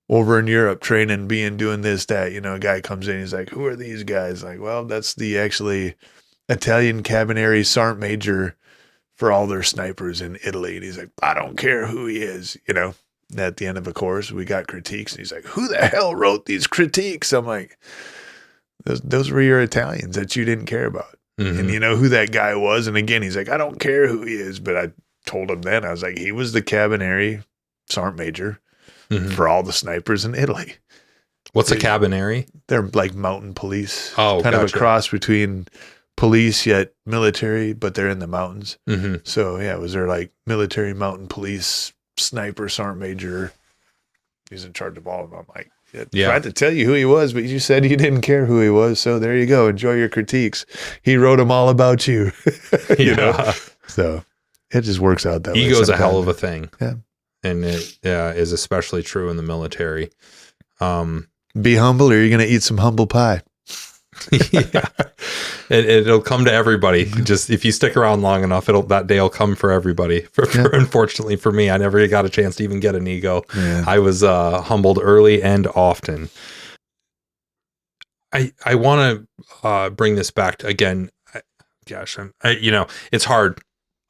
over in Europe, training, doing this, that, a guy comes in, he's like, who are these guys? Like, well, that's the actually Italian Carabinieri Sergeant Major for all their snipers in Italy. And he's like, I don't care who he is, And at the end of a course, we got critiques. And he's like, who the hell wrote these critiques? I'm like, those were your Italians that you didn't care about. And you know who that guy was? And again, he's like, I don't care who he is. But I told him then, I was like, he was the Carabinieri Sergeant Major for all the snipers in Italy. What's a Carabinieri? They're like mountain police. Oh, kind of a cross between police yet military, but they're in the mountains. So it was their like military mountain police sniper Sergeant Major. He's in charge of all of them. I'm like, tried to tell you who he was, but you said you didn't care who he was. So there you go. Enjoy your critiques. He wrote them all about you. you know? So it just works out that way. Ego's a hell of a thing. Yeah. And it is especially true in the military. Be humble or you're going to eat some humble pie. It'll come to everybody. Just if you stick around long enough, that day will come for everybody. Unfortunately for me, I never got a chance to even get an ego. I was humbled early and often. I want to bring this back to, again. It's hard.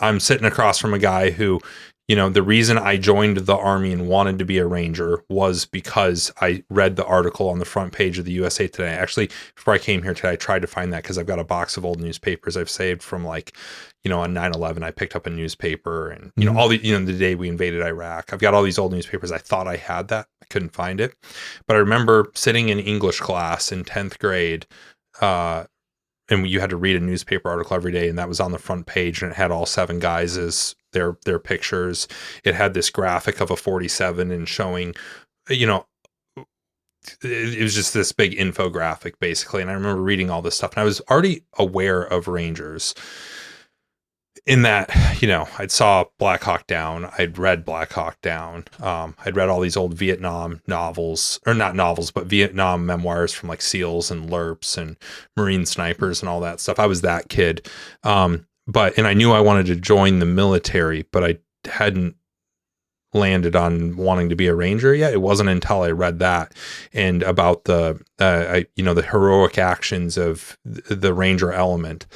I'm sitting across from a guy who, The reason I joined the Army and wanted to be a Ranger was because I read the article on the front page of the USA Today. Actually, before I came here today, I tried to find that because I've got a box of old newspapers I've saved from like, on 9/11, I picked up a newspaper and, all the, the day we invaded Iraq. I've got all these old newspapers. I thought I had that. I couldn't find it. But I remember sitting in English class in 10th grade, and you had to read a newspaper article every day, and that was on the front page, and it had all 7 guys as their pictures. It had this graphic of a 47 and showing, it was just this big infographic basically. And I remember reading all this stuff, and I was already aware of Rangers in that, I'd saw Black Hawk Down. I'd read Black Hawk Down. I'd read all these old Vietnam novels, or not novels, but Vietnam memoirs from like SEALs and LERPs and Marine snipers and all that stuff. I was that kid. And I knew I wanted to join the military, but I hadn't landed on wanting to be a Ranger yet. It wasn't until I read that and about the heroic actions of the Ranger element.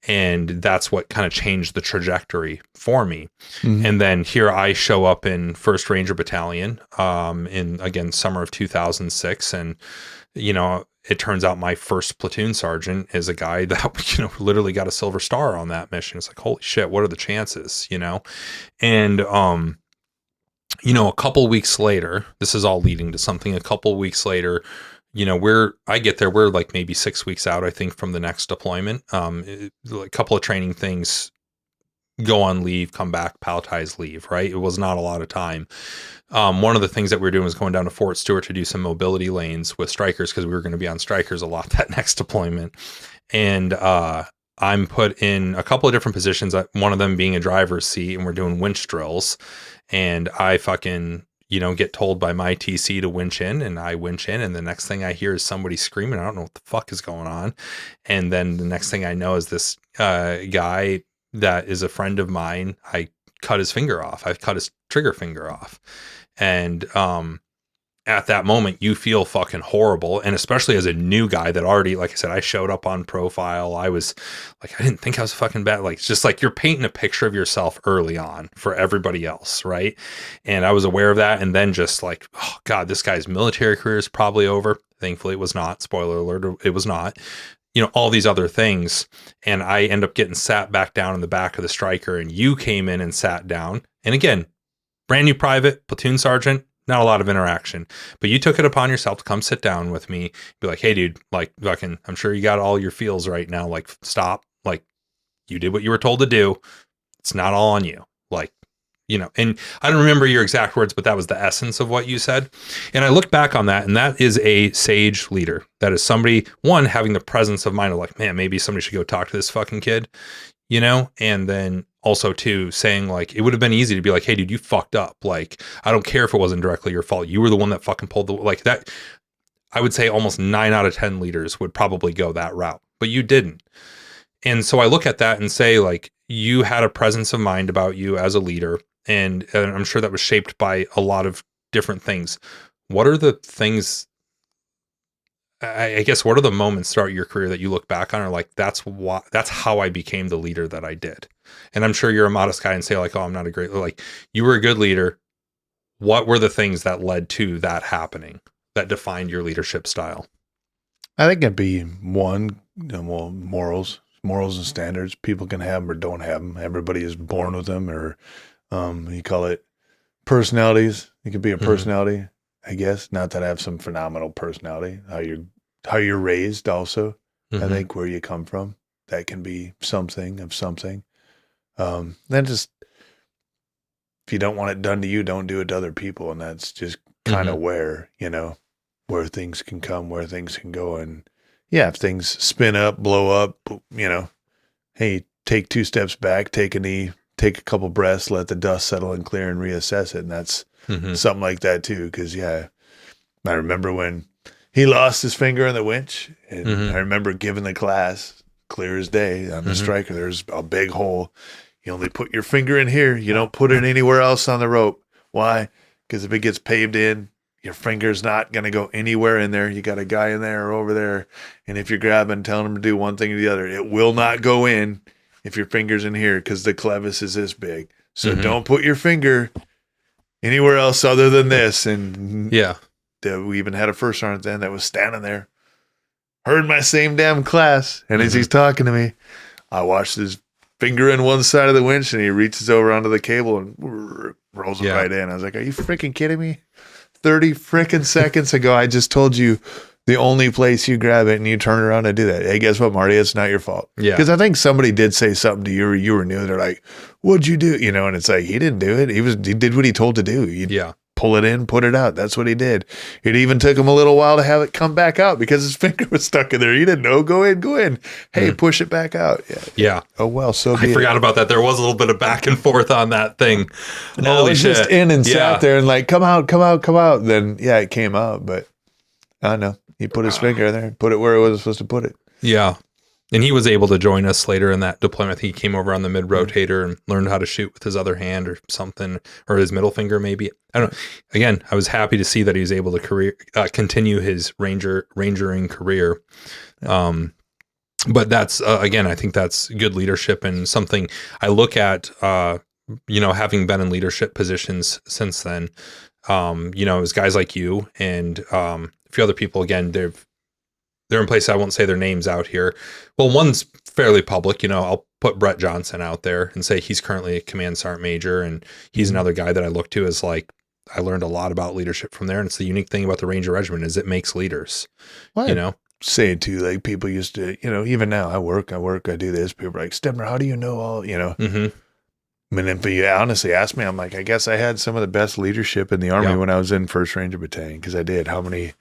And that's what kind of changed the trajectory for me. Mm-hmm. And then here I show up in 1st Ranger Battalion in, again, summer of 2006. And, it turns out my first platoon sergeant is a guy that, literally got a Silver Star on that mission. It's like, holy shit, what are the chances, And, a couple weeks later, this is all leading to something. A couple weeks later, we're like maybe 6 weeks out, I think, from the next deployment. A couple of training things, go on leave, come back, palletize, leave, right? It was not a lot of time. One of the things that we were doing was going down to Fort Stewart to do some mobility lanes with strikers, because we were going to be on strikers a lot that next deployment. And I'm put in a couple of different positions, one of them being a driver's seat, and we're doing winch drills. And I fucking get told by my TC to winch in, and I winch in, and the next thing I hear is somebody screaming. I don't know what the fuck is going on. And then the next thing I know is this guy that is a friend of mine. I cut his finger off. I cut his trigger finger off. And at that moment, you feel fucking horrible. And especially as a new guy that already, like I said, I showed up on profile. I was like, I didn't think I was fucking bad. Like, it's just like you're painting a picture of yourself early on for everybody else, right? And I was aware of that. And then just like, oh God, this guy's military career is probably over. Thankfully, it was not. Spoiler alert, it was not. All these other things. And I end up getting sat back down in the back of the striker, and you came in and sat down. And again, brand new private, platoon sergeant, not a lot of interaction, but you took it upon yourself to come sit down with me, be like, hey dude, like fucking, I'm sure you got all your feels right now. Like, stop. Like, you did what you were told to do. It's not all on you. Like, and I don't remember your exact words, but that was the essence of what you said. And I look back on that, and that is a sage leader. That is somebody, one, having the presence of mind of like, man, maybe somebody should go talk to this fucking kid, and then also too saying like, it would have been easy to be like, hey dude, you fucked up. Like, I don't care if it wasn't directly your fault. You were the one that fucking pulled the, like that. I would say almost 9 out of 10 leaders would probably go that route, but you didn't. And so I look at that and say like, you had a presence of mind about you as a leader. And I'm sure that was shaped by a lot of different things. What are the things, I guess, what are the moments throughout your career that you look back on, or like, that's how I became the leader that I did? And I'm sure you're a modest guy and say like, oh, I'm not a great, like, you were a good leader. What were the things that led to that happening that defined your leadership style? I think it'd be one, morals and standards. People can have them or don't have them. Everybody is born with them, or you call it personalities. It could be a personality, I guess. Not that I have some phenomenal personality. How you're raised also. I think where you come from, that can be something of something. Then just, if you don't want it done to you, don't do it to other people. And that's just kind of where things can come, where things can go. And yeah, if things spin up, blow up, hey, take 2 steps back, take a knee, take a couple breaths, let the dust settle and clear, and reassess it. And that's something like that too. Cause yeah, I remember when he lost his finger on the winch, and I remember giving the class clear as day on the striker. There's a big hole. You only put your finger in here. You don't put it anywhere else on the rope. Why? Because if it gets paved in, your finger's not going to go anywhere in there. You got a guy in there or over there. And if you're grabbing, telling him to do one thing or the other, it will not go in if your finger's in here, because the clevis is this big. So don't put your finger anywhere else other than this. And we even had a first sergeant then that was standing there, heard my same damn class. And as he's talking to me, I watched his finger in one side of the winch and he reaches over onto the cable and rolls it right in. I was like, are you freaking kidding me? 30 freaking seconds ago, I just told you the only place you grab it and you turn around and do that. Hey, guess what, Marty? It's not your fault. Yeah. Because I think somebody did say something to you or you were new. They're like, what'd you do? You know, and it's like, he didn't do it. He did what he told to do. Pull it in, put it out. That's what he did. It even took him a little while to have it come back out because his finger was stuck in there. He didn't know. Go in. Hey, push it back out. Yeah. Oh, well, so I forgot about that. There was a little bit of back and forth on that thing. No, it was just in and sat there and like, come out. Then, it came out. But I don't know. He put his finger in there and put it where it was supposed to put it. Yeah. And he was able to join us later in that deployment. I think he came over on the mid-rotator and learned how to shoot with his other hand or something, or his middle finger maybe. I don't know. Again, I was happy to see that he was able to continue his rangering career. But that's, again, I think that's good leadership and something I look at, having been in leadership positions since then. It was guys like you and a few other people, again, they're in places I won't say their names out here. Well, one's fairly public. I'll put Brett Johnson out there and say he's currently a command sergeant major, and he's another guy that I look to as like I learned a lot about leadership from there. And it's the unique thing about the Ranger Regiment is it makes leaders. Well, say it too, like people used to, even now I work, I do this. People are like, Stebner, how do you know all? I mean, if you honestly ask me, I'm like, I guess I had some of the best leadership in the Army when I was in 1st Ranger Battalion because I did. How many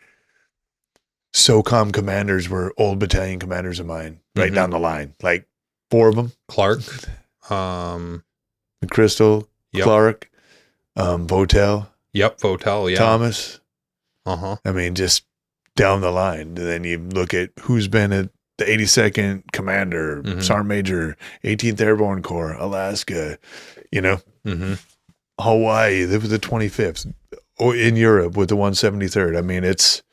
SOCOM commanders were old battalion commanders of mine right down the line, like 4 of them. Clark, Crystal, Clark, Votel. Votel, yeah. Thomas. I mean, just down the line. And then you look at who's been at the 82nd Commander, Sergeant Major, 18th Airborne Corps, Alaska, Hawaii, there was the 25th, in Europe with the 173rd. I mean, it's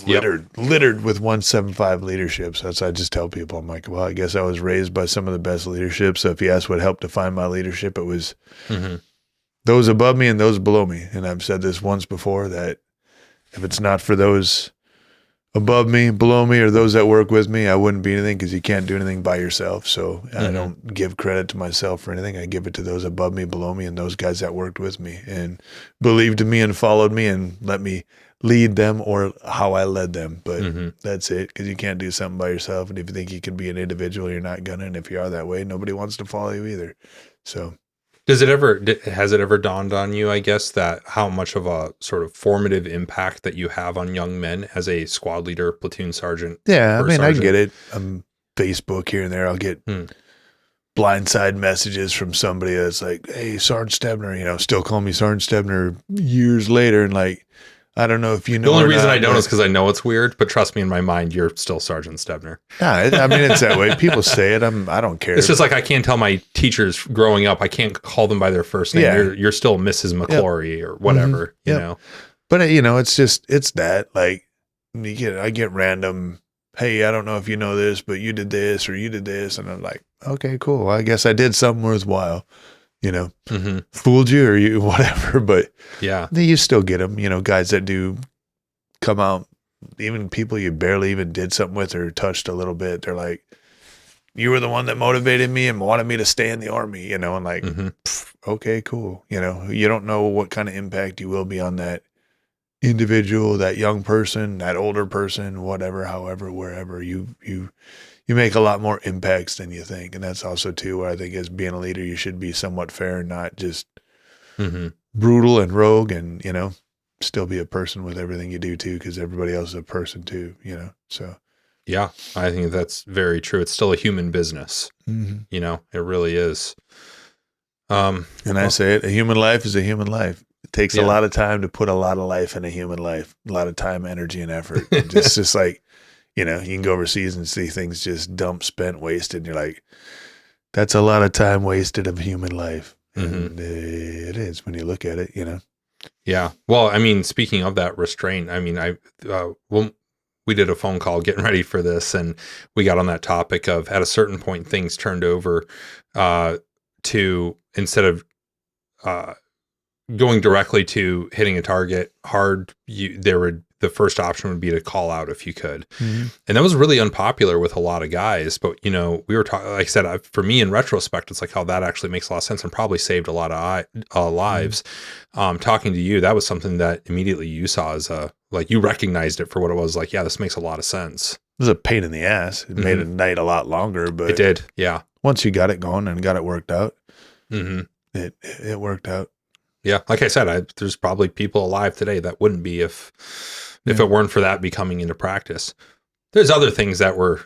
littered with 175 leaderships. That's I just tell people, I'm like, well, I guess I was raised by some of the best leadership. So if you ask what helped define my leadership, it was those above me and those below me. And I've said this once before that if it's not for those above me, below me, or those that work with me, I wouldn't be anything because you can't do anything by yourself. So I don't give credit to myself for anything. I give it to those above me, below me, and those guys that worked with me and believed in me and followed me and let me lead them or how I led them. But that's it, because you can't do something by yourself. And if you think you can be an individual, you're not gonna. And if you are that way, nobody wants to follow you either. So has it ever dawned on you, I guess, that how much of a sort of formative impact that you have on young men as a squad leader, platoon sergeant? Yeah, I mean, sergeant? I get it. Facebook here and there, I'll get blindside messages from somebody that's like, hey, Sergeant Stebner, still call me Sergeant Stebner years later. And like, I don't know if you know. The only reason I don't is because I know it's weird, but trust me, in my mind, you're still Sergeant Stebner. Yeah, I mean, it's that way. People say it. I don't care. It's just like I can't tell my teachers growing up. I can't call them by their first name. Yeah. You're still Mrs. McClory or whatever, you know. But it's that like I get random. Hey, I don't know if you know this, but you did this or you did this, and I'm like, okay, cool. Well, I guess I did something worthwhile. Fooled you or you whatever, but you still get them, guys that do come out, even people you barely even did something with or touched a little bit. They're like, you were the one that motivated me and wanted me to stay in the Army, and like, okay, cool. You don't know what kind of impact you will be on that individual, that young person, that older person, whatever, however, wherever you make a lot more impacts than you think. And that's also too where I think as being a leader, you should be somewhat fair and not just brutal and rogue and, still be a person with everything you do too, because everybody else is a person too, so. Yeah, I think that's very true. It's still a human business. It really is. And I say it, a human life is a human life. It takes a lot of time to put a lot of life in a human life, a lot of time, energy, and effort. It's just like, you can go overseas and see things just dumped, spent, wasted. And you're like, that's a lot of time wasted of human life. And it is when you look at it, Yeah. Well, I mean, speaking of that restraint, I mean, we did a phone call getting ready for this, and we got on that topic of at a certain point, things turned over to, instead of going directly to hitting a target hard, the first option would be to call out if you could. And that was really unpopular with a lot of guys. But, you know, we were talking, like I said, for me in retrospect, it's like how that actually makes a lot of sense and probably saved a lot of lives. Talking to you, that was something that immediately you saw as like you recognized it for what it was. Like, yeah, this makes a lot of sense. It was a pain in the ass. It made a night a lot longer, but it did. Yeah. Once you got it going and got it worked out, it worked out. Yeah. Like I said, there's probably people alive today that wouldn't be if it weren't for that becoming into practice. There's other things that were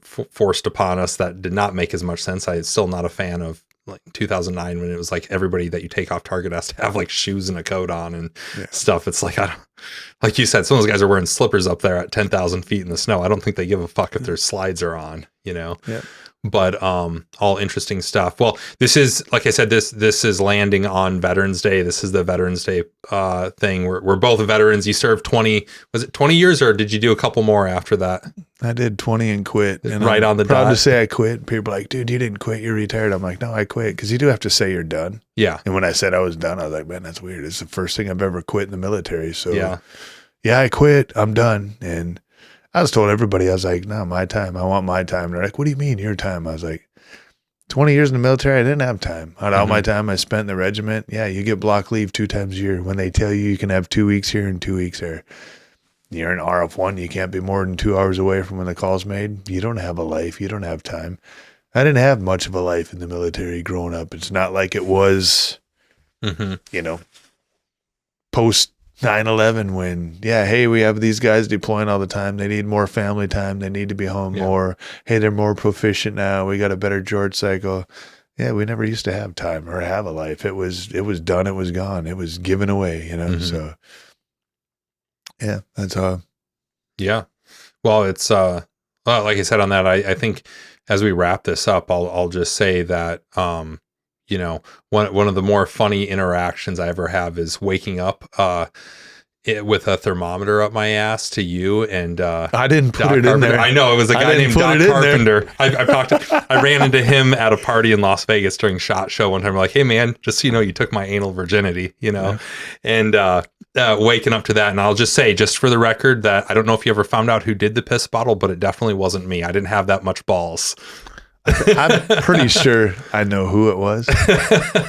forced upon us that did not make as much sense. I'm still not a fan of like 2009 when it was like everybody that you take off target has to have like shoes and a coat on and stuff. It's like, like you said, some of those guys are wearing slippers up there at 10,000 feet in the snow. I don't think they give a fuck if their slides are on, you know? Yeah. But all interesting stuff. Well, this is, like I said, this is landing on Veterans Day. This is the Veterans Day thing. We're both veterans. You served 20 years, or did you do a couple more after that? I did 20 and quit. And right I'm on the proud dot. to say I quit. People are like, dude, you didn't quit. You're retired. I'm like, no, I quit. Because you do have to say you're done. Yeah. And when I said I was done, I was like, man, that's weird. It's the first thing I've ever quit in the military. So yeah, I quit. I'm done. And I was told everybody, I was like, no, my time. I want my time. They're like, what do you mean your time? I was like, 20 years in the military, I didn't have time. All my time I spent in the regiment. Yeah, you get block leave 2 times a year. When they tell you can have 2 weeks here and 2 weeks there. You're in RF1. You can't be more than 2 hours away from when the call's made. You don't have a life. You don't have time. I didn't have much of a life in the military growing up. It's not like it was, you know, post 9/11 when, hey, we have these guys deploying all the time. They need more family time. They need to be home more. Hey, they're more proficient now. We got a better George cycle. Yeah, we never used to have time or have a life. It was done. It was gone. It was given away, you know? So, yeah, that's all. Yeah. Well, it's, well, like I said on that, I think as we wrap this up, I'll just say that, you know, one of the more funny interactions I ever have is waking up with a thermometer up my ass to you and I didn't put Doc it Carpenter. in there. I know it was a guy named Doc Carpenter. I ran into him at a party in Las Vegas during SHOT Show one time. I'm like, hey man, just so you know, you took my anal virginity, you know, and waking up to that. And I'll just say, just for the record, that I don't know if you ever found out who did the piss bottle, but it definitely wasn't me. I didn't have that much balls. I'm pretty sure I know who it was.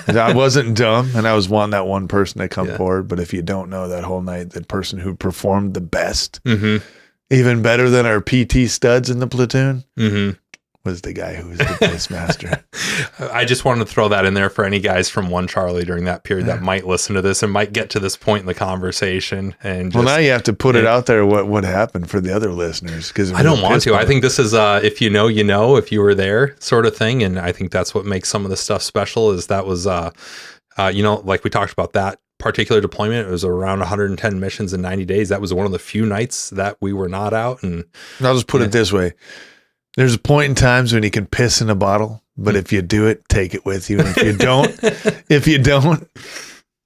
I wasn't dumb, and I was wanting that one person to come forward. But if you don't know, that whole night, the person who performed the best, even better than our PT studs in the platoon, was the guy who was the piss master. I just wanted to throw that in there for any guys from 1 Charlie during that period that might listen to this and might get to this point in the conversation. And just, well, now you have to put it out there what happened for the other listeners, because I don't want to. I think this is if you know, you know, if you were there sort of thing. And I think that's what makes some of the stuff special is that was, you know, like we talked about that particular deployment. It was around 110 missions in 90 days. That was one of the few nights that we were not out. And I'll just put it this way. There's a point in times when you can piss in a bottle, but if you do it, take it with you. And if you don't,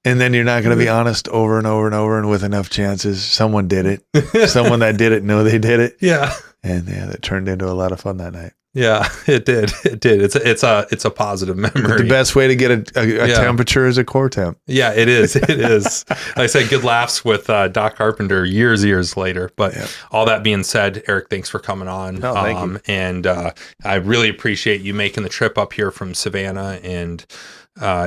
and then you're not going to be honest over and over and over and with enough chances, someone did it. Someone that did it, know they did it. Yeah. And that turned into a lot of fun that night. Yeah, it did. It did. It's a positive memory. But the best way to get a temperature is a core temp. Yeah, it is. It is. I said good laughs with Doc Carpenter years later. But all that being said, Eric, thanks for coming on. No, thank you. And I really appreciate you making the trip up here from Savannah. And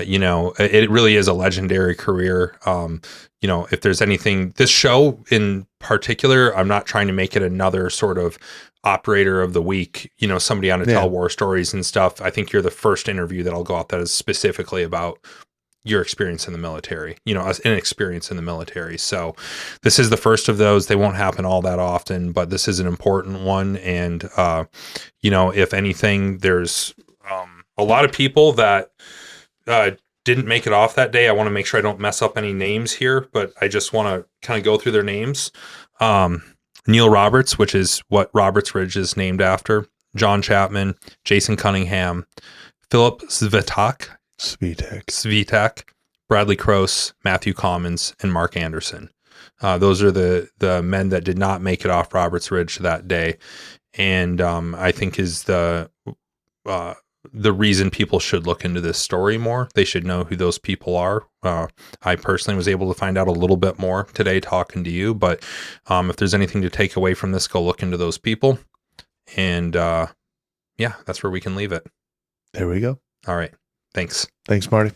you know, it really is a legendary career. You know, if there's anything, this show in particular, I'm not trying to make it another sort of operator of the week, you know, somebody on to tell war stories and stuff. I think you're the first interview that I'll go out that is specifically about your experience in the military, you know, an experience in the military. So this is the first of those. They won't happen all that often, but this is an important one. And, you know, if anything, there's a lot of people that didn't make it off that day. I want to make sure I don't mess up any names here, but I just want to kind of go through their names. Neil Roberts, which is what Roberts Ridge is named after, John Chapman, Jason Cunningham, Philip Svitek, Bradley Crose, Matthew Commons, and Mark Anderson. Those are the men that did not make it off Roberts Ridge that day. And I think is the the reason people should look into this story more. They should know who those people are. I personally was able to find out a little bit more today talking to you, but if there's anything to take away from this, go look into those people. And yeah, that's where we can leave it. There we go. All right. Thanks. Thanks, Marty.